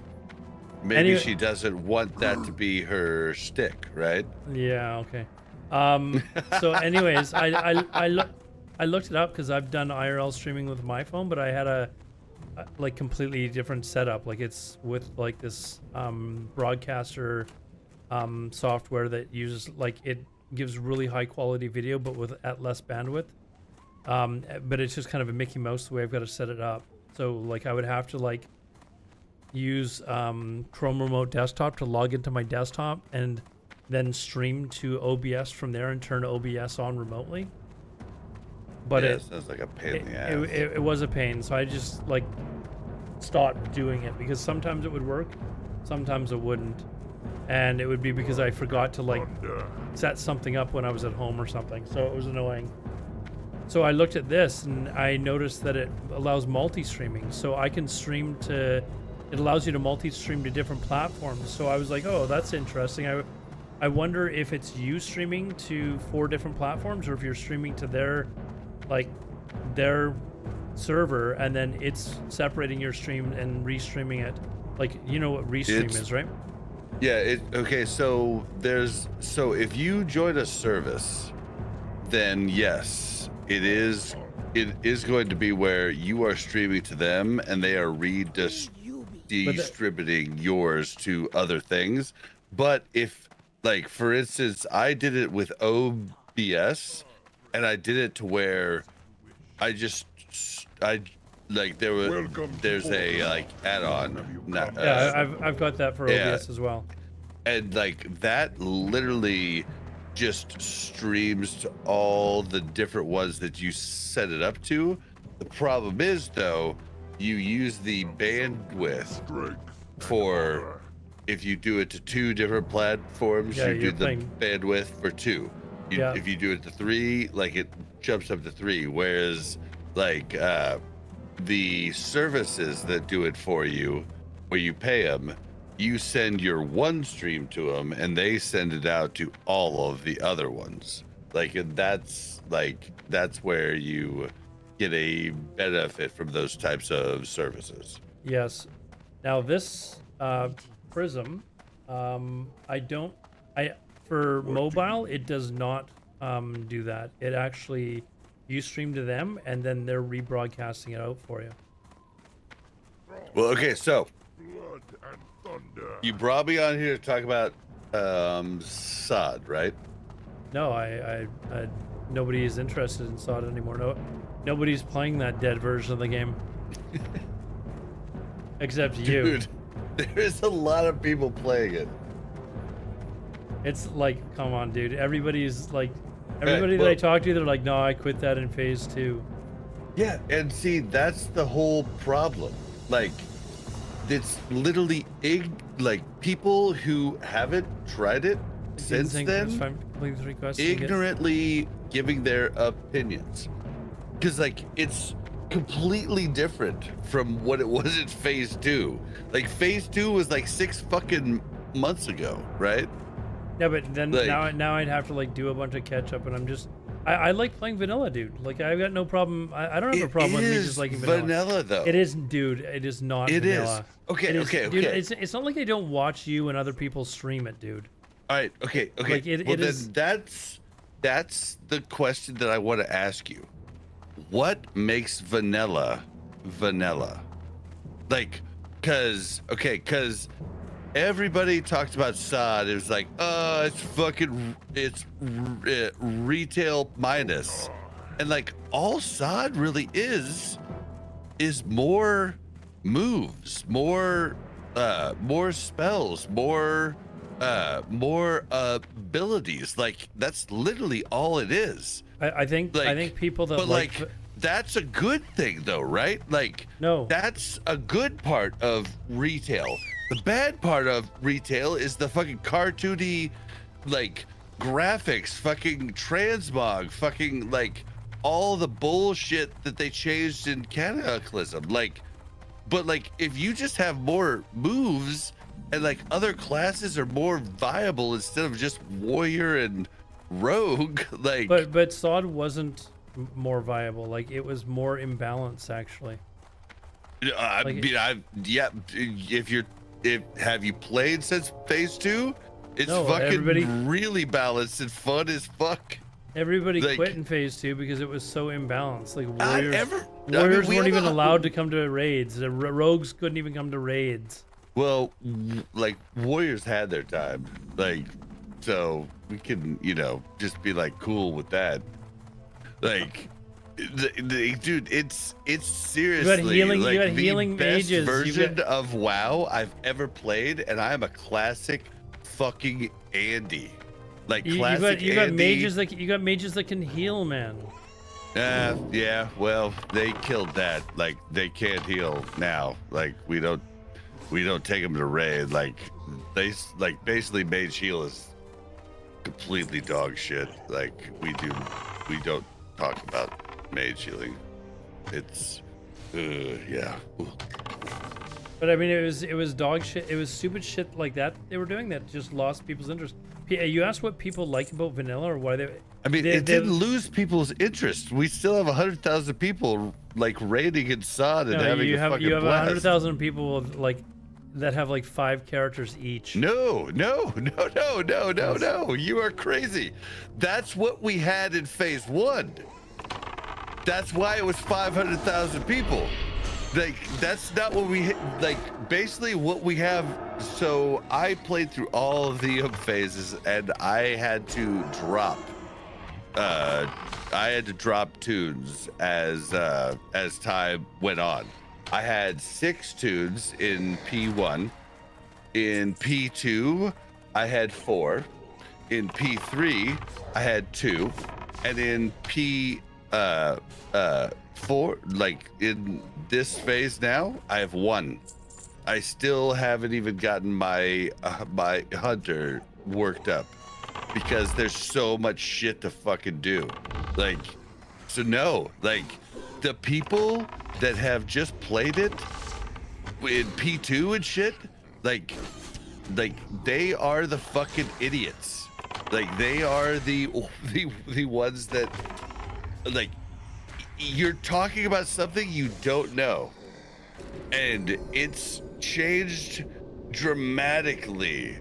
Maybe Anyway, she doesn't want that to be her shtick, right? Yeah. Okay. So, anyways, I looked it up because I've done IRL streaming with my phone, but I had a like completely different setup. Like it's with like this broadcaster software that uses like it gives really high quality video, but at less bandwidth. But it's just kind of a Mickey Mouse the way I've got to set it up. So like I would have to like use Chrome Remote Desktop to log into my desktop and then stream to OBS from there and turn OBS on remotely. But yeah, it sounds like a pain in the ass. it was a pain, so I just like stopped doing it because sometimes it would work, sometimes it wouldn't, and it would be because I forgot to like set something up when I was at home or something, so it was annoying. So I looked at this and I noticed that it allows multi-streaming, so I can stream to. It allows you to multi-stream to different platforms. So I was like, oh, that's interesting. I wonder if it's you streaming to 4 different platforms or if you're streaming to their server and then it's separating your stream and restreaming it. Like, you know what restream is, right? Yeah, okay, so if you join a service, then yes, it is going to be where you are streaming to them and they are distributing yours to other things. But if, like, for instance, I did it with OBS and I did it to where there's a like add-on. I've got that for OBS as well. And like that literally just streams to all the different ones that you set it up to. The problem is though, you use the bandwidth for if you do it to 2 different platforms, you do the bandwidth for 2. If you do it to 3, like it jumps up to 3. Whereas like the services that do it for you, where you pay them, you send your one stream to them and they send it out to all of the other ones. Like that's where you get a benefit from those types of services. Yes. Now this Prism, for mobile, it does not do that. It actually, you stream to them and then they're rebroadcasting it out for you. Well, okay, so you brought me on here to talk about SOD, right? No, I nobody is interested in SOD anymore. No, nobody's playing that dead version of the game. Except you. Dude, there's a lot of people playing it. It's like, come on, dude. Everybody's like, that I talk to, they're like, no, I quit that in phase 2. Yeah, and see, that's the whole problem. Like, that's literally like people who haven't tried it since then ignorantly giving their opinions, because like it's completely different from what it was in phase 2. Like phase 2 was like 6 fucking months ago, right? Yeah, but then Like- now I'd have to like do a bunch of catch up, and I'm just I like playing vanilla, dude. Like I've got no problem. I don't have a problem with me just liking vanilla. Though. It isn't, dude. It is not It is. vanilla. Okay, It is- okay, dude, okay. It's not like I don't watch you and other people stream it, dude. All right, okay. Like, Well, it then is- that's the question that I want to ask you. What makes vanilla vanilla? Like, cause everybody talked about SOD. It was like, it's retail minus, and like all SOD really is more moves, more spells, more abilities. Like that's literally all it is. I think people that But like that's a good thing though, right? Like No. that's a good part of retail. The bad part of retail is the fucking cartoony like graphics, fucking transmog, fucking like all the bullshit that they changed in Cataclysm. Like, but like if you just have more moves and like other classes are more viable instead of just warrior and rogue, like but SOD wasn't more viable. Like it was more imbalanced actually. I Like- mean, if have you played since phase 2? It's No, fucking everybody- really balanced and fun as fuck. Everybody Like- quit in phase 2 because it was so imbalanced. Like I warriors mean, we weren't have even a- allowed to come to raids. The rogues couldn't even come to raids. Well, like warriors had their time, like so we can just be like cool with that. Like, dude, it's seriously healing- like you got the healing best mages, you version got- of WoW I've ever played, and I am a classic fucking Andy. Like You classic got Andy. mages that can heal, man. Yeah, well, they killed that. Like they can't heal now. Like we don't take them to raid. Like they basically mage heal is completely dog shit. Like we don't talk about mage healing. It's yeah. But I mean, it was dog shit. It was stupid shit like that they were doing that just lost people's interest. You asked what people like about vanilla or why they. I mean, it didn't lose people's interest. We still have 100,000 people like raiding in SOD and having a fucking you have blast. 100,000 people like that have like 5 characters each. No. You are crazy. That's what we had in phase 1. That's why it was 500,000 people. Like that's not what we like. Basically, what we have. So I played through all of the phases, and I had to drop. I had to drop tunes as time went on. I had 6 tunes in P1. In P2, I had 4. In P3, I had 2, and in P4, like in this phase now, I have 1. I still haven't even gotten my my hunter worked up because there's so much shit to fucking do. Like, so no, like the people that have just played it in P2 and shit, like they are the fucking idiots. Like they are the ones that like you're talking about something you don't know, and it's changed dramatically.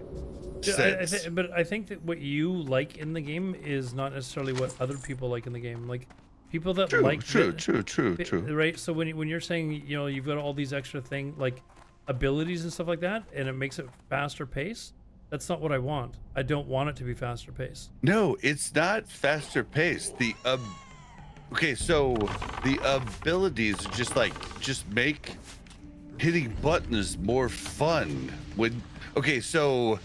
But I think that what you like in the game is not necessarily what other people like in the game. Like people that True. Right. So when you're saying you've got all these extra things like abilities and stuff like that, and it makes it faster pace. That's not what I want. I don't want it to be faster pace. No, it's not faster paced. Okay, so the abilities just make hitting buttons more fun. So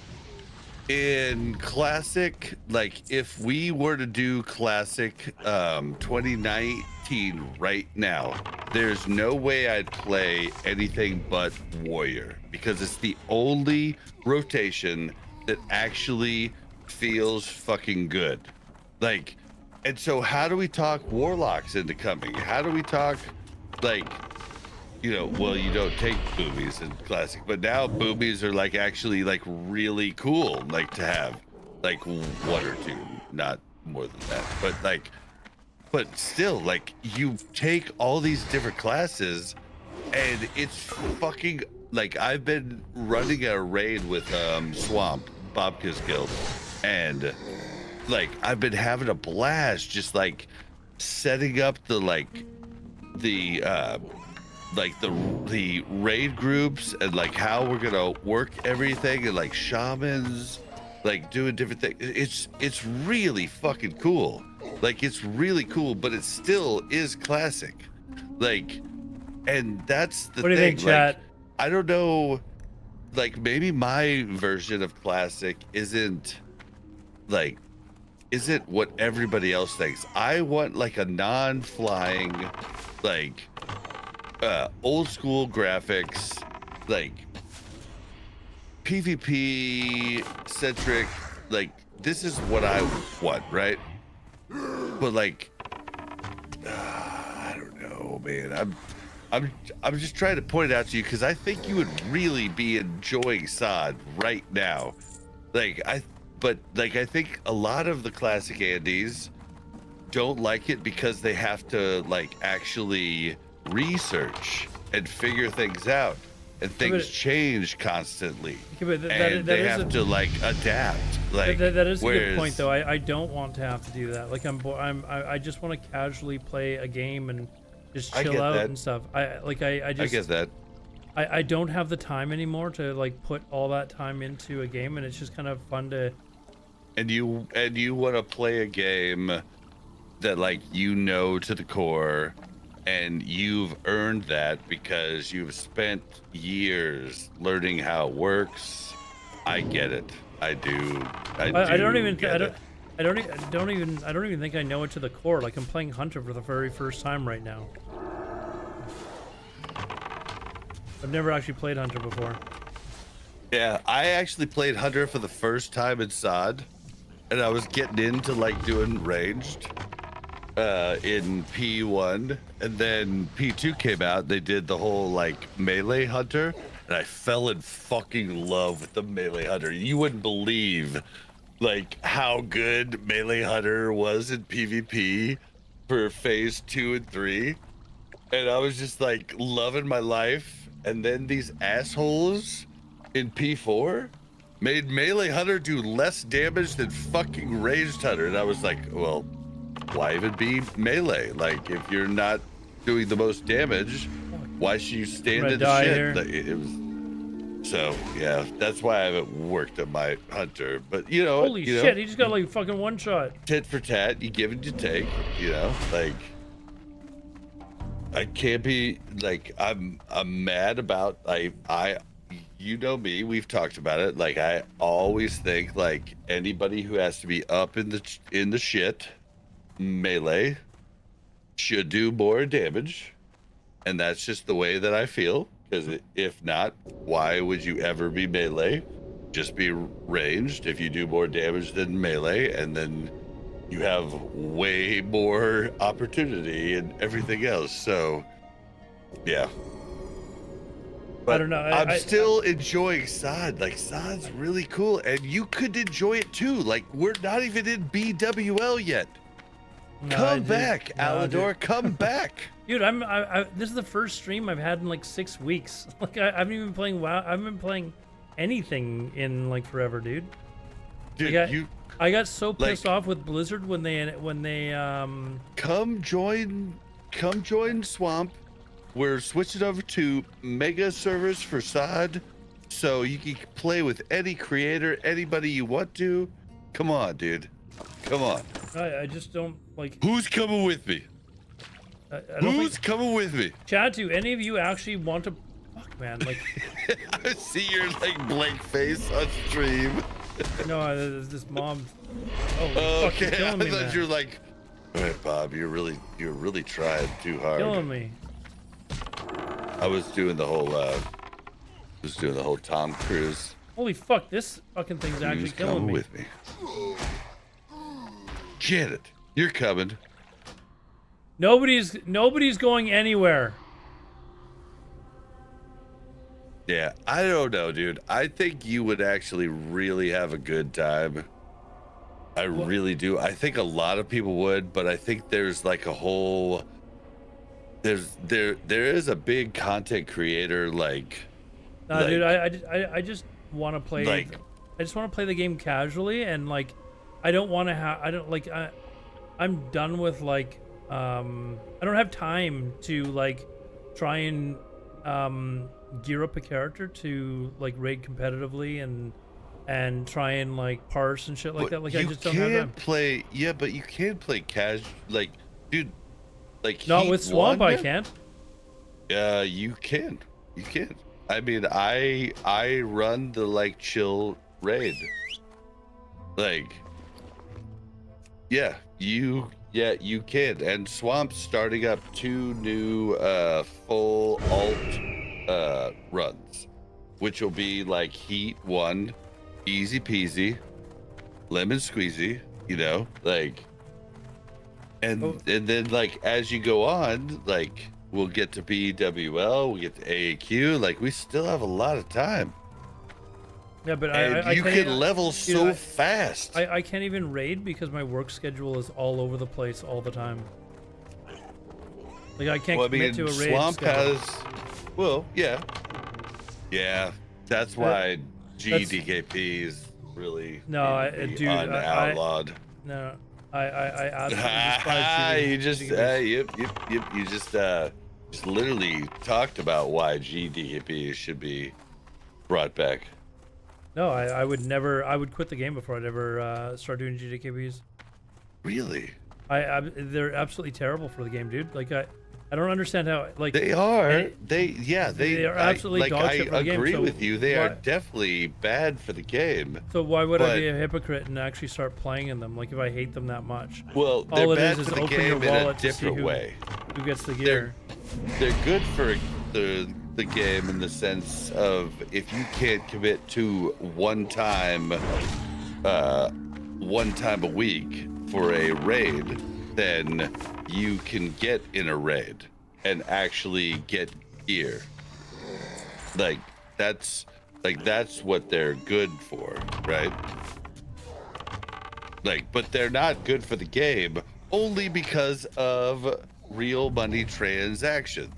in classic, like if we were to do classic 2019 routine right now, there's no way I'd play anything but warrior because it's the only rotation that actually feels fucking good. Like, and so how do we talk warlocks into coming? How do we talk, like, you know, well, you don't take boobies in classic, but now boobies are like actually like really cool, like to have like one or two, not more than that, but like, but still, like, you take all these different classes and it's fucking like, I've been running a raid with Swamp, Bobka's guild, and like I've been having a blast just like setting up the the raid groups and like how we're gonna work everything and like shamans like doing different things. It's really fucking cool. Like, it's really cool, but it still is classic. Like, and that's the thing. What do you think, chat? Like, I don't know, like maybe my version of classic isn't what everybody else thinks. I want like a non-flying, like old school graphics, like PvP centric, like this is what I want, right? But like I don't know, man. I'm just trying to point it out to you because I think you would really be enjoying SOD right now. But I think a lot of the classic Andes don't like it because they have to like actually research and figure things out, and things change constantly, and they have to like adapt. Like that is a good point, though. I don't want to have to do that. Like I just want to casually play a game and just chill out and stuff. I get that. I don't have the time anymore to like put all that time into a game, and it's just kind of fun to. And you want to play a game that like you know to the core, and you've earned that because you've spent years learning how it works. I get it. I do. I don't even think I know it to the core. Like, I'm playing Hunter for the very first time right now. I've never actually played Hunter before. Yeah, I actually played Hunter for the first time in SOD, and I was getting into like doing ranged in P1, and then P2 came out. They did the whole like melee Hunter, and I fell in fucking love with the melee Hunter. You wouldn't believe like how good melee Hunter was in PvP for phase 2 and 3, and I was just like loving my life. And then these assholes in P4 made melee Hunter do less damage than fucking ranged Hunter, and I was like, well, why even be melee? Like, if you're not doing the most damage, why should you stand in the shit? Like, it was so, yeah, that's why I haven't worked on my Hunter. But you know, holy shit, he just got like fucking one shot. Tit for tat, you give and you take. You know, like I can't be like I'm mad about I you know me, we've talked about it. Like, I always think like anybody who has to be up in the shit melee should do more damage, and that's just the way that I feel. Because if not, why would you ever be melee? Just be ranged if you do more damage than melee, and then you have way more opportunity and everything else. So yeah, but I don't know. I'm still enjoying SOD. Like, SOD's really cool, and you could enjoy it too. Like, we're not even in BWL yet. No, come back, Alodar. Come back, dude. This is the first stream I've had in like 6 weeks. Like, I haven't even been playing WoW. I haven't been playing anything in like forever, dude. Dude, like, you. I got so pissed off with Blizzard when they come join Swamp. We're switching over to mega servers for SOD, so you can play with any creator, anybody you want to. Come on, dude. Come on. I just don't like. Who's coming with me? Who's coming with me? Chad, do any of you actually want to? Fuck, man. Like. I see your like blank face on stream. No, this mom. Oh, okay. I me, thought man. you were like, All right, Bob, you're really trying too hard. Killing me. I was doing the whole Tom Cruise. Holy fuck, this fucking thing's actually Who's killing coming me. with me? Janet, you're coming. Nobody's going anywhere. Yeah, I don't know, dude. I think you would actually really have a good time. I really do. I think a lot of people would, but I think there's like a whole there is a big content creator Dude, I just want to play. Like- I just want to play the game casually, and like, I don't want to have. I don't like. I'm done with like. I don't have time to like try and gear up a character to like raid competitively and try and like parse and shit like that. Like I just don't have time. Play. Yeah, but you can play casual. Like, dude. Like Not Heat with Swamp, 1, I can't. You can. You can. I mean, I run the like chill raid. Like, yeah, you can. And Swamp's starting up 2 new full alt runs, which will be like Heat 1, easy peasy, lemon squeezy, you know, like. And then like as you go on, like we'll get to BWL, we'll get to AAQ, like we still have a lot of time. Yeah, but And I you can't- can level so fast. I can't even raid because my work schedule is all over the place all the time. Like I can't commit to a raid Swamp schedule. has, well, yeah. That's why GDKP is really No, needing to be dude, unoutlawed. No, I absolutely despise Yep. You just literally talked about why GDKP should be brought back. No, I would never. I would quit the game before I'd ever start doing GDKBs. Really? They're absolutely terrible for the game, dude. Like I don't understand how like They are. and they are absolutely dog shit for the game. I agree So with you. They are why- definitely bad for the game. So why would I but- be a hypocrite and actually start playing in them? Like if I hate them that much, Well, they're all it bad is for the open your game in a wallet to see different who, way. who gets the gear. They're good for the game in the sense of if you can't commit to one time a week for a raid, then you can get in a raid and actually get gear. Like that's what they're good for, right? Like, but they're not good for the game only because of real money transaction.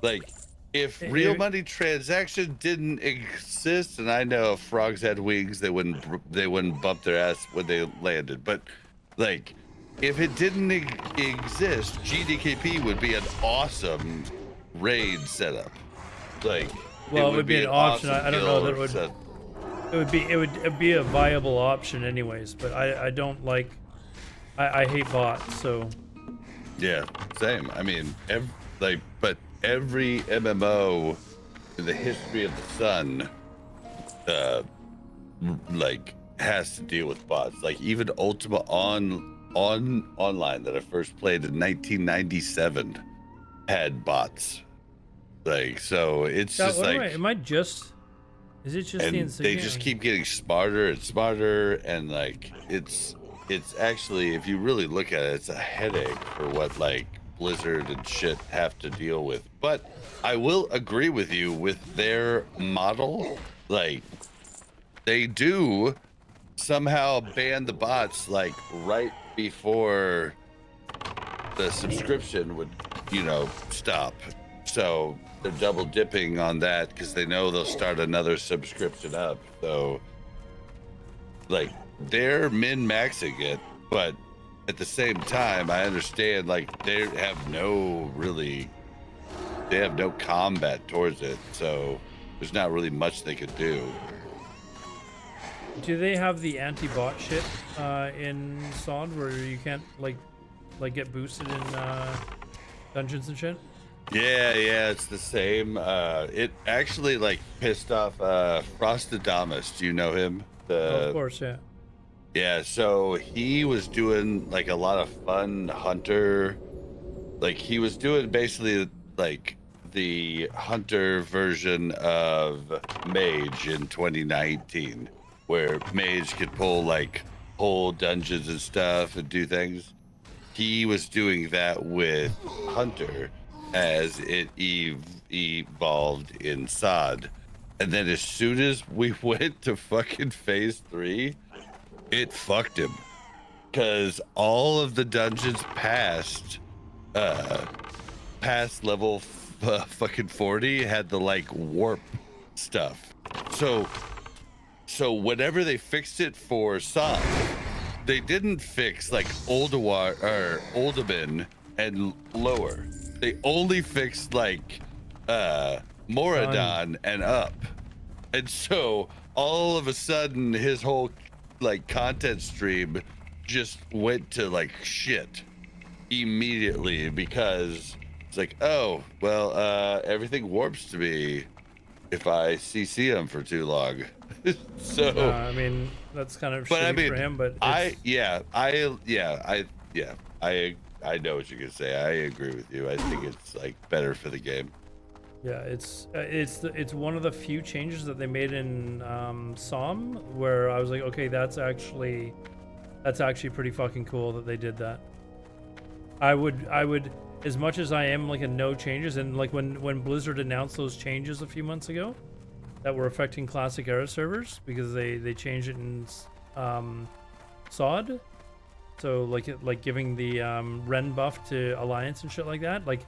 Like, if real money transaction didn't exist, and I know if frogs had wings, they wouldn't bump their ass when they landed. But like, if it didn't exist, GDKP would be an awesome raid setup. Like, Well, it would be an option. awesome I don't know that guild it would. set- It would be a viable option anyways. But I don't like. I hate bots. So Yeah, same. I mean, but every MMO in the history of the sun, like, has to deal with bots. Like even Ultima Online that I first played in 1997 had bots. Like, so it's just like, am I just? Is it just the and insignia? they just keep getting smarter and smarter, and like it's actually, if you really look at it, it's a headache for what like Blizzard and shit have to deal with. But I will agree with you with their model. Like, they do somehow ban the bots like right before the subscription would, stop. So they're double dipping on that because they know they'll start another subscription up. So like, they're min-maxing it, but at the same time, I understand like they have no combat towards it, so there's not really much they could do. Do they have the anti-bot shit in SOD where you can't like get boosted in dungeons and shit? Yeah, it's the same. It actually like pissed off Frostadamus. Do you know him? Oh, of course, yeah. Yeah, so he was doing like a lot of fun hunter. Like he was doing basically like the hunter version of Mage in 2019, where Mage could pull like whole dungeons and stuff and do things. He was doing that with Hunter as it evolved in Sod. And then as soon as we went to fucking phase 3, it fucked him. Because all of the dungeons past level fucking 40 had the like warp stuff. So whenever they fixed it for Sod, they didn't fix like Oldawar or Oldaman and lower. They only fixed like Moradon and up. And so all of a sudden his whole like content stream just went to like shit immediately because it's like, oh well, everything warps to me if I CC him for too long. So I mean, that's kind of but I shitty mean, for him, but I know what you're gonna say. I agree with you. I think it's like better for the game. yeah, it's one of the few changes that they made in Psalm where I was like, okay, that's actually pretty fucking cool that they did that. I would as much as I am like a no changes, and like when Blizzard announced those changes a few months ago that were affecting classic era servers because they changed it in SOD, so like giving the Ren buff to Alliance and shit like that, like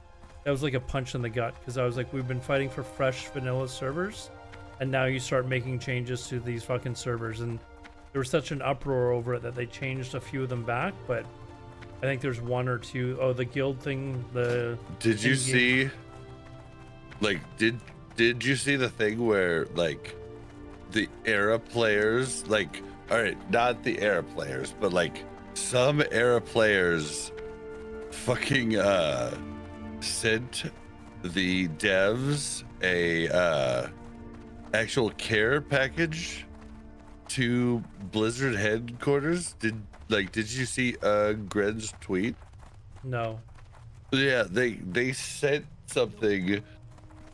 that was like a punch in the gut because I was like, we've been fighting for fresh vanilla servers and now you start making changes to these fucking servers, and there was such an uproar over it that they changed a few of them back, but I think there's one or two. Oh, the guild thing. Did you see? Like, did you see the thing where like the era players, like, all right, not the era players, but like some era players, fucking sent the devs a actual care package to Blizzard headquarters? Did you see Gren's tweet? No. Yeah, they sent something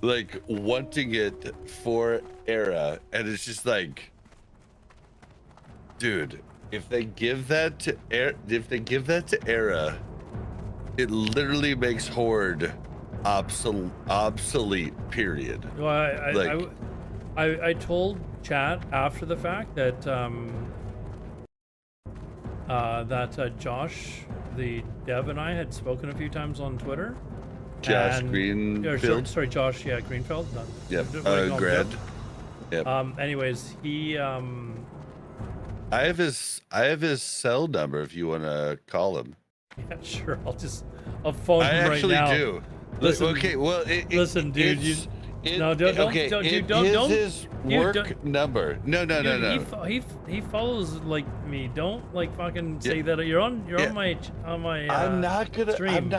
like wanting it for Era, and it's just like, dude, if they give that to Era, it literally makes Horde obsolete. Period. Well, I told chat after the fact that Josh, the dev, and I had spoken a few times on Twitter. Josh and, Greenfield. sorry, Josh. Yeah, Greenfield. Yep. What do you call him, Grad. Dev? Yep. Anyways, he I have his cell number if you want to call him. Yeah, sure. I'll phone I him right now. actually do. Listen, okay. Well, listen, dude. Don't his work number. No. He follows like me. Don't like fucking say that you're on my I'm not gonna stream.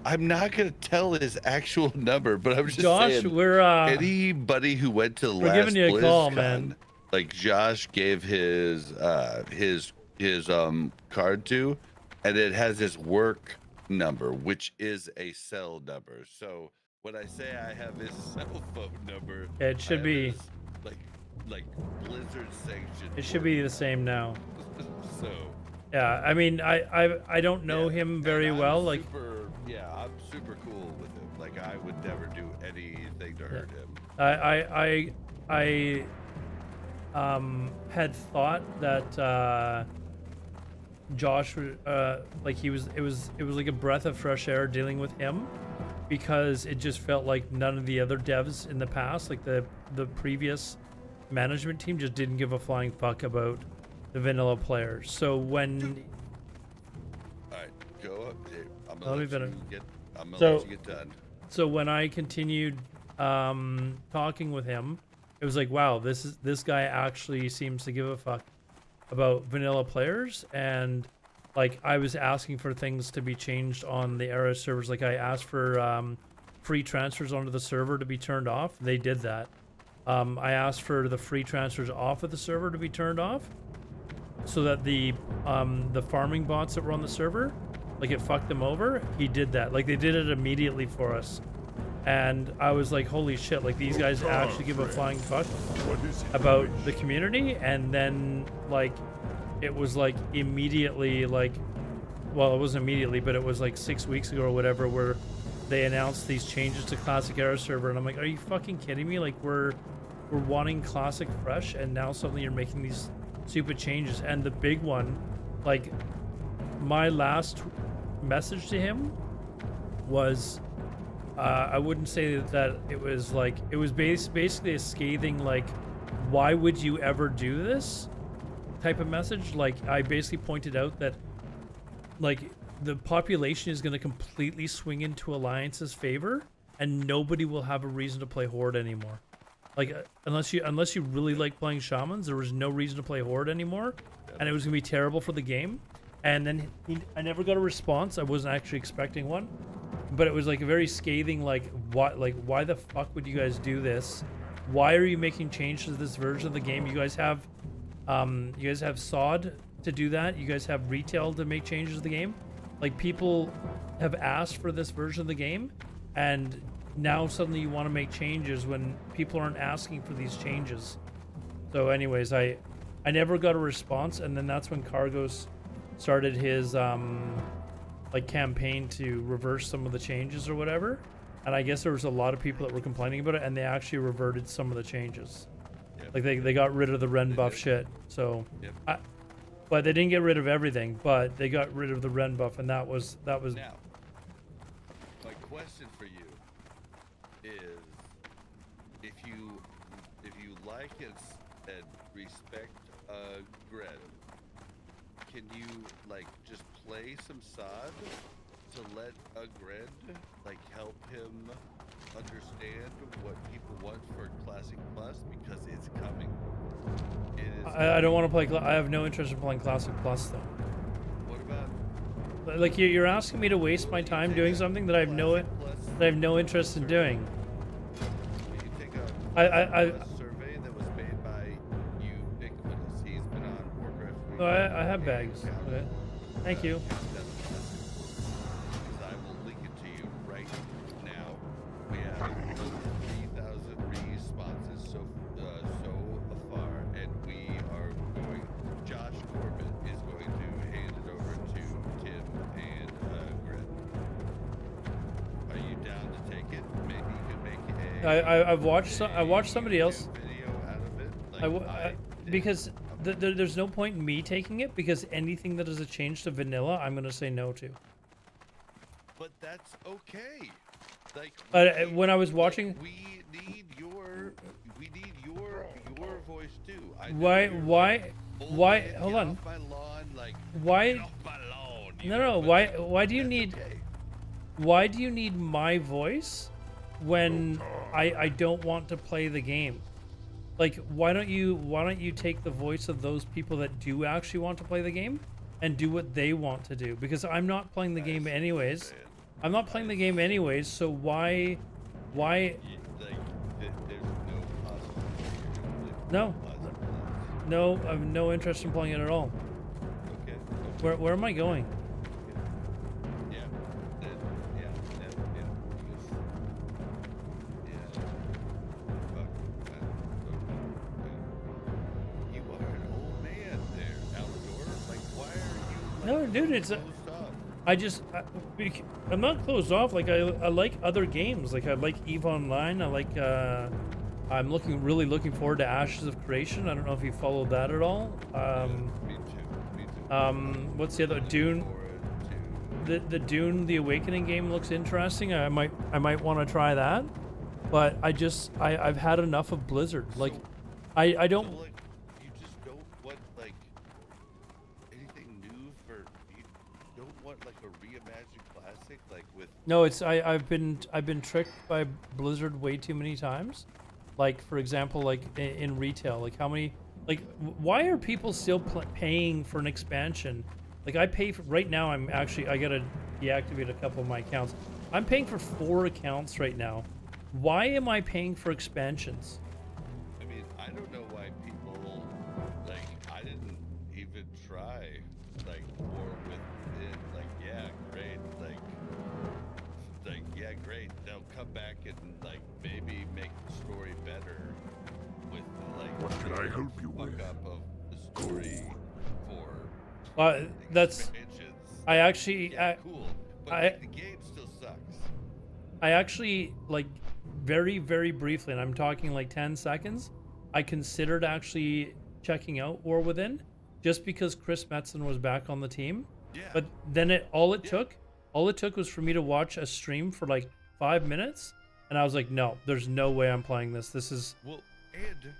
I'm not gonna tell his actual number, but I'm just Josh, saying we're anybody who went to we're last giving you a call, BlizzCon, man. like Josh gave his card to, and it has his work number, which is a cell number. So when I say I have his cell phone number, It should be his, like Blizzard sanctioned. it should be the same now. So Yeah, I mean, I don't know him very and I'm well. Like, I'm super cool with him. Like, I would never do anything to hurt him. I had thought that Josh like it was like a breath of fresh air dealing with him, because it just felt like none of the other devs in the past, like the previous management team, just didn't give a flying fuck about the vanilla players. So when All right, go up there. I'm Let gonna me let finish. you get done. So when I continued talking with him, it was like, wow, this guy actually seems to give a fuck about vanilla players. And like, I was asking for things to be changed on the era servers. Like, I asked for free transfers onto the server to be turned off. They did that. I asked for the free transfers off of the server to be turned off. so that the farming bots that were on the server, like it fucked them over. He did that. Like they did it immediately for us. And I was like, holy shit, like these guys actually give a flying fuck about the community. And then like it was like immediately, like, well, it wasn't immediately, but it was like 6 weeks ago or whatever, where they announced these changes to Classic Era server. And I'm like, are you fucking kidding me? Like we're wanting Classic fresh, and now suddenly you're making these stupid changes. And the big one, like my last message to him was, I wouldn't say that it was like, it was basically a scathing, like, why would you ever do this type of message. Like I basically pointed out that like the population is going to completely swing into Alliance's favor, and nobody will have a reason to play Horde anymore. Like unless you really like playing Shamans, there was no reason to play Horde anymore, and it was gonna be terrible for the game. And then I never got a response. I wasn't actually expecting one, but it was like a very scathing, like why the fuck would you guys do this? Why are you making changes to this version of the game? You guys have SOD to do that. You guys have retail to make changes to the game. Like people have asked for this version of the game, and now suddenly you want to make changes when people aren't asking for these changes. So anyways, I never got a response, and then that's when Cargos started his like campaign to reverse some of the changes or whatever. And I guess there was a lot of people that were complaining about it, and they actually reverted some of the changes. Yep. Like they got rid of the Ren buff shit. So yep. But they didn't get rid of everything, but they got rid of the Ren buff, and that was Now, my question for you is, if you like and respect Gred, can you like just play some SOD to let Gred like help him understand what people want for Classic Plus, because it's coming. I don't want to play. I have no interest in playing Classic Plus though. What about? Like you're asking me to waste my time doing something that I have no interest in doing. You take a survey that was made by Ubiquitous. He's been on Warcraft. Oh, I have bags. Okay. Thank you. I will link it to you right now. We have over 3,000 responses so far, and we are going. Josh Corbett is going to hand it over to Tim and Grit. Are you down to take it? Maybe you can make a. I watched somebody else. Video out of it. Because there's no point in me taking it, because anything that is a change to vanilla, I'm gonna say no to. But that's okay. Like when I was watching, like, we need your voice too. Why? Hold on. My lawn, like, why? my lawn, No. Why do you need? Okay. Why do you need my voice when I don't want to play the game? Like, why don't you take the voice of those people that do actually want to play the game and do what they want to do? Because I'm not playing the game anyways. I'm not playing the game anyways, so why? Like, there's no possibility. No, I have no interest in playing it at all. Okay. Where am I going? You are an old man there, Alodar. Like, why are you? No, dude, it's. I'm not closed off. Like I like other games. Like I like EVE Online. I like. I'm really looking forward to Ashes of Creation. I don't know if you followed that at all. Me too. What's the other Dune? The Dune: The Awakening game looks interesting. I might want to try that. But I've had enough of Blizzard. Like, I don't. So, like, you just don't want like anything new for. You don't want like a reimagined classic, like with. No, it's I've been tricked by Blizzard way too many times. Like, for example, like in retail, like how many, like why are people still paying for an expansion? Like I pay for, right now. I gotta deactivate a couple of my accounts. I'm paying for 4 accounts right now. Why am I paying for expansions? I mean, I don't know why people like. I didn't even That's expansions. I actually Yeah, cool. But I- like, the game still sucks. I actually like very briefly, and I'm talking like 10 seconds. I considered actually checking out War Within just because Chris Metzen was back on the team. Yeah. But then all it took was for me to watch a stream for like 5 minutes, and I was like, no, there's no way I'm playing this. This is Well, and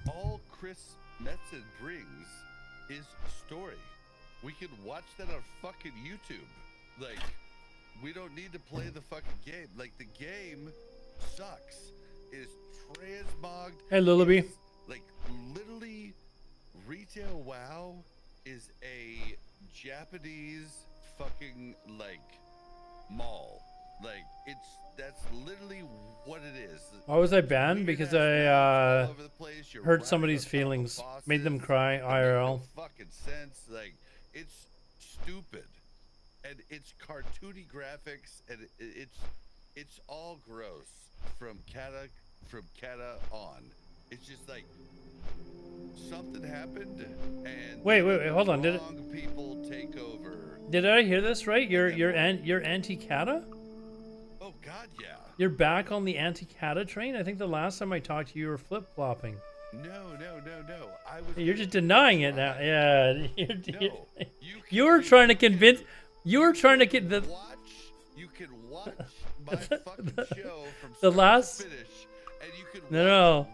all Chris Metzen brings is story. We can watch that on fucking YouTube. Like, we don't need to play the fucking game. Like, the game sucks. It is transmogged. Hey, Lullaby. It's, like, literally, retail WoW is a Japanese fucking, like, mall. Like, that's literally what it is. Why was I banned? Because I All over the place. You're hurt riding somebody's on top of feelings, made them bosses. cry It makes IRL. no fucking sense. Like, it's stupid, and it's cartoony graphics, and it's all gross from Kata on. It's just like something happened, and Wait, hold on. Did wrong people take over? I hear this right? You're anti-Kata? Oh God, yeah. You're back on the anti-Kata train? I think the last time I talked to you, you were flip-flopping. No. I was. You're just denying it now. Yeah. No, You were trying to convince. You were trying to get the. You can watch my fucking show from the start last- to finish, and you can No. watch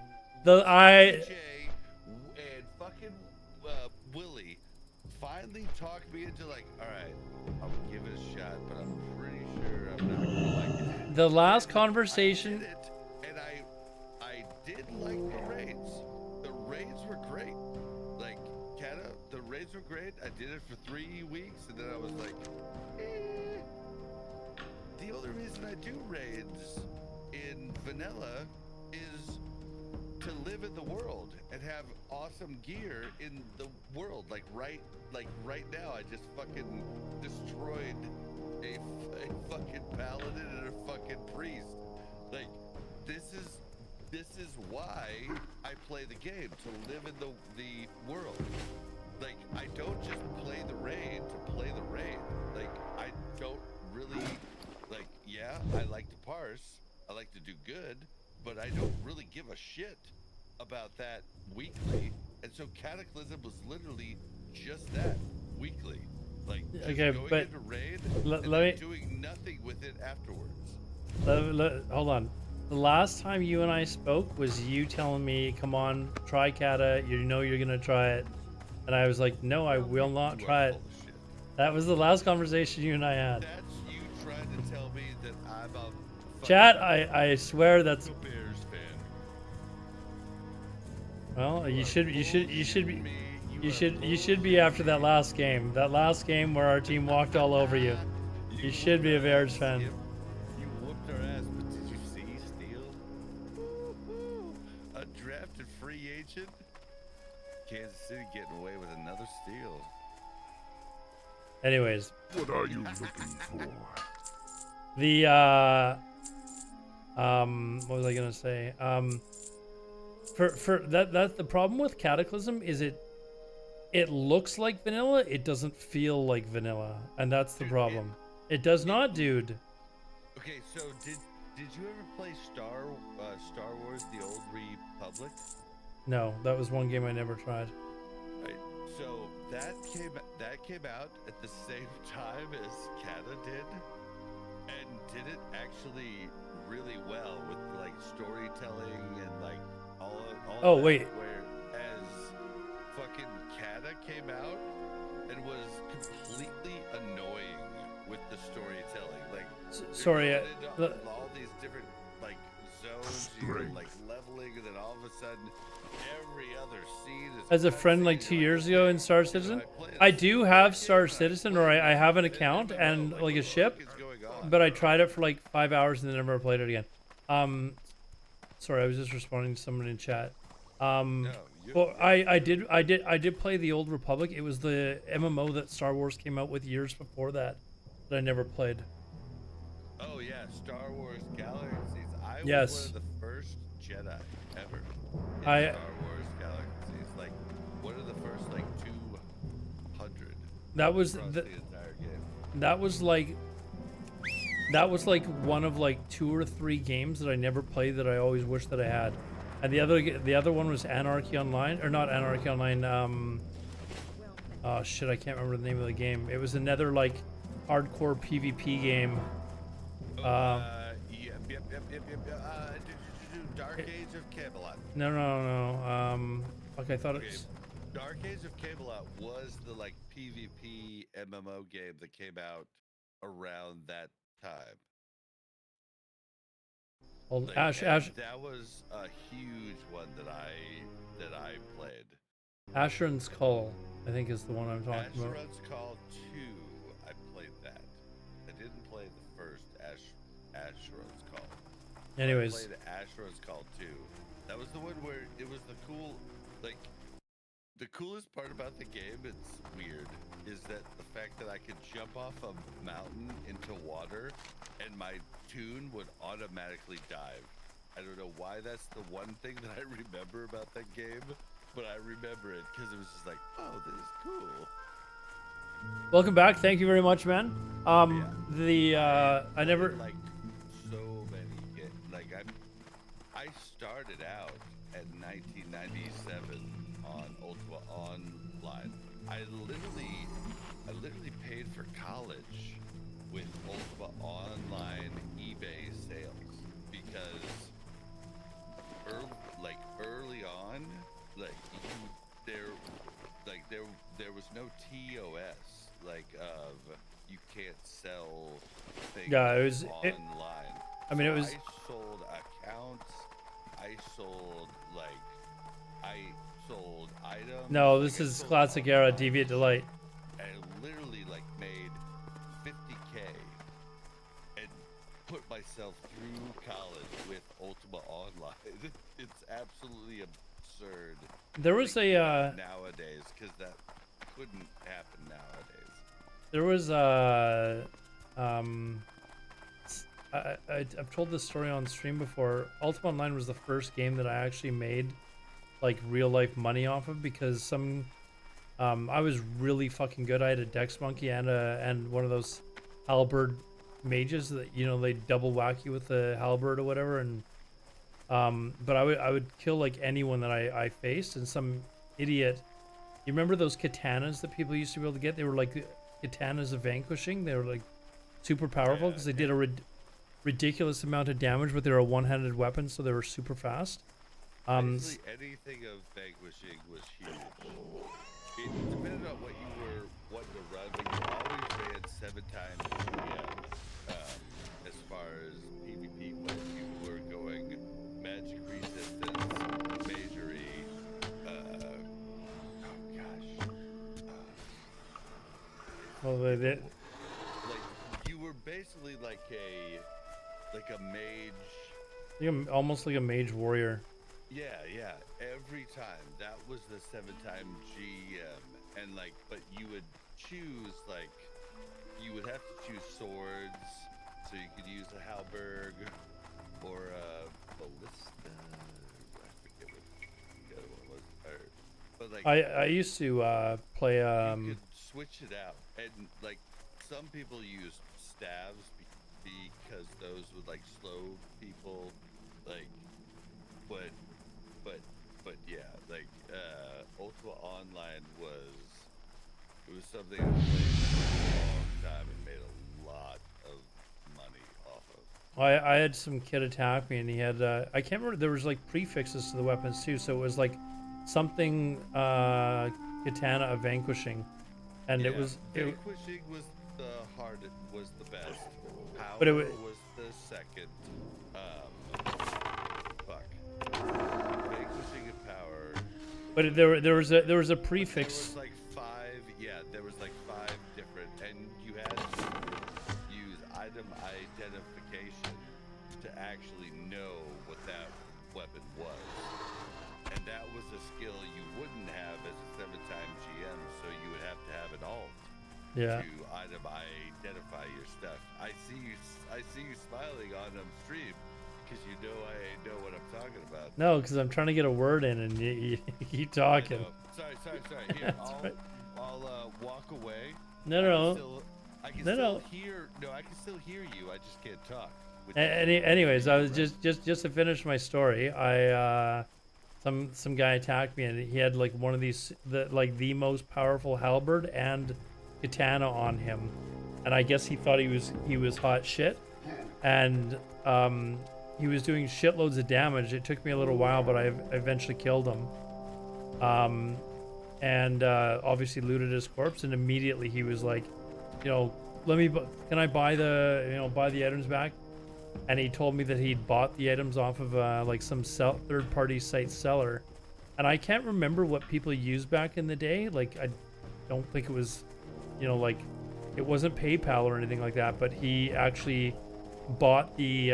The Jay and fucking Willie finally talked me into like, all right, I'll give it a shot, but I'm pretty sure I'm not gonna like it. The last I conversation. did it, and I did like the raids. The raids were great. Like Kata, the raids were great. I did it for 3 weeks, and then I was like, eh. The only reason I do raids in vanilla is to live in the world and have awesome gear in the world. Like right now, I just fucking destroyed a fucking paladin and a fucking priest. Like, this is why I play the game, to live in the world. Like, I don't just play the raid to play the raid. Like, I don't really, like, yeah, I like to parse, I like to do good, but I don't really give a shit about that weekly. And so Cataclysm was literally just that, weekly. Like, just Okay, going but into raid let and me- then doing nothing with it afterwards. Hold on. The last time you and I spoke was you telling me, "Come on, try Kata. You know you're gonna try it," and I was like, "No, I will not You are try it." full of shit. That was the last conversation you and I had. That's you trying to tell me that I'm a fucking Chat, I swear that's. Bears fan. Well, you should be. Me, You should be after that last game. That last game where our team walked all over you. You should be a Bears fan. You whooped our ass, but did you see Steel? Woo-hoo. A drafted free agent? Kansas City getting away with another steal. Anyways, What are you looking for? the what was I gonna say? For that's the problem with Cataclysm is it looks like vanilla, it doesn't feel like vanilla, and that's the problem. It does not, dude. Okay, so did you ever play Star Wars: The Old Republic? No, that was one game I never tried. Right. So that came out at the same time as Kata did, and did it actually really well with like storytelling and like all. Oh, that, wait. Whereas fucking Kata came out and was completely annoying with the storytelling. Like, Sorry, you're going into l- all these different like zones, you're like leveling, and then all of a sudden, every other scene is. as a friend like 2 years ago in Star Citizen, I do have Star Citizen, or I have an account and like a ship, but I tried it for like 5 hours and then never played it again. Sorry, I was just responding to someone in chat. Well, I did play the Old Republic. It was the MMO that Star Wars came out with years before that I never played. Oh yeah, Star Wars Galaxies. I was Yes. one of the first Jedi ever. In I- Star Wars Galaxies, like one of the first like 200. That was across the, the entire game. that was like one of like 2 or 3 games that I never played that I always wished that I had. And the other one was Anarchy Online, or not Anarchy Online. Oh shit, I can't remember the name of the game. It was another like hardcore PvP game. Dark Age of Camelot. No. Like I thought Okay. it's. Dark Age of Camelot was the like PvP MMO game that came out around that time. Old Like, Ash. that was a huge one that I played. Asheron's Call, I think, is the one I'm talking about. Asheron's Call 2, I played that. I didn't play the first Asheron's Call. Anyways, I played Asheron's Call 2. That was the one where it was the cool, like, the coolest part about the game, it's weird, is that the fact that I could jump off a mountain into water and my toon would automatically dive. I don't know why that's the one thing that I remember about that game, but I remember it because it was just like, oh, this is cool. welcome back. Thank you very much, man. Yeah. I never. Like so many games. Like I started out at 1997 on Ultima Online. I literally paid for college with Ultima Online eBay sales because early on, there was no TOS of you can't sell things Yeah, it was online. I mean, So it was. I sold accounts. I sold items. No, this I is sold classic all era kinds Deviate of Delight. stuff. And literally made 50K and put myself through college with Ultima Online. It's absolutely absurd. There was Like, a nowadays, because that couldn't happen nowadays. there was I've told this story on stream before. Ultima Online was the first game that I actually made like real life money off of because I was really fucking good. I had a Dex Monkey and one of those halberd mages that they double whack you with the halberd or whatever, and but I would kill like anyone that I faced, and some idiot. You remember those katanas that people used to be able to get? They were like katanas of vanquishing. They were like super powerful because they did a ridiculous amount of damage, but they were a one-handed weapon, so they were super fast. Basically, anything of vanquishing was huge. It depended on what you were wanting to run, but you always ran 7 times GM. As far as PvP went, you were going magic resistance, magery, Well, they like you were basically like a mage. almost like a mage warrior. Yeah. Every time that was the 7-time GM, and but you would choose you would have to choose swords, so you could use a halberd or a ballista. I forget what the other one was. But I used to play you could switch it out, and some people use staves because those would slow people, but yeah, Ultima Online was something I played for a long time and made a lot of money off of. I had some kid attack me, and he had I can't remember, there was prefixes to the weapons too, so it was something katana of vanquishing, and Yeah, it was vanquishing was was the best. Power But it was the second. Vanquishing and power. but there was a There prefix. was 5. Yeah, there was 5 different, and you had to use item identification to actually know what that weapon was, and that was a skill you wouldn't have as a 7-time GM. So you would have to have an alt. Yeah. To item identify your stuff. I see you smiling on stream because you know I know what I'm talking about. No, because I'm trying to get a word in, and you keep talking. Sorry. Here, That's I'll walk away I can No, still no. hear. No, I can still hear you. I just can't talk. Anyways, I was just to finish my story. Some guy attacked me, and he had like one of these the most powerful halberd and katana on him, and I guess he thought he was hot shit, and he was doing shitloads of damage. It took me a little while, but I eventually killed him. And obviously looted his corpse, and immediately he was like, can I buy the items back? And he told me that he'd bought the items off of like some third-party site seller, and I can't remember what people used back in the day. Like, I don't think it was, like, it wasn't PayPal or anything like that, but he actually bought the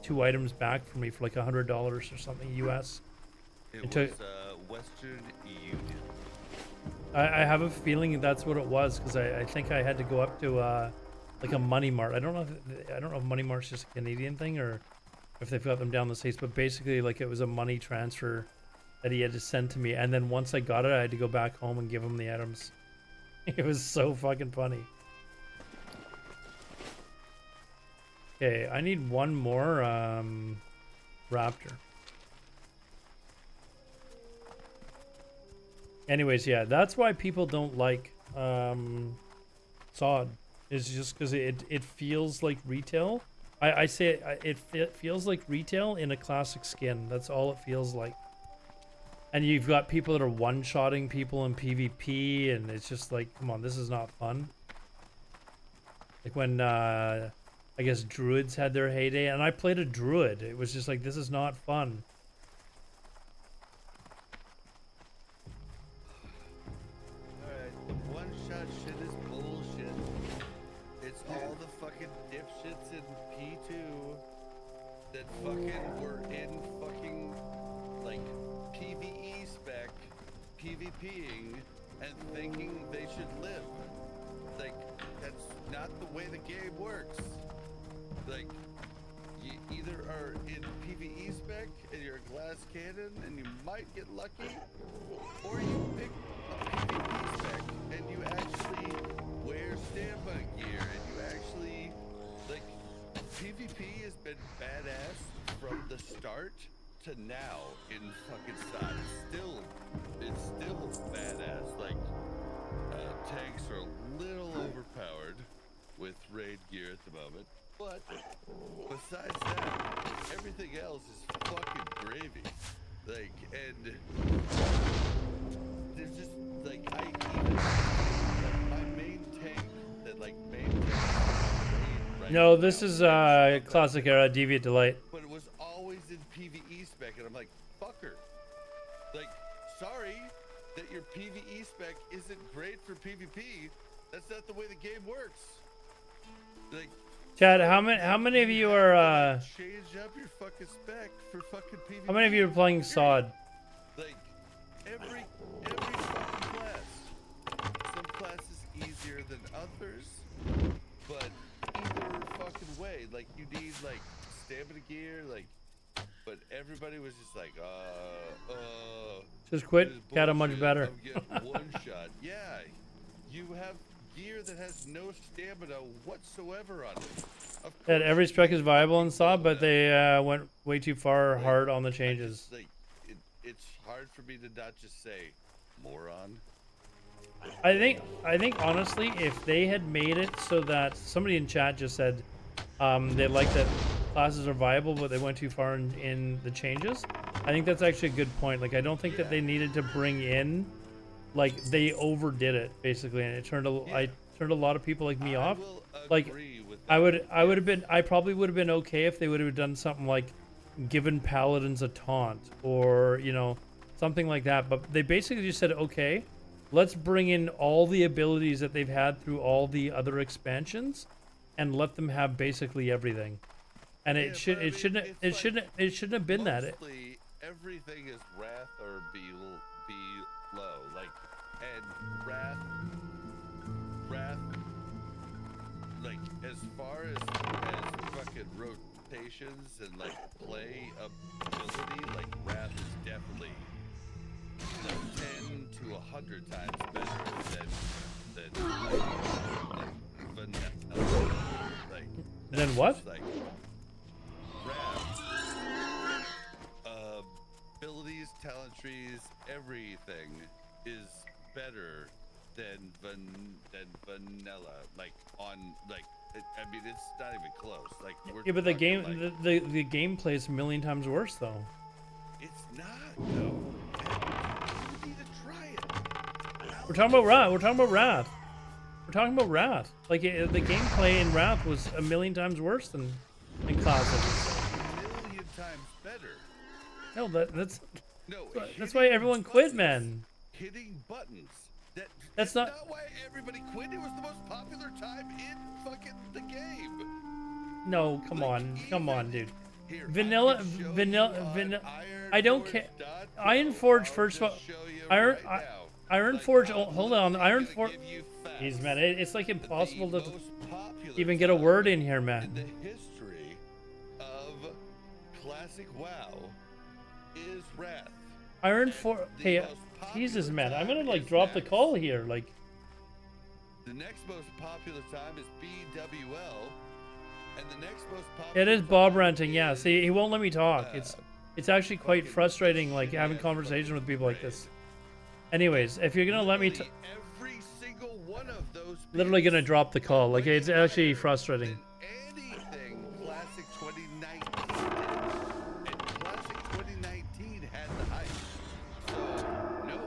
2 items back for me for like $100 or something US. It was Western Union. I have a feeling that's what it was, because I think I had to go up to like a Money Mart. I don't know if Money Mart's just a Canadian thing or if they've got them down the States, but basically like it was a money transfer that he had to send to me, and then once I got it, I had to go back home and give him the items. It was so fucking funny. Okay, I need one more raptor. Anyways, yeah, that's why people don't like sod. It's just because it feels like retail. I say it feels like retail in a classic skin. That's all it feels like. And you've got people that are one-shotting people in PvP, and it's just like, come on, this is not fun. Like when I guess druids had their heyday, and I played a druid. It was just like, this is not fun. Alright, the one-shot shit is bullshit. It's all the fucking dipshits in P2 that fucking were in fucking, like, PvE spec, PvPing, and thinking they should live. Like, that's not the way the game works. Like, you either are in PvE spec and you're a glass cannon and you might get lucky, or you pick a PvP spec and you actually wear standby gear and you actually, like, PvP has been badass from the start to now in fucking side. It's still badass. Like, tanks are a little overpowered with raid gear at the moment, but besides that, everything else is fucking gravy. Like, and there's just like my main tank that like main tank. Right No, this is classic era Deviate Delight. But it was always in PvE spec, and I'm like, fucker. Like, sorry that your PvE spec isn't great for PvP. That's not the way the game works. Like, Chad, how many of you are change up your fucking spec for fucking PvP. how many of you are playing sod? Like, every fucking class. Some classes easier than others, but either fucking way, like, you need like stamina gear, like, but everybody was just like, Just quit. this is Got a much bullshit. better. I'm getting one shot. Yeah, you have gear that has no stamina whatsoever on it. Of That course every you spec need is viable fucking and sod, but stamina. they went way too far hard on the changes. Like, it's hard for me to not just say moron. I think honestly, if they had made it so that somebody in chat just said they like that classes are viable, but they went too far in the changes. I think that's actually a good point. Like, I don't think that they needed to bring in, like, they overdid it basically, and it turned I turned a lot of people like me off. Like, I probably would have been okay if they would have done something like given paladins a taunt or, something like that. But they basically just said, okay, let's bring in all the abilities that they've had through all the other expansions and let them have basically everything. And it shouldn't have been that. Mostly everything is wrath or below, like, and wrath, like, as far as fucking rotations and like play ability, like, wrath is definitely like 10 to 100 times better than like then what? It's like Wrath, abilities, talent trees, everything is better than vanilla. Like on like, I mean, it's not even close. Like we're Yeah, but the talking, game, like, the gameplay is a million times worse though. it's not though. You need to try it. We're talking about Wrath. We're talking about Wrath. We're talking about Wrath. Like the gameplay in Wrath was a million times worse than Classic. A million times better. No, that's No, that's why everyone quit, man. Hitting buttons. That's not not. why everybody quit. It was the most popular time in fucking the game. No, come Like, on, dude. Here, Vanilla, I can show vanilla, you on vanilla. Iron I don't Forge care. dot Iron com. Forge, I'll first of all, just show you Iron, right now. Iron Like, Forge. I'm Oh, hold on, literally Iron gonna Forge. give you facts. Jeez, man, it's like The impossible to most popular even get a time word in here, in man. the history of classic WoW is Wrath. Iron Forge. The Hey, most Jesus, popular man, I'm gonna time like is drop the Max. call here, like. The next most popular time is BWL, and the next most popular. It is Bob time ranting, yeah. is, See, he won't let me talk. uh, It's actually quite fucking frustrating, like shitty having ass conversation fucking with people like raid. this. Anyways, if you're gonna let me, Literally every single one of those. literally gonna beats drop the call. Like way it's actually higher frustrating. than anything Classic 2019 did. And Classic 2019 had the hype. So no,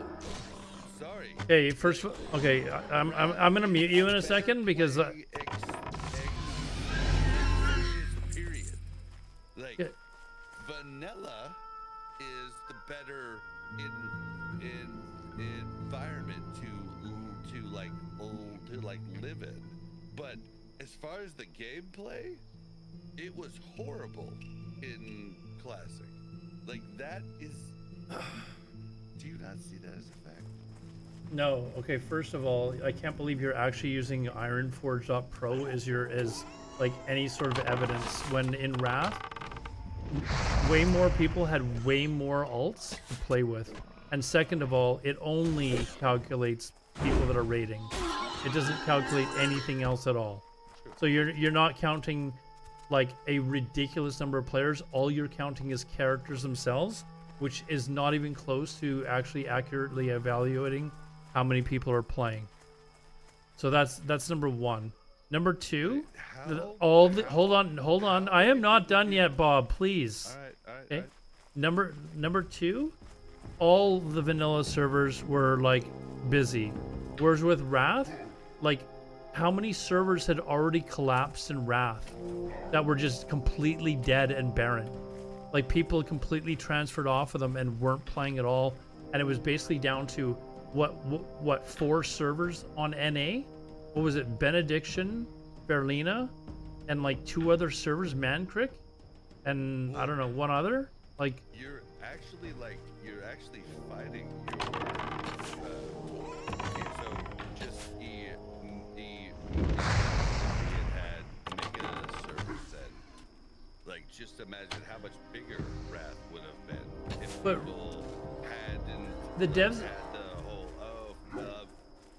sorry. Okay, first, okay, I'm gonna mute you in a second because Period. Like Yeah. vanilla is the better environment to like live in. But as far as the gameplay, it was horrible in classic. Like that is. Do you not see that as a fact? no. Okay, first of all, I can't believe you're actually using IronForge.pro as like any sort of evidence when in Wrath, way more people had way more alts to play with. And second of all, it only calculates people that are raiding. It doesn't calculate anything else at all. So you're not counting like a ridiculous number of players. All you're counting is characters themselves, which is not even close to actually accurately evaluating how many people are playing. So that's number one. Number two, hold on. I am not done yet, Bob. Please. All right. Okay. Number two, all the vanilla servers were like busy. Whereas with Wrath, like how many servers had already collapsed in Wrath that were just completely dead and barren? Like people completely transferred off of them and weren't playing at all. And it was basically down to what 4 servers on NA? What was it? Benediction, Berlina, and like 2 other servers, Mancrick, and I don't know, one other. Like You're actually fighting so just had make it a server set. Like just imagine how much bigger Wrath would have been if But people hadn't the devs- had the whole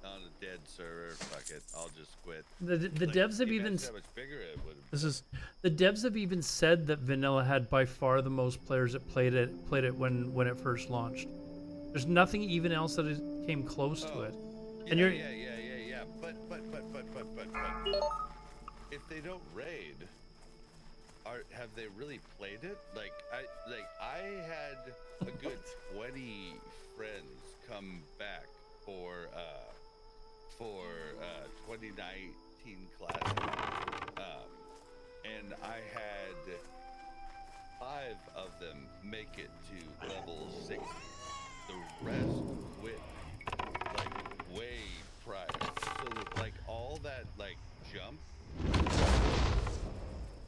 on a dead server, fuck it, I'll just quit. the Like, devs have imagine even how much bigger it would have. this is the devs have even said that vanilla had by far the most players that played it when it first launched. There's nothing even else that came close to it. And you're Yeah. But if they don't raid, have they really played it? Like I had a good 20 friends come back for 2019 classic, and I had 5 of them make it to level 60. The rest quit like way prior. So like all that like jump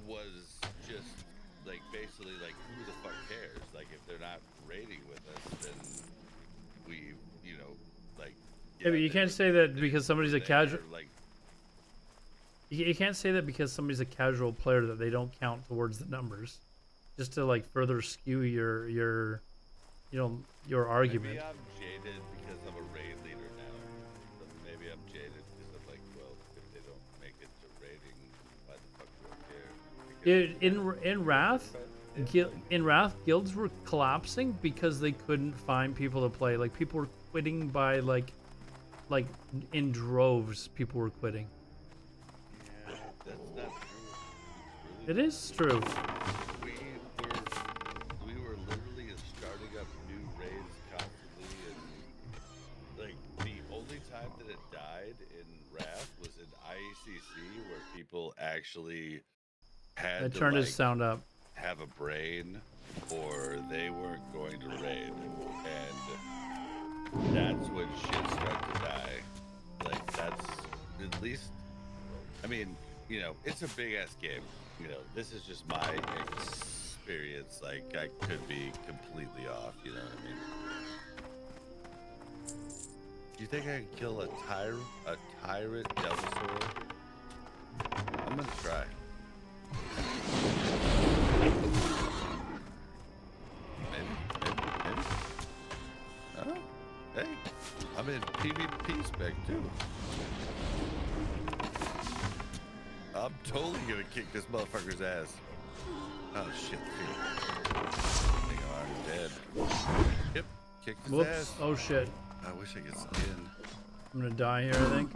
was just like basically like who the fuck cares? Like if they're not raiding with us, then we like yeah, but you can't say that because somebody's a casual. Like You can't say that because somebody's a casual player that they don't count towards the numbers, just to like further skew your argument. maybe I'm jaded because I'm a raid leader now. Maybe I'm jaded because I'm like, well, if they don't make it to raiding, why the fuck do I care? In Wrath, guilds were collapsing because they couldn't find people to play. Like people were quitting by like in droves. People were quitting. Yeah, that's not true. It is true. We were literally starting up new raids constantly, and like the only time that it died in Wrath was in ICC, where people actually had I to turned like, his sound up. have a brain, or they weren't going to raid, and that's when shit started to die. Like that's at least, I mean, you know, it's a big ass game. You know, this is just my experience. Like I could be completely off. You know what I mean? Do you think I can kill a tyrant Delvasaur? I'm gonna try. Maybe. Oh, hey, I'm in PvP spec too. I'm totally gonna kick this motherfucker's ass. Oh shit, I think I'm already dead. Yep, kicked his Whoops. ass. Oh shit. I wish I could skin. I'm gonna die here, I think.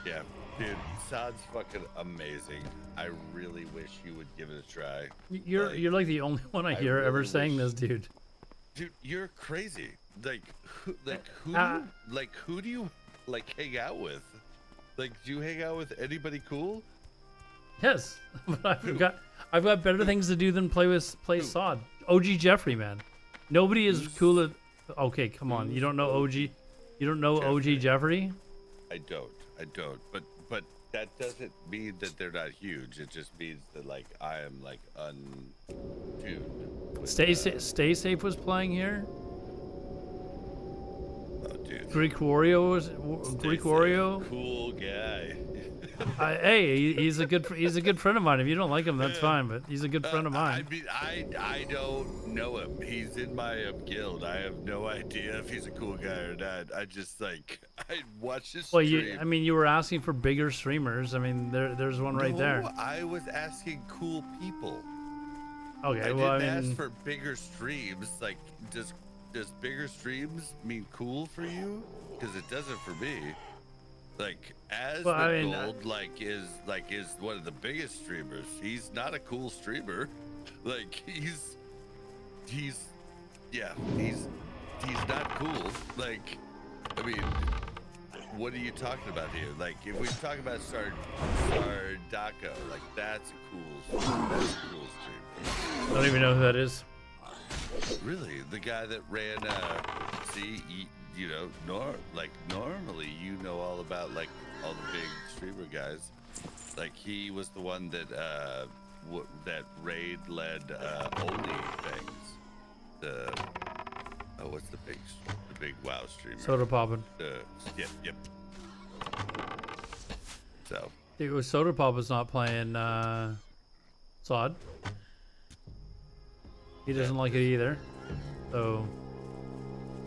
Yeah, dude, Sod's fucking amazing. I really wish you would give it a try. You're like the only one I hear ever really saying wish- this, dude. Dude, you're crazy. Like who do you like hang out with? Like, do you hang out with anybody cool? Yes, but I've got better things to do than play Sod. OG Jeffrey, man. Nobody is cool at. Okay, come on. You don't know OG? You don't know Jeffrey. OG Jeffrey? I don't. But that doesn't mean that they're not huge. It just means that like I am like untuned. with, Stay Safe was playing here. Oh, dude. Greek Wario Cool guy. Hey, he's a good friend of mine. If you don't like him, that's fine. But he's a good friend of mine. I mean, I don't know him. He's in my guild. I have no idea if he's a cool guy or not. I just like I watch his Well, stream. you were asking for bigger streamers. I mean, there's one right there. No, I was asking cool people. Okay, I well, didn't I mean, ask for bigger streams. Like, does bigger streams mean cool for you? Because it doesn't for me. Like, Well, I mean, Gold is one of the biggest streamers. He's not a cool streamer. Like, he's not cool. Like, I mean, what are you talking about here? Like, if we talk about Sardaka, like that's a cool streamer. I don't even know who that is. Really, the guy that ran normally you know all about like all the big streamer guys. Like he was the one that that raid led only things. What's the big WoW streamer? Soda poppin'. Yep. So It was Soda Pop was not playing Sod. He doesn't like it either. So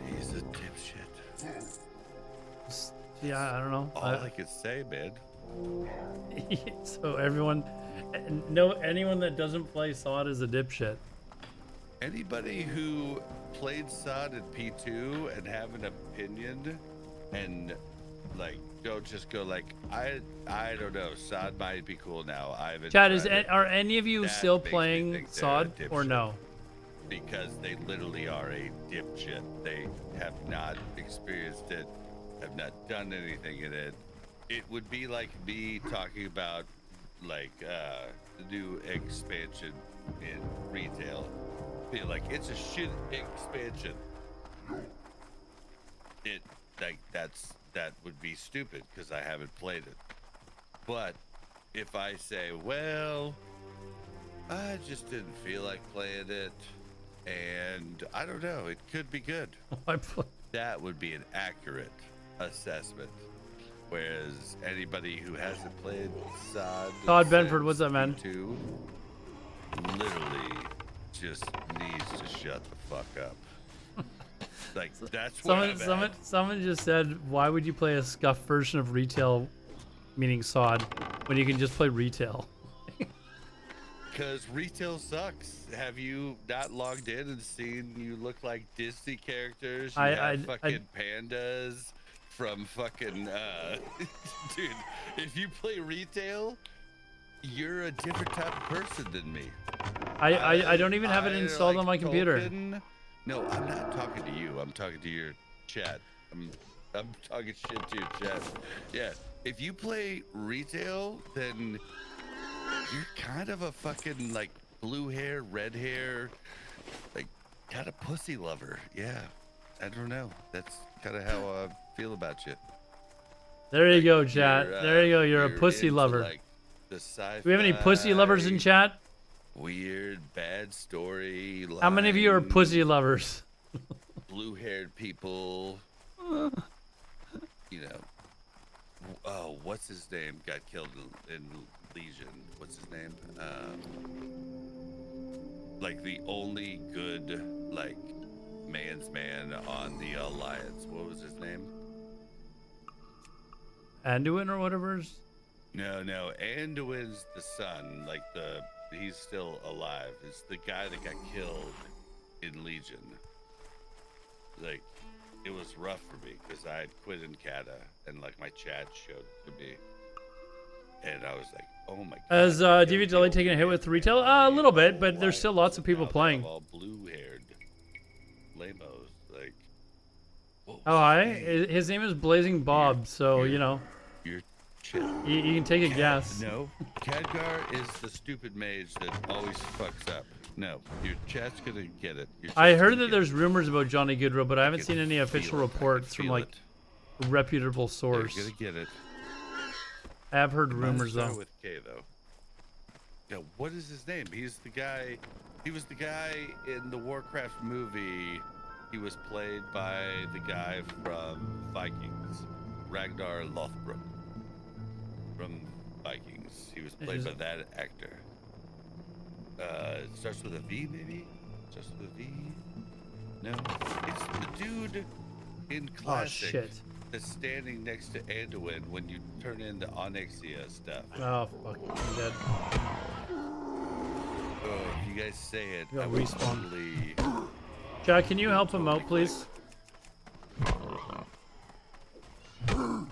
he's a dipshit. yeah, I don't know. All I can say, man. So anyone that doesn't play Sod is a dipshit. Anybody who played Sod in P2 and have an opinion and like don't go like I don't know, Sod might be cool now. I haven't. Chad, tried it. are any of you That still makes me playing think they're Sod a or dipshit. no? Because they literally are a dipshit. They have not experienced it, have not done anything in it. It would be like me talking about like the new expansion in retail. Be like, it's a shit expansion. That would be stupid because I haven't played it. But if I say, well, I just didn't feel like playing it, and I don't know, it could be good. That would be an accurate assessment. Whereas anybody who hasn't played Sod, Todd Benford, what's up, man? Literally just needs to shut the fuck up. Like that's what someone just said, why would you play a scuffed version of retail, meaning Sod, when you can just play retail? Because retail sucks. Have you not logged in and seen you look like Disney characters? You have fucking pandas from fucking dude, if you play retail, you're a different type of person than me. I don't even have it installed like on my computer. Tolkien. No, I'm not talking to you. I'm talking to your chat. I'm talking shit to your chat. Yeah, if you play retail, then you're kind of a fucking like blue hair, red hair, like kind of pussy lover. Yeah, I don't know. That's kind of how I feel about you. There you go, chat. There you go. You're a pussy into, lover. Like, the Do we have any pussy lovers in chat? Weird, bad story. How many of you are pussy lovers? Blue-haired people. You know. Oh, what's his name? Got killed in Legion. What's his name? Like the only good, like, man's man on the Alliance. What was his name? Anduin or whatever's. No, Anduin's the son. Like he's still alive. It's the guy that got killed in Legion. Like, it was rough for me because I had quit in Kata and like my chat showed to me, and I was like, oh my god. Has Deviate taken a hit with retail? A little bit, but there's still lots of people playing. All blue-haired lamos, like. Oh, hi. His name is Blazing Bob, so you know. You're chill. You can take a guess. No, Khadgar is the stupid mage that always fucks up. No, your chat's gonna get it. I heard that there's rumors about Johnny Goodrow, but I haven't seen any official reports from like reputable source. You're gonna get it. I have heard rumors though. With K though. Yeah, what is his name? He's the guy. He was the guy in the Warcraft movie. He was played by the guy from Vikings, Ragnar Lothbrok. From Vikings, he was played by that actor. It starts with a V, maybe? Starts with a V? No, it's the dude in Classic that's standing next to Anduin when you turn in the Onyxia stuff. Oh, fuck, I'm dead. Oh, if you guys say it, I will respawn. Jack, can you help him out, please? God damn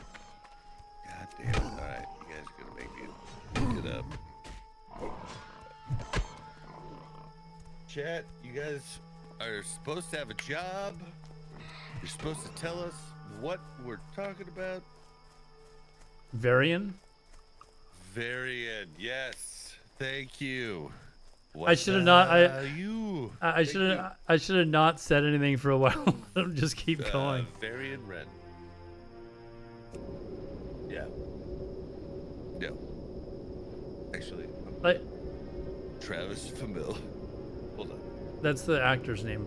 it. Alright, you guys are gonna make me pick it up. Chat, you guys are supposed to have a job. You're supposed to tell us what we're talking about. Varian? Varian, yes. Thank you. I should have not. I should have not said anything for a while. Just keep going. Varian Red. Yeah. No. Actually, like Travis Famil. Hold on. That's the actor's name.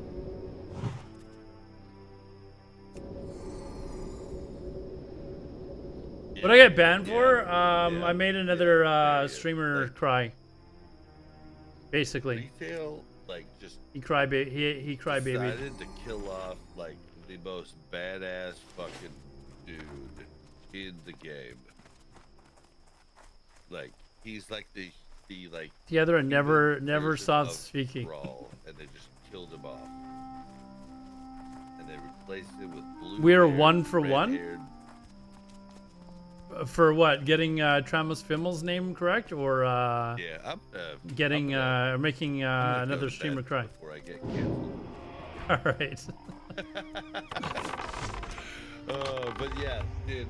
What I get banned for? I made another streamer cry. Basically. Retail, like, just he cry baby. Decided to kill off like the most badass fucking dude in the game. Like, he's like the like the other one never stopped speaking. Brawl, and they just killed him off. And they replaced it with blue. We're 1 for 1? For what? Getting Tramus Fimmel's name correct, or yeah, I'm getting making another streamer cry. Before I get canceled. All right. But yeah, dude.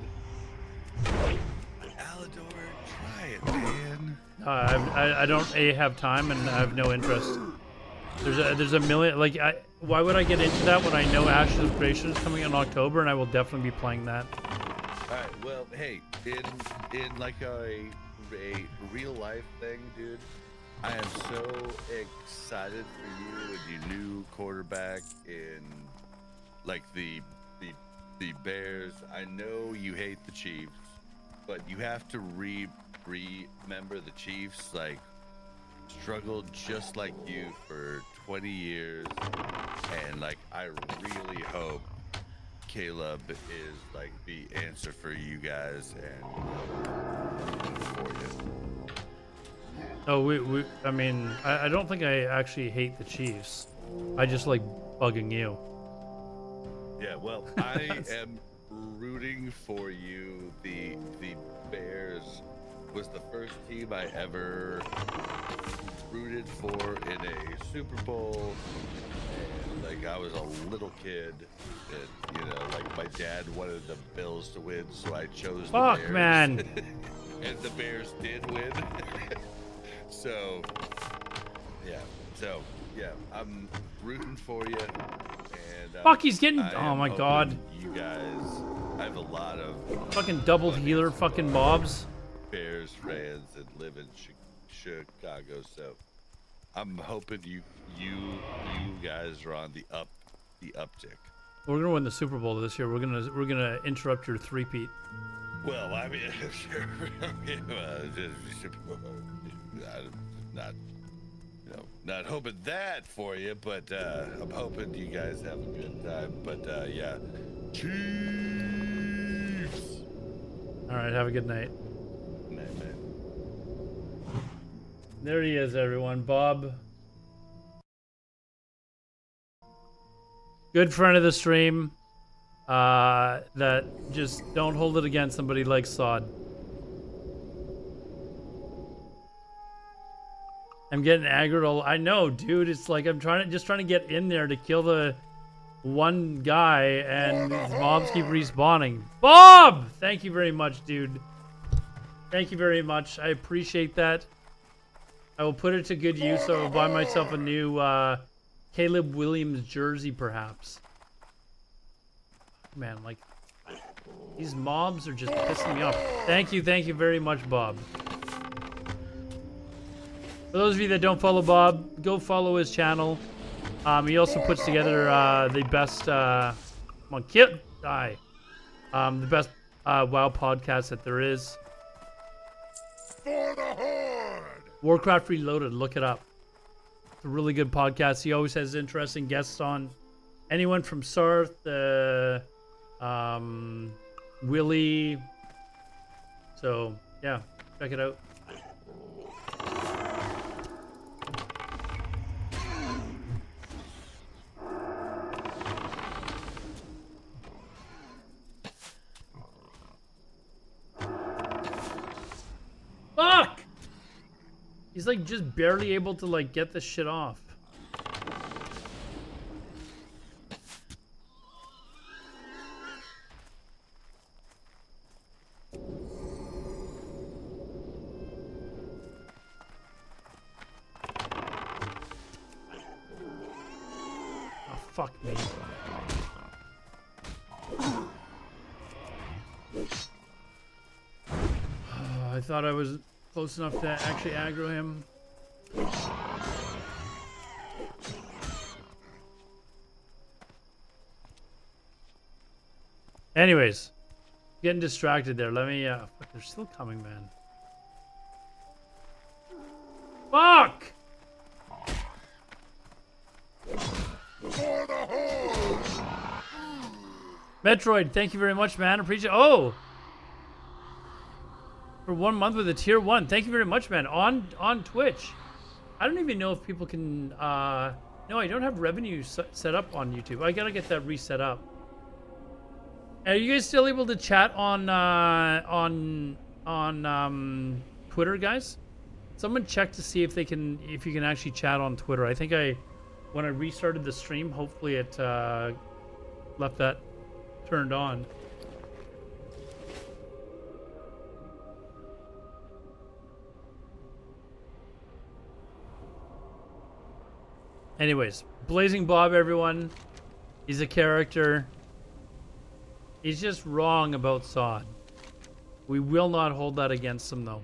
Alodar, try it, man. I don't have time, and I have no interest. There's a million, like, why would I get into that when I know Ashes of Creation is coming in October, and I will definitely be playing that. All right, well, hey, in like a real life thing, dude, I am so excited for you and your new quarterback in like the Bears. I know you hate the Chiefs, but you have to remember the Chiefs like struggled just like you for 20 years, and like I really hope Caleb is like the answer for you guys and for you. Oh, I mean, I don't think I actually hate the Chiefs. I just like bugging you. Yeah, well, I am rooting for you. The Bears was the first team I ever rooted for in a Super Bowl. And like I was a little kid, and you know, like my dad wanted the Bills to win, so I chose the Fuck, Bears. man. And the Bears did win. So yeah, I'm rooting for you. And Fuck, he's getting. I Oh am my hoping god. you guys, I have a lot of Fucking double healer, fucking mobs. Bears fans that live in Chicago, so I'm hoping you guys are on the uptick. We're gonna win the Super Bowl this year. We're gonna interrupt your three-peat. Well, I mean, sure. Not, you know, not hoping that for you, but I'm hoping you guys have a good time. But yeah, Chiefs. All right, have a good night. Man. There he is, everyone. Bob. Good friend of the stream. That just don't hold it against somebody like Sod. I'm getting aggroed. I know, dude. It's like I'm just trying to get in there to kill the one guy, and these mobs keep respawning. Bob! Thank you very much, dude. Thank you very much. I appreciate that. I will put it to good use. I will buy myself a new Caleb Williams jersey, perhaps. Man, like, these mobs are just pissing me off. Thank you very much, Bob. For those of you that don't follow Bob, go follow his channel. He also puts together the best, the best WoW podcast that there is. For the Horde! Warcraft Reloaded, look it up. It's a really good podcast. He always has interesting guests on. Anyone from Sarth, Willie. So, yeah, check it out. Fuck! He's like just barely able to like get this shit off. Oh, fuck me. I thought I was close enough to actually aggro him. Anyways, getting distracted there. Let me, fuck, they're still coming, man. Fuck! For the Horde! Metroid, thank you very much, man. Appreciate. Oh, for 1 month with a tier 1. Thank you very much, man. On Twitch. I don't even know if people can. No, I don't have revenue set up on YouTube. I gotta get that reset up. Are you guys still able to chat on Twitter, guys? Someone check to see if you can actually chat on Twitter. I think when I restarted the stream, hopefully it left that turned on. Anyways, Blazing Bob, everyone. He's a character. He's just wrong about Sod. We will not hold that against him, though.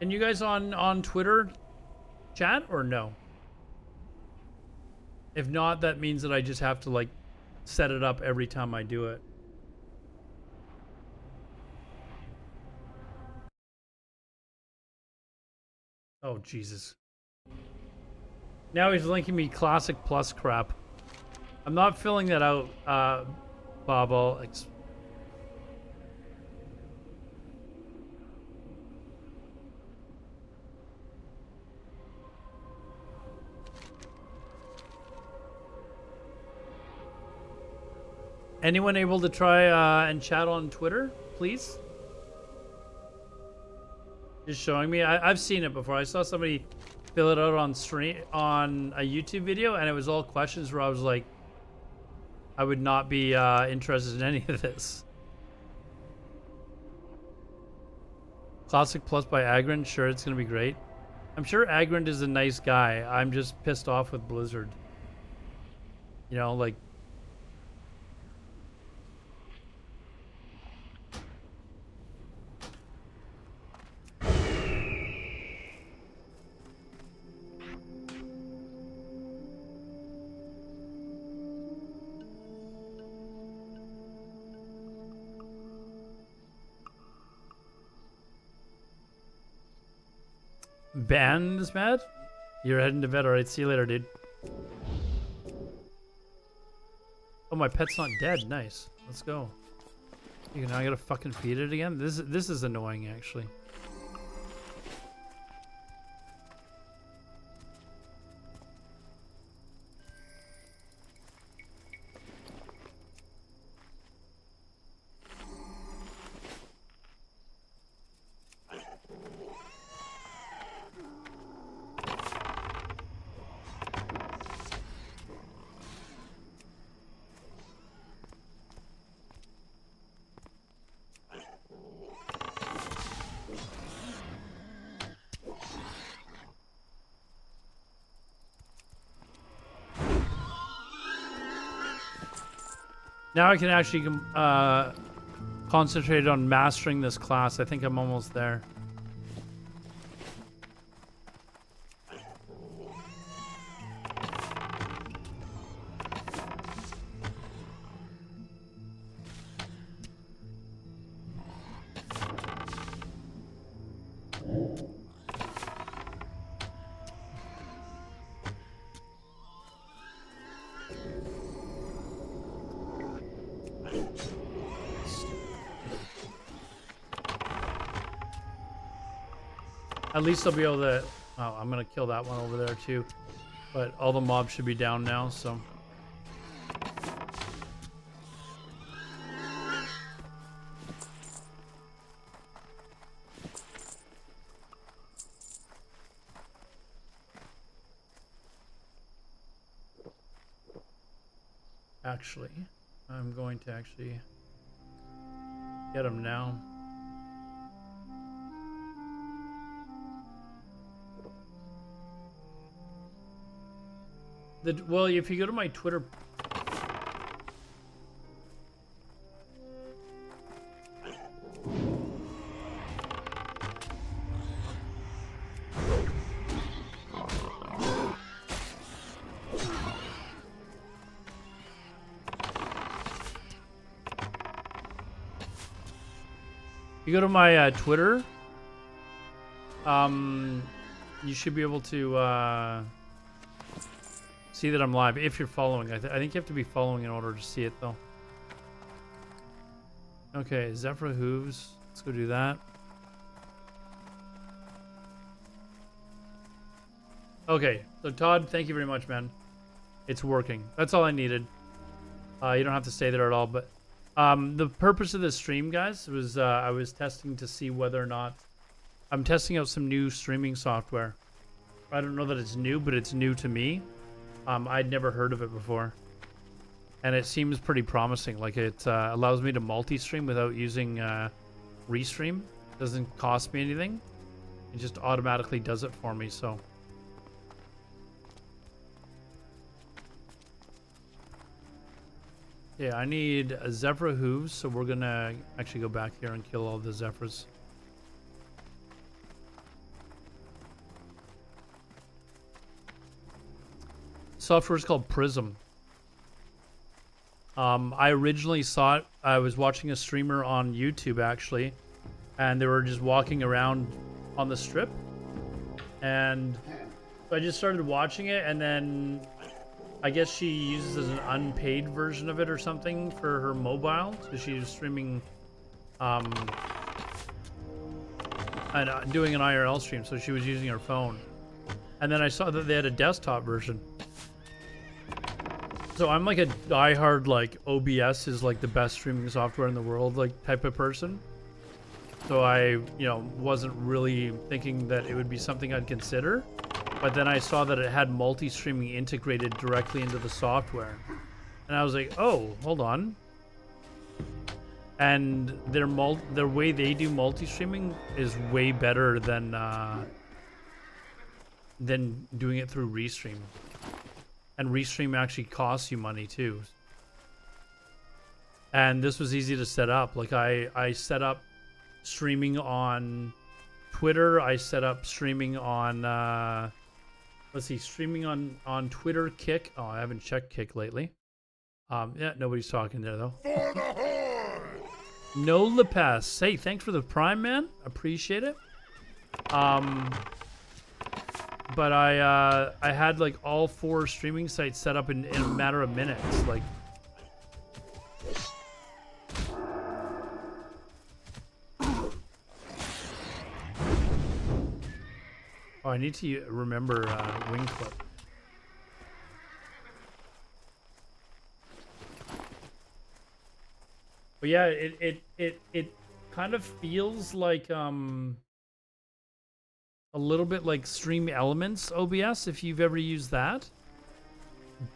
And you guys on Twitter chat or no? If not, that means that I just have to like set it up every time I do it. Oh, Jesus. Now he's linking me Classic Plus crap. I'm not filling that out, Bob. Anyone able to try and chat on Twitter, please? Just showing me. I've seen it before. I saw somebody fill it out on stream on a YouTube video, and it was all questions where I was like, I would not be interested in any of this. Classic Plus by Agrand. Sure, it's gonna be great. I'm sure Agrand is a nice guy. I'm just pissed off with Blizzard. You know, like. Ban is mad? You're heading to bed. Alright, see you later, dude. Oh, my pet's not dead. Nice. Let's go. You now I gotta fucking feed it again? This is annoying, actually. Now I can actually concentrate on mastering this class. I think I'm almost there. At least I'll be able to... Oh, I'm going to kill that one over there too. But all the mobs should be down now, so... Actually, I'm going to actually get him now. Well, if you go to my Twitter... You go to my Twitter, you should be able to see that I'm live if you're following. I think you have to be following in order to see it, though. Okay, Zephyr Hooves. Let's go do that. Okay, so Todd, thank you very much, man. It's working. That's all I needed. You don't have to stay there at all, but the purpose of this stream, guys, was I was testing to see whether or not I'm testing out some new streaming software. I don't know that it's new, but it's new to me. I'd never heard of it before, and it seems pretty promising. Like it allows me to multi-stream without using restream. Doesn't cost me anything. It just automatically does it for me. So. Yeah, I need a Zephyr Hooves, so we're gonna actually go back here and kill all the Zephyrs. Software is called Prism. I originally saw it. I was watching a streamer on YouTube actually, and they were just walking around on the strip, and so I just started watching it, and then I guess she uses an unpaid version of it or something for her mobile, so she was streaming and doing an IRL stream, so she was using her phone, and then I saw that they had a desktop version. So I'm like a diehard like OBS is like the best streaming software in the world like type of person. So I, wasn't really thinking that it would be something I'd consider. But then I saw that it had multi-streaming integrated directly into the software. And I was like, oh, hold on. And their way they do multi-streaming is way better than doing it through Restream. And Restream actually costs you money too. And this was easy to set up. Like I set up streaming on Twitter. I set up streaming on streaming on Twitter, Kick. Oh, I haven't checked Kick lately. Yeah, nobody's talking there though. No Lepas. Hey, thanks for the Prime, man. Appreciate it. But I had like all 4 streaming sites set up in a matter of minutes. Like, oh, I need to remember wing clip. But yeah, it kind of feels like a little bit like Stream Elements OBS if you've ever used that.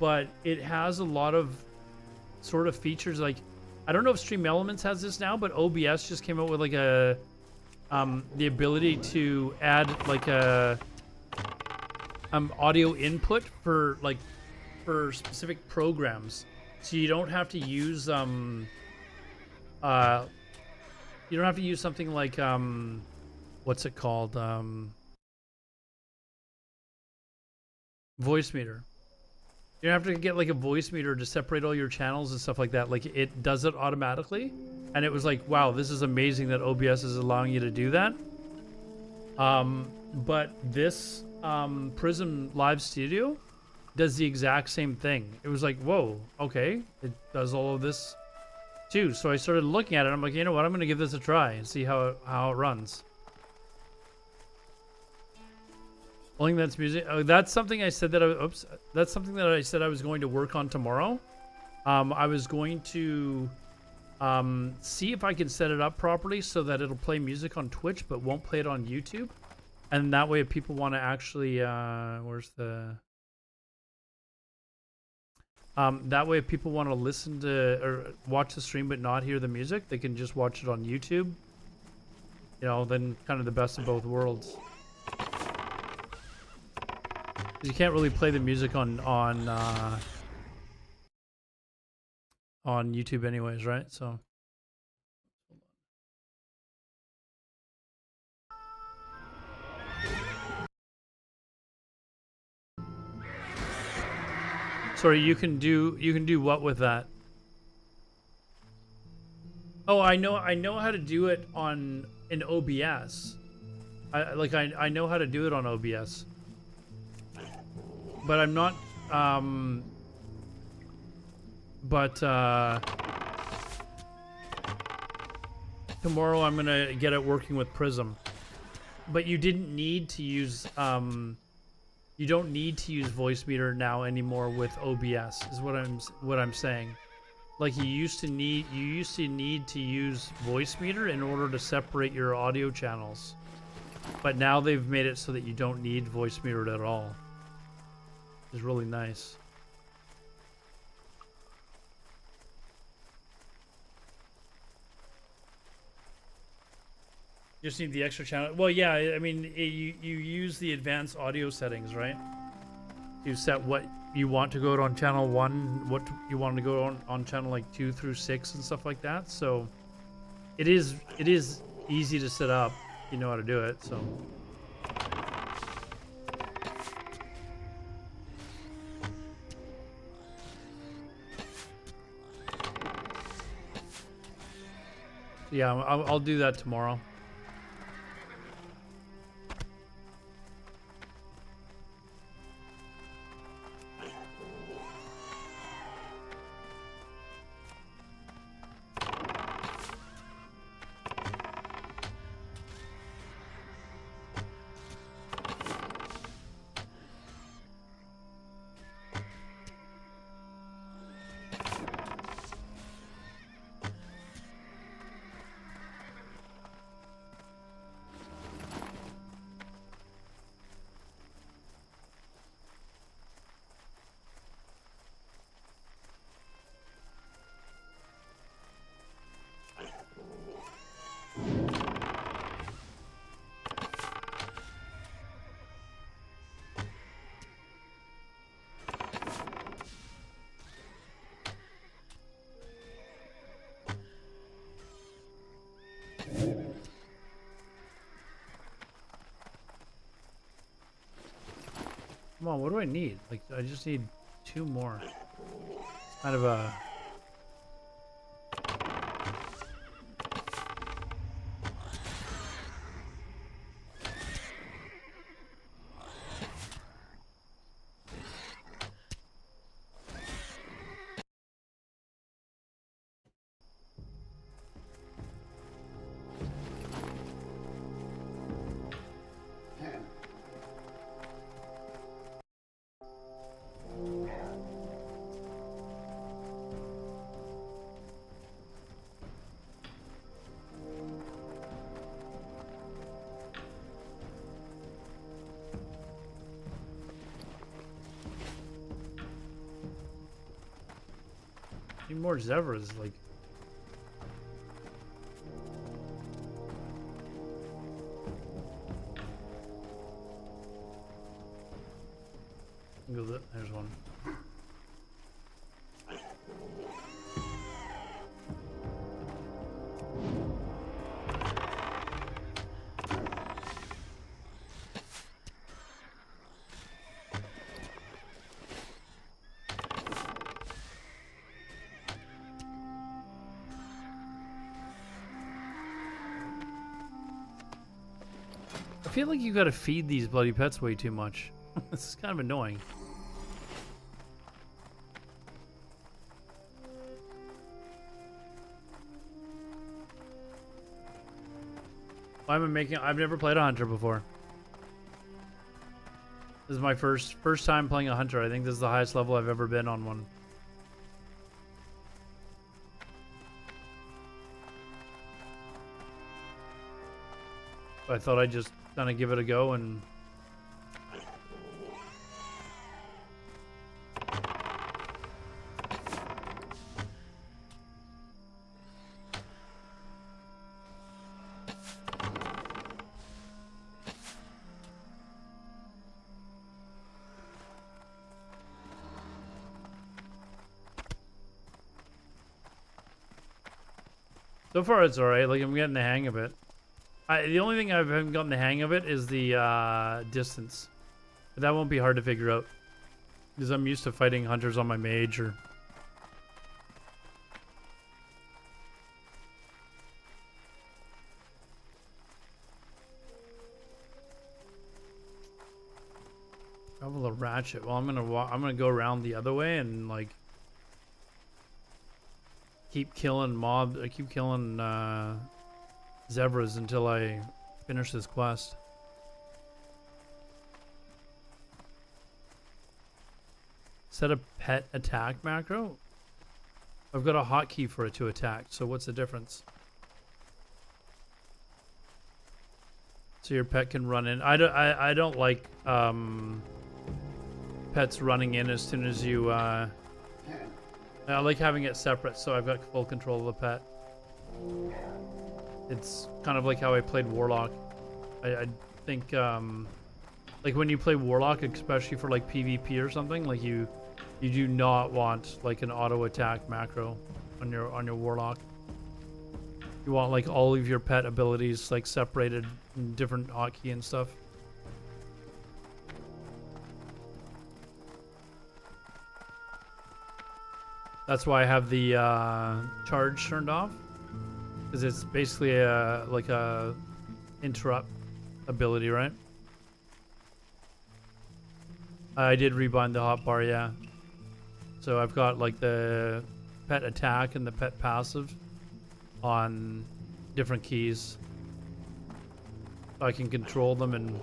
But it has a lot of sort of features like, I don't know if Stream Elements has this now, but OBS just came out with like a the ability to add like a audio input for specific programs. So you don't have to use you don't have to use something like what's it called? Voice meter. You don't have to get like a voice meter to separate all your channels and stuff like that. Like it does it automatically. And it was like, wow, this is amazing that OBS is allowing you to do that. But this Prism Live Studio does the exact same thing. It was like, whoa, okay, it does all of this too. So I started looking at it. I'm like, you know what? I'm gonna give this a try and see how it runs. Only that's music. Oh, that's something I said that that's something that I said I was going to work on tomorrow. I was going to see if I can set it up properly so that it'll play music on Twitch but won't play it on YouTube. And that way if people want to actually where's the that way if people want to listen to or watch the stream but not hear the music, they can just watch it on YouTube. Then kind of the best of both worlds. You can't really play the music on YouTube anyways, right? So sorry, you can do what with that? Oh, I know how to do it in OBS. I know how to do it on OBS. But I'm not, tomorrow I'm gonna get it working with Prism. But you didn't need to use, you don't need to use voice meter now anymore with OBS, is what I'm saying. Like you used to need to use voice meter in order to separate your audio channels. But now they've made it so that you don't need voice meter at all. Is really nice. You just need the extra channel. Well, yeah, I mean, you use the advanced audio settings, right? You set what you want to go on channel 1, what you want to go on channel like 2 through 6 and stuff like that. So it is easy to set up. You know how to do it, so. Yeah, I'll do that tomorrow. Come on, what do I need? Like, I just need 2 more. It's kind of a... Need more zebras, like... There's one. I feel like you gotta feed these bloody pets way too much. This is kind of annoying. Why am I making... I've never played a hunter before. This is my first time playing a hunter. I think this is the highest level I've ever been on one. I thought I'd just kind of give it a go and... So far it's alright, like I'm getting the hang of it. The only thing I haven't gotten the hang of it is the distance. But that won't be hard to figure out. Because I'm used to fighting hunters on my mage or... Travel a ratchet. Well, I'm gonna go around the other way and like keep killing zebras until I finish this quest. Set a pet attack macro? I've got a hotkey for it to attack, so what's the difference? So your pet can run in. I don't like pets running in as soon as you I like having it separate, so I've got full control of the pet. It's kind of like how I played Warlock. I think, like when you play Warlock, especially for like PvP or something, like you do not want like an auto attack macro on your Warlock. You want like all of your pet abilities like separated in different hotkey and stuff. That's why I have the charge turned off, because it's basically like a interrupt ability, right? I did rebind the hotbar, yeah. So I've got like the pet attack and the pet passive on different keys. I can control them and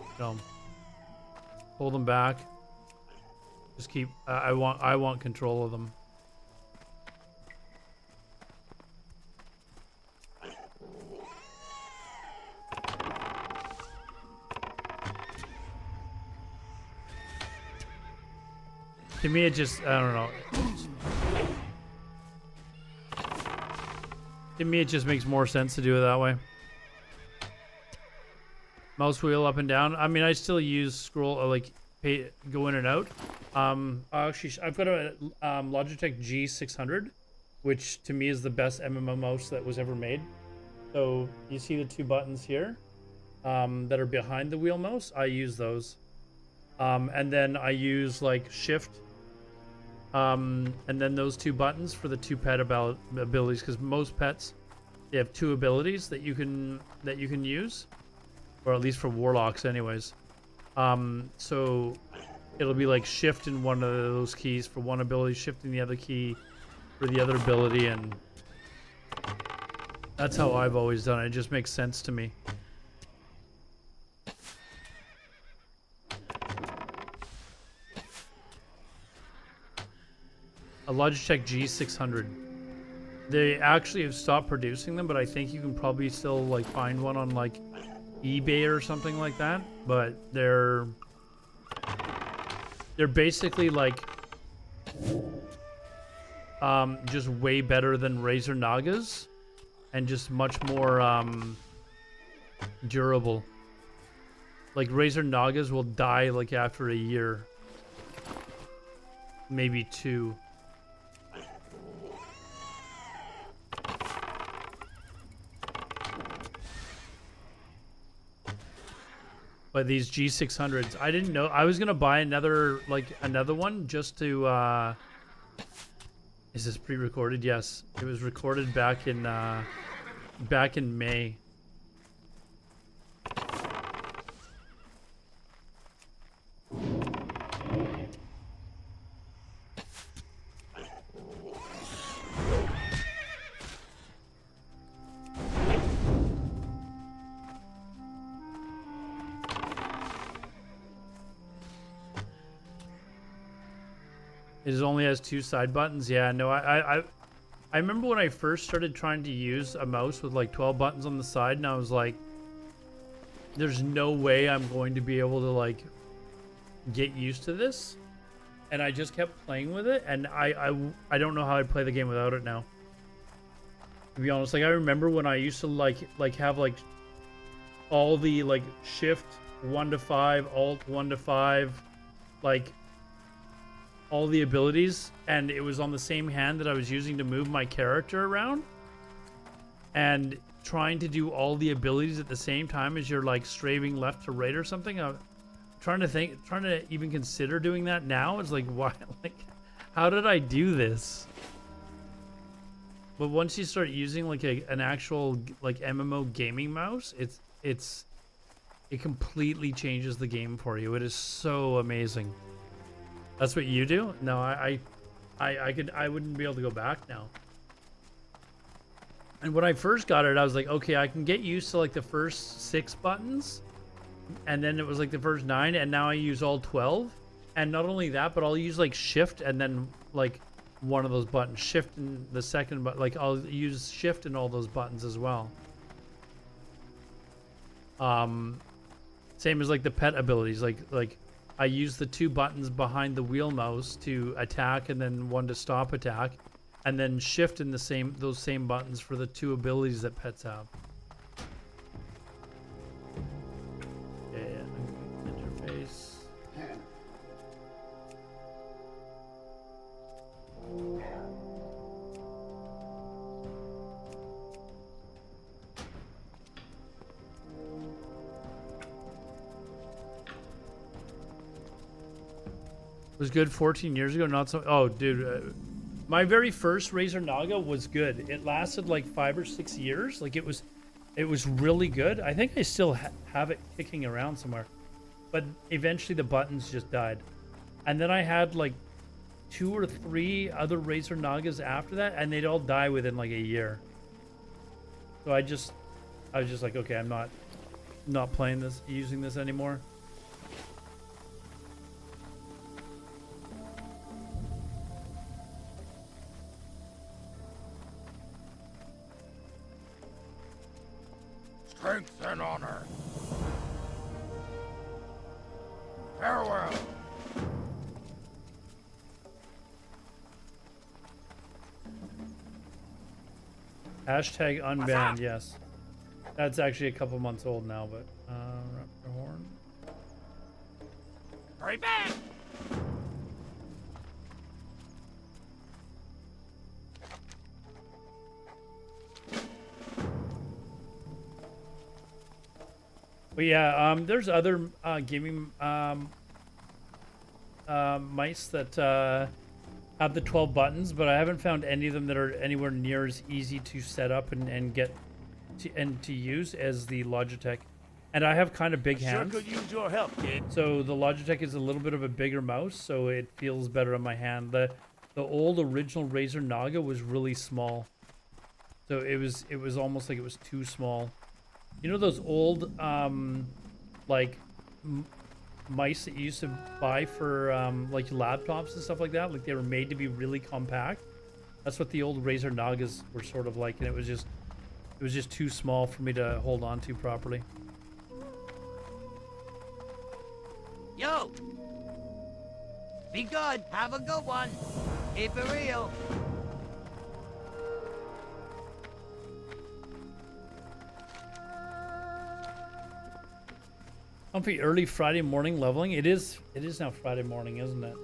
pull them back. Just keep. I want control of them. To me, it just, I don't know. To me, it just makes more sense to do it that way. Mouse wheel up and down. I mean, I still use scroll, go in and out. Actually, I've got a Logitech G600, which to me is the best MMO mouse that was ever made. So you see the 2 buttons here that are behind the wheel mouse. I use those. And then I use like shift, and then those two buttons for the two pet abilities, because most pets, they have two abilities that you can use, or at least for warlocks anyways. So it'll be like shift in one of those keys for one ability, shift in the other key for the other ability, and that's how I've always done it. It just makes sense to me. A Logitech G600. They actually have stopped producing them, but I think you can probably still like find one on like eBay or something like that. But they're basically like just way better than Razer Nagas, and just much more durable. Like Razer Nagas will die like after a year, maybe 2. But these G600s, I didn't know. I was gonna buy another one just to. Is this pre-recorded? Yes, it was recorded back in May. It only has 2 side buttons. Yeah, no, I remember when I first started trying to use a mouse with like 12 buttons on the side, and I was like, there's no way I'm going to be able to like get used to this. And I just kept playing with it, and I don't know how I'd play the game without it now. To be honest, like I remember when I used to like have like all the like shift 1 to 5, alt 1 to 5, like all the abilities, and it was on the same hand that I was using to move my character around, and trying to do all the abilities at the same time as you're like strafing left to right or something. I'm trying to even consider doing that now. It's like, why? Like, how did I do this? But once you start using like an actual like MMO gaming mouse, it completely changes the game for you. It is so amazing. That's what you do? No, I wouldn't be able to go back now. And when I first got it, I was like, okay, I can get used to like the first 6 buttons, and then it was like the first 9, and now I use all 12. And not only that, but I'll use like shift and then like one of those buttons, shift in the second, but like I'll use shift in all those buttons as well. Same as like the pet abilities, like I use the 2 buttons behind the wheel mouse to attack, and then 1 to stop attack, and then shift in those same buttons for the 2 abilities that pets have. Yeah, interface. Was good 14 years ago, not so. Oh, dude, my very first Razer Naga was good. It lasted like 5 or 6 years. Like it was really good. I think I still have it kicking around somewhere, but eventually the buttons just died. And then I had like 2 or 3 other Razer Nagas after that, and they'd all die within like a year. So I was just like, okay, I'm not playing this, using this anymore. Strength and honor. Farewell. Hashtag unbanned, yes. That's actually a couple months old now, but Raptor Horn. Hurry back! But yeah, there's other gaming mice that have the 12 buttons, but I haven't found any of them that are anywhere near as easy to set up and get to use as the Logitech. And I have kind of big hands. Sure could use your help, kid. So the Logitech is a little bit of a bigger mouse, so it feels better on my hand. The old original Razer Naga was really small, so it was almost like it was too small. You know those old like mice that you used to buy for like laptops and stuff like that? Like they were made to be really compact. That's what the old Razer Nagas were sort of like, and it was just too small for me to hold on to properly. Yo! Be good. Have a good one. Keep it real. Comfy early Friday morning leveling. It is now Friday morning, isn't it?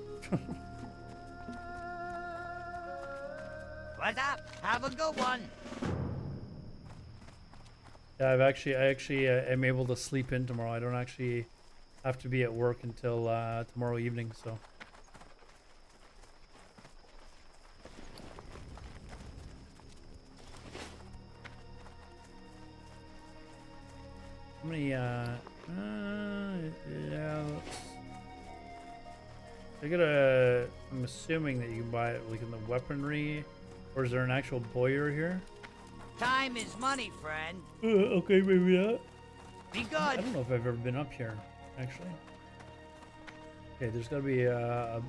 What's up? Have a good one. Yeah, I actually am able to sleep in tomorrow. I don't actually have to be at work until tomorrow evening, so. How many yeah, I'm assuming that you can buy it like in the weaponry, or is there an actual boyer here? Time is money, friend. Okay, maybe that. Be I good. don't know if I've ever been up here, actually. Okay, there's got to be a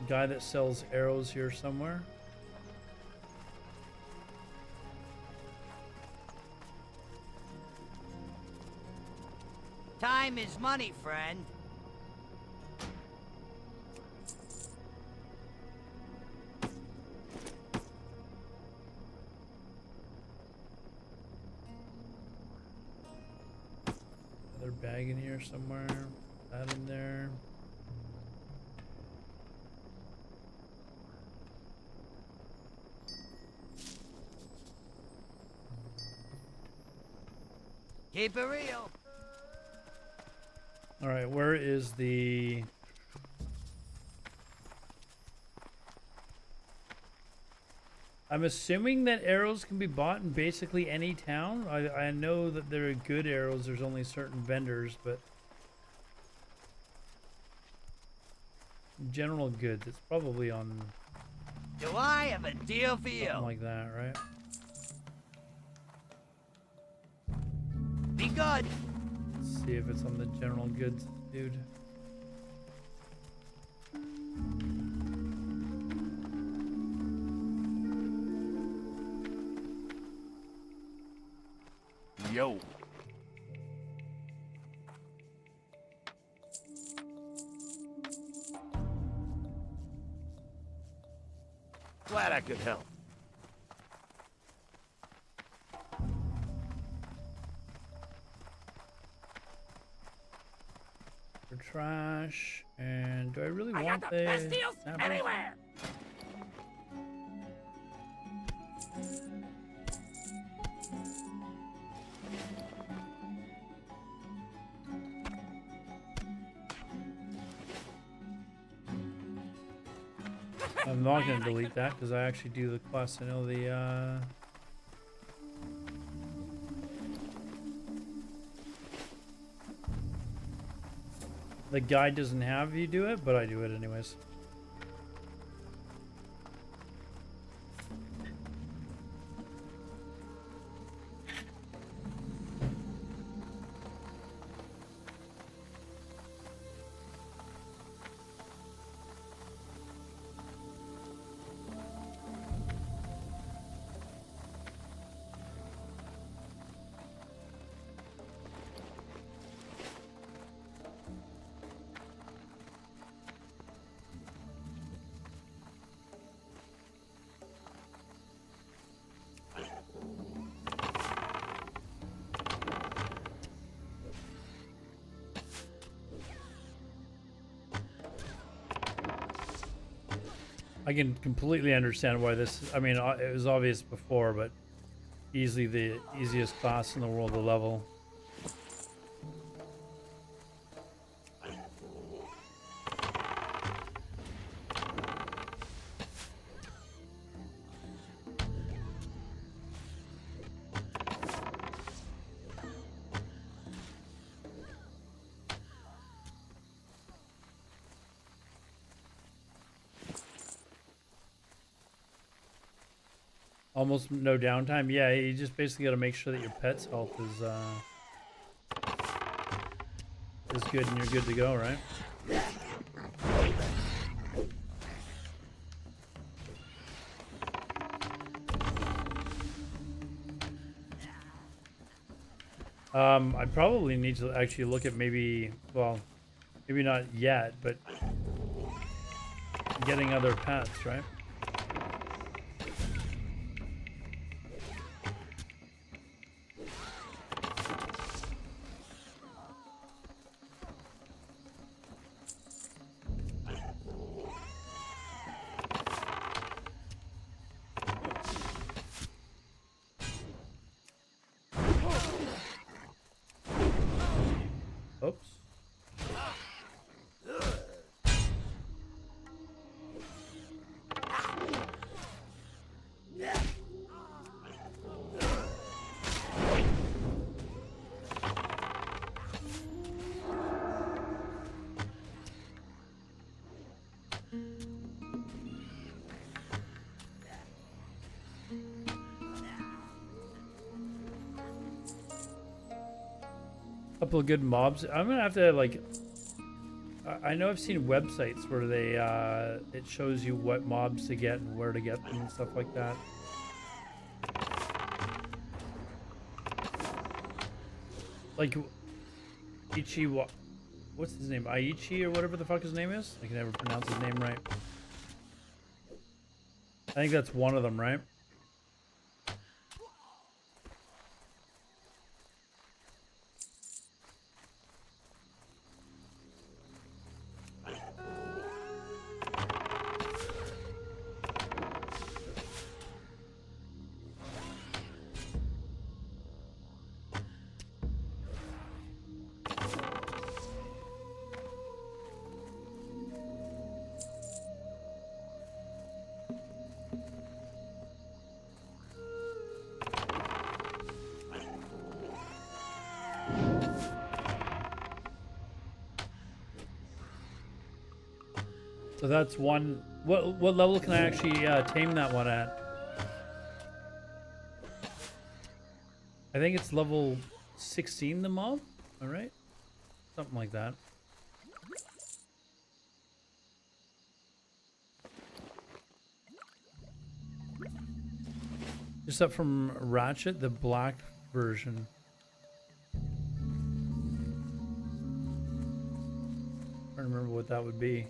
guy that sells arrows here somewhere. Time is money, friend. Another bag in here somewhere. That in there. Keep it real. All right, where is the... I'm assuming that arrows can be bought in basically any town. I know that there are good arrows. There's only certain vendors, but... General goods. It's probably on Do I have a deal for you? something like that, right? Be good. Let's see if it's on the general goods, dude. Yo. Glad I could help. For trash, and do I really want the snappers? anywhere. I'm not gonna delete that because I actually do the quest. I know the guide doesn't have you do it, but I do it anyways. I can completely understand why this. I mean, it was obvious before, but easily the easiest class in the world to level. Almost no downtime. Yeah, you just basically got to make sure that your pet's health is good and you're good to go, right? I probably need to actually look at maybe, well, maybe not yet, but getting other pets, right? Oops. Couple of good mobs. I'm gonna have to like. I know I've seen websites where they it shows you what mobs to get and where to get them and stuff like that. Like Ichi, what's his name? Aichi or whatever the fuck his name is. I can never pronounce his name right. I think that's one of them, right? So that's one. What level can I actually tame that one at? I think it's level 16, the mob. All right, something like that. Just up from Ratchet, the black version. I don't remember what that would be.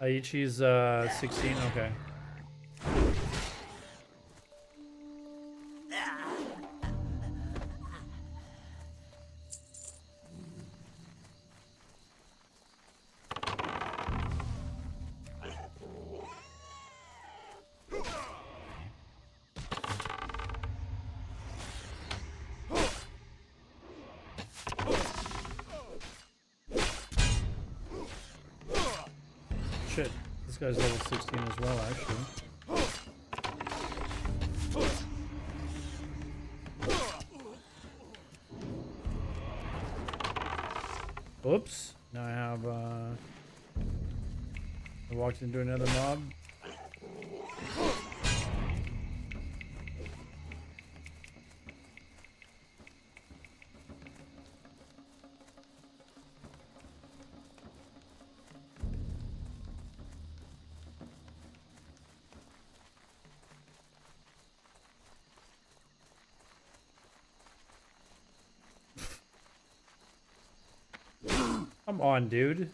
Aichi's 16, okay. Shit, this guy's level 16 as well, actually. Oops. Now I have, I walked into another mob. Come on, dude.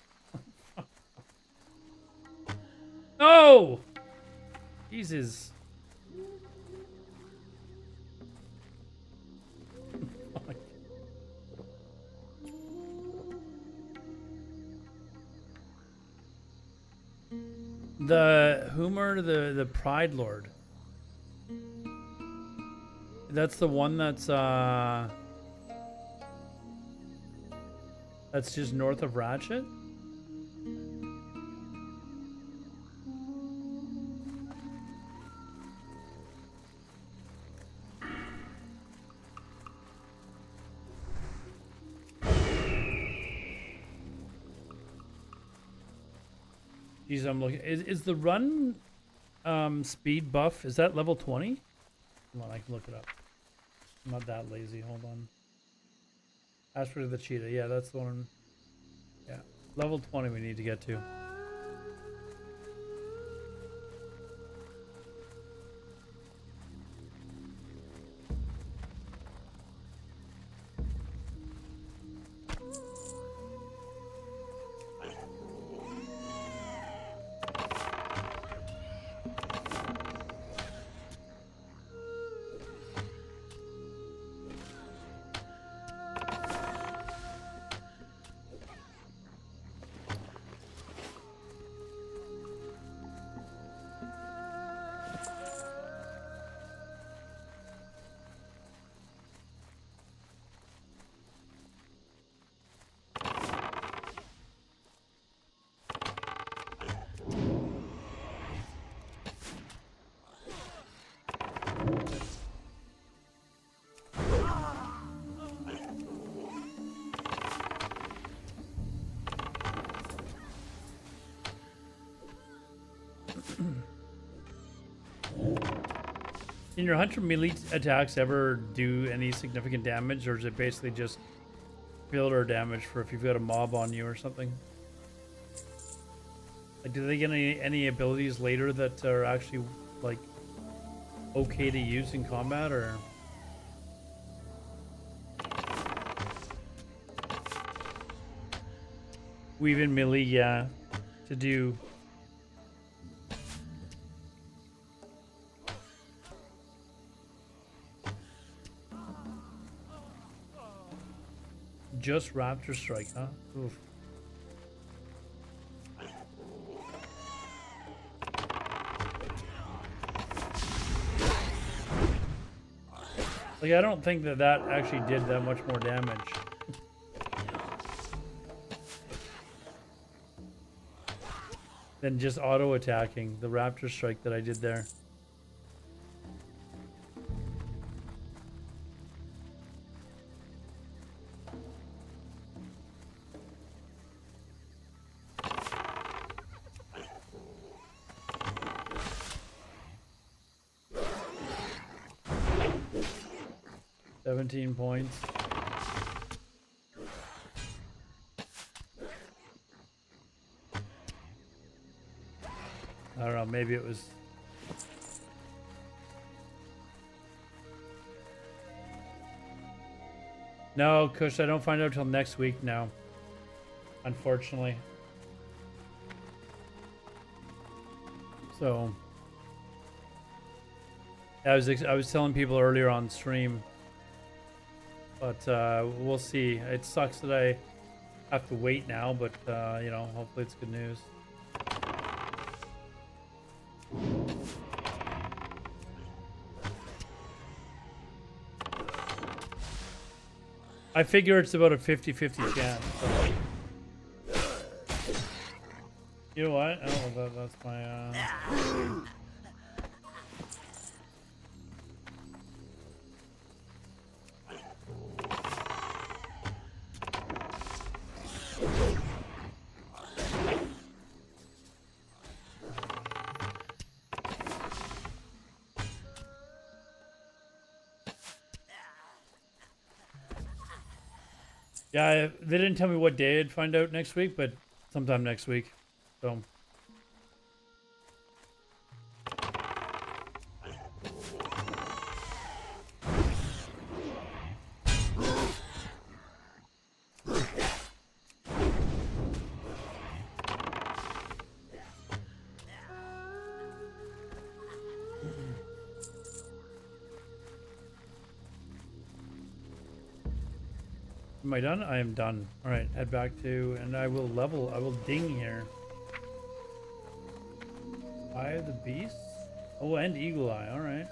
No! Jesus. The Humor, the Pride Lord. That's the one that's just north of Ratchet? Geez, I'm looking. Is the run speed buff, is that level 20? Come on, I can look it up. I'm not that lazy. Hold on. Ask for the cheetah. Yeah, that's the one. Yeah. Level 20 we need to get to. Can your hunter melee attacks ever do any significant damage, or is it basically just builder damage for if you've got a mob on you or something? Like, do they get any abilities later that are actually like okay to use in combat, or? Weave in melee, yeah, to do. Just Raptor Strike, huh? Oof. Like, I don't think that actually did that much more damage. Than just auto attacking the Raptor Strike that I did there. Points. I don't know, maybe it was. No, Kush, I don't find out till next week now. Unfortunately. So I was telling people earlier on stream. But we'll see. It sucks that I have to wait now, but you know, hopefully it's good news. I figure it's about a 50-50 chance. So. You know what? Oh, that's my. Yeah, they didn't tell me what day I'd find out next week, but sometime next week. So. Am I done? I am done. All right, head back to, and I will ding here. Eye of the Beast? Oh, and Eagle Eye, all right.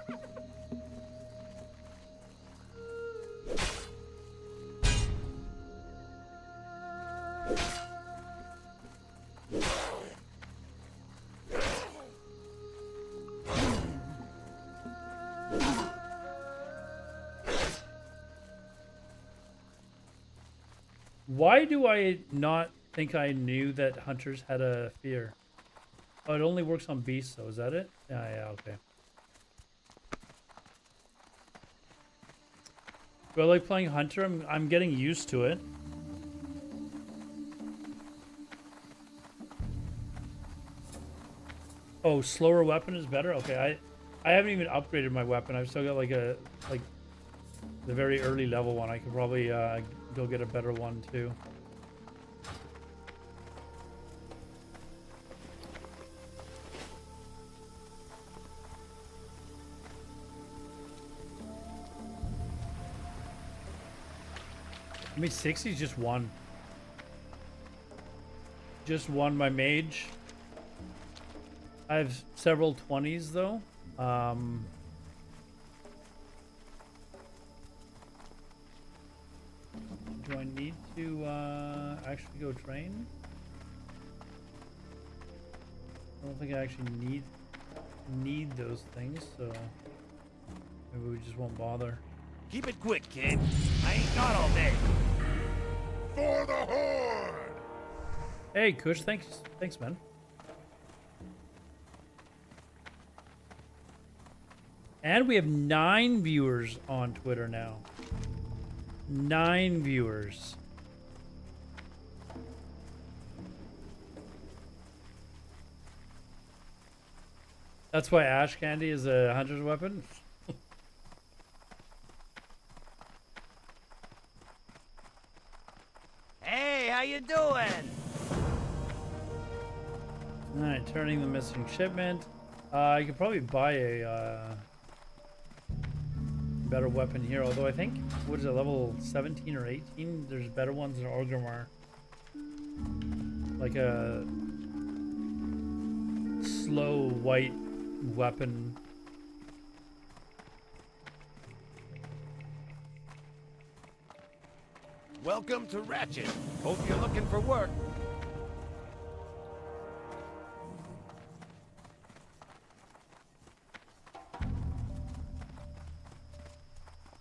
Why do I not think I knew that hunters had a fear? Oh, it only works on beasts, though. Is that it? Yeah, okay. Do I like playing Hunter? I'm getting used to it. Oh, slower weapon is better? Okay, I haven't even upgraded my weapon. I've still got like the very early level one. I could probably go get a better one too. I mean, 60's just one. Just one, my mage. I have several 20s though. Do I need to actually go train? I don't think I actually need those things, so maybe we just won't bother. Keep it quick, kid. I ain't got all day. For the Horde! Hey, Kush, thanks, man. And we have 9 viewers on Twitter now. 9 viewers. That's why ash candy is a hunter's weapon. Hey, how you doing? Alright, turning the missing shipment. I could probably buy a better weapon here, although I think, what is it, level 17 or 18? There's better ones in Orgrimmar. Like a slow white weapon. Welcome to Ratchet. Hope you're looking for work.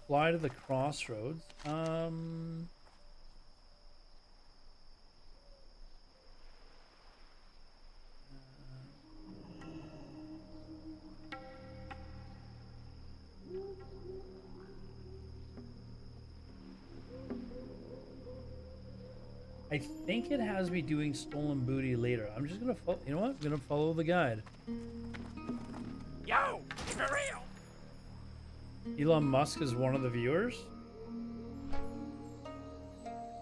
Fly to the crossroads. I think it has me doing stolen booty later. I'm just gonna follow. You know what? I'm gonna follow the guide. Yo, for real. Elon Musk is one of the viewers.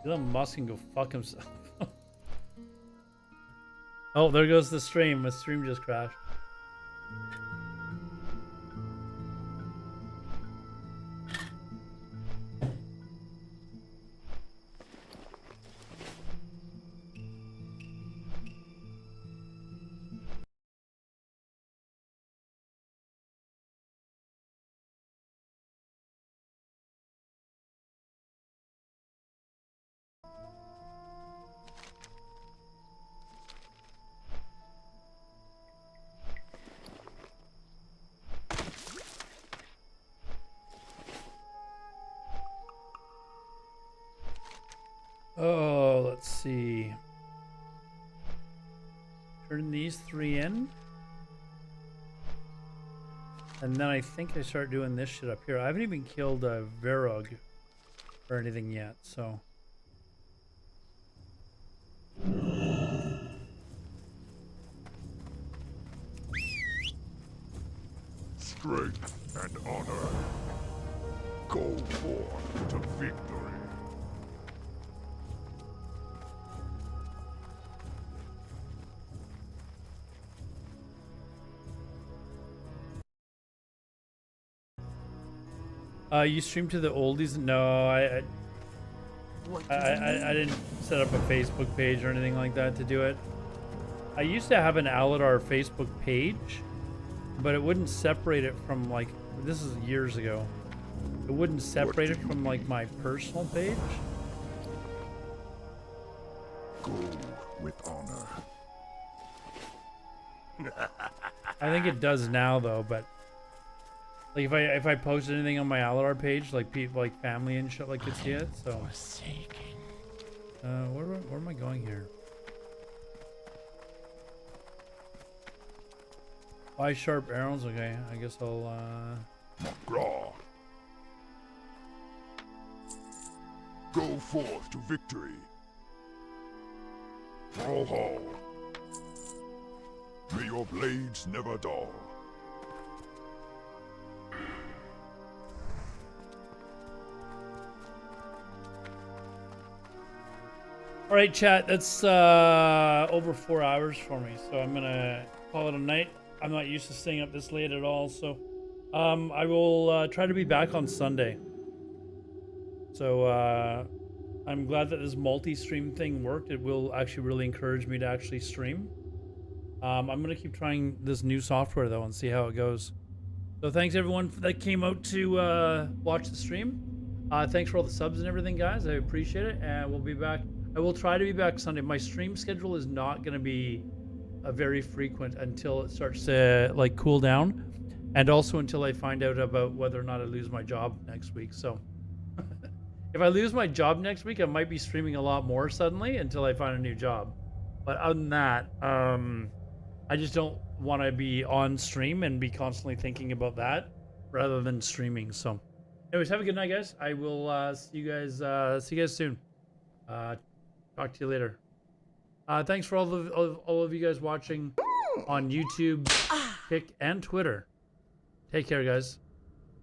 Elon Musk can go fuck himself. Oh, there goes the stream. My stream just crashed. Oh, let's see. Turn these 3 in. And then I think I start doing this shit up here. I haven't even killed a Verog or anything yet, so. Strength and honor. Go forth to victory. You stream to the oldies? No, I didn't set up a Facebook page or anything like that to do it. I used to have an Alodar Facebook page, but it wouldn't separate it from, like, this is years ago. It wouldn't separate it from, like, my personal page. Go with honor. I think it does now though, but like if I post anything on my Alodar page, like people, like family and shit, like could see it. So where am I going here? Buy sharp arrows. Okay, I guess I'll. McGraw. Go forth to victory. Ho. May your blades never dull. All right, chat. That's over 4 hours for me, so I'm gonna call it a night. I'm not used to staying up this late at all, so I will try to be back on Sunday. So I'm glad that this multi-stream thing worked. It will actually really encourage me to actually stream. I'm gonna keep trying this new software though and see how it goes. So thanks everyone that came out to watch the stream. Thanks for all the subs and everything, guys. I appreciate it, and we'll be back. I will try to be back Sunday. My stream schedule is not going to be very frequent until it starts to like cool down, and also until I find out about whether or not I lose my job next week. So if I lose my job next week, I might be streaming a lot more suddenly until I find a new job. But other than that, I just don't want to be on stream and be constantly thinking about that rather than streaming. So anyways, have a good night, guys. I will see you guys soon. Talk to you later. Thanks for all of you guys watching on YouTube, Kick, and Twitter. Take care, guys.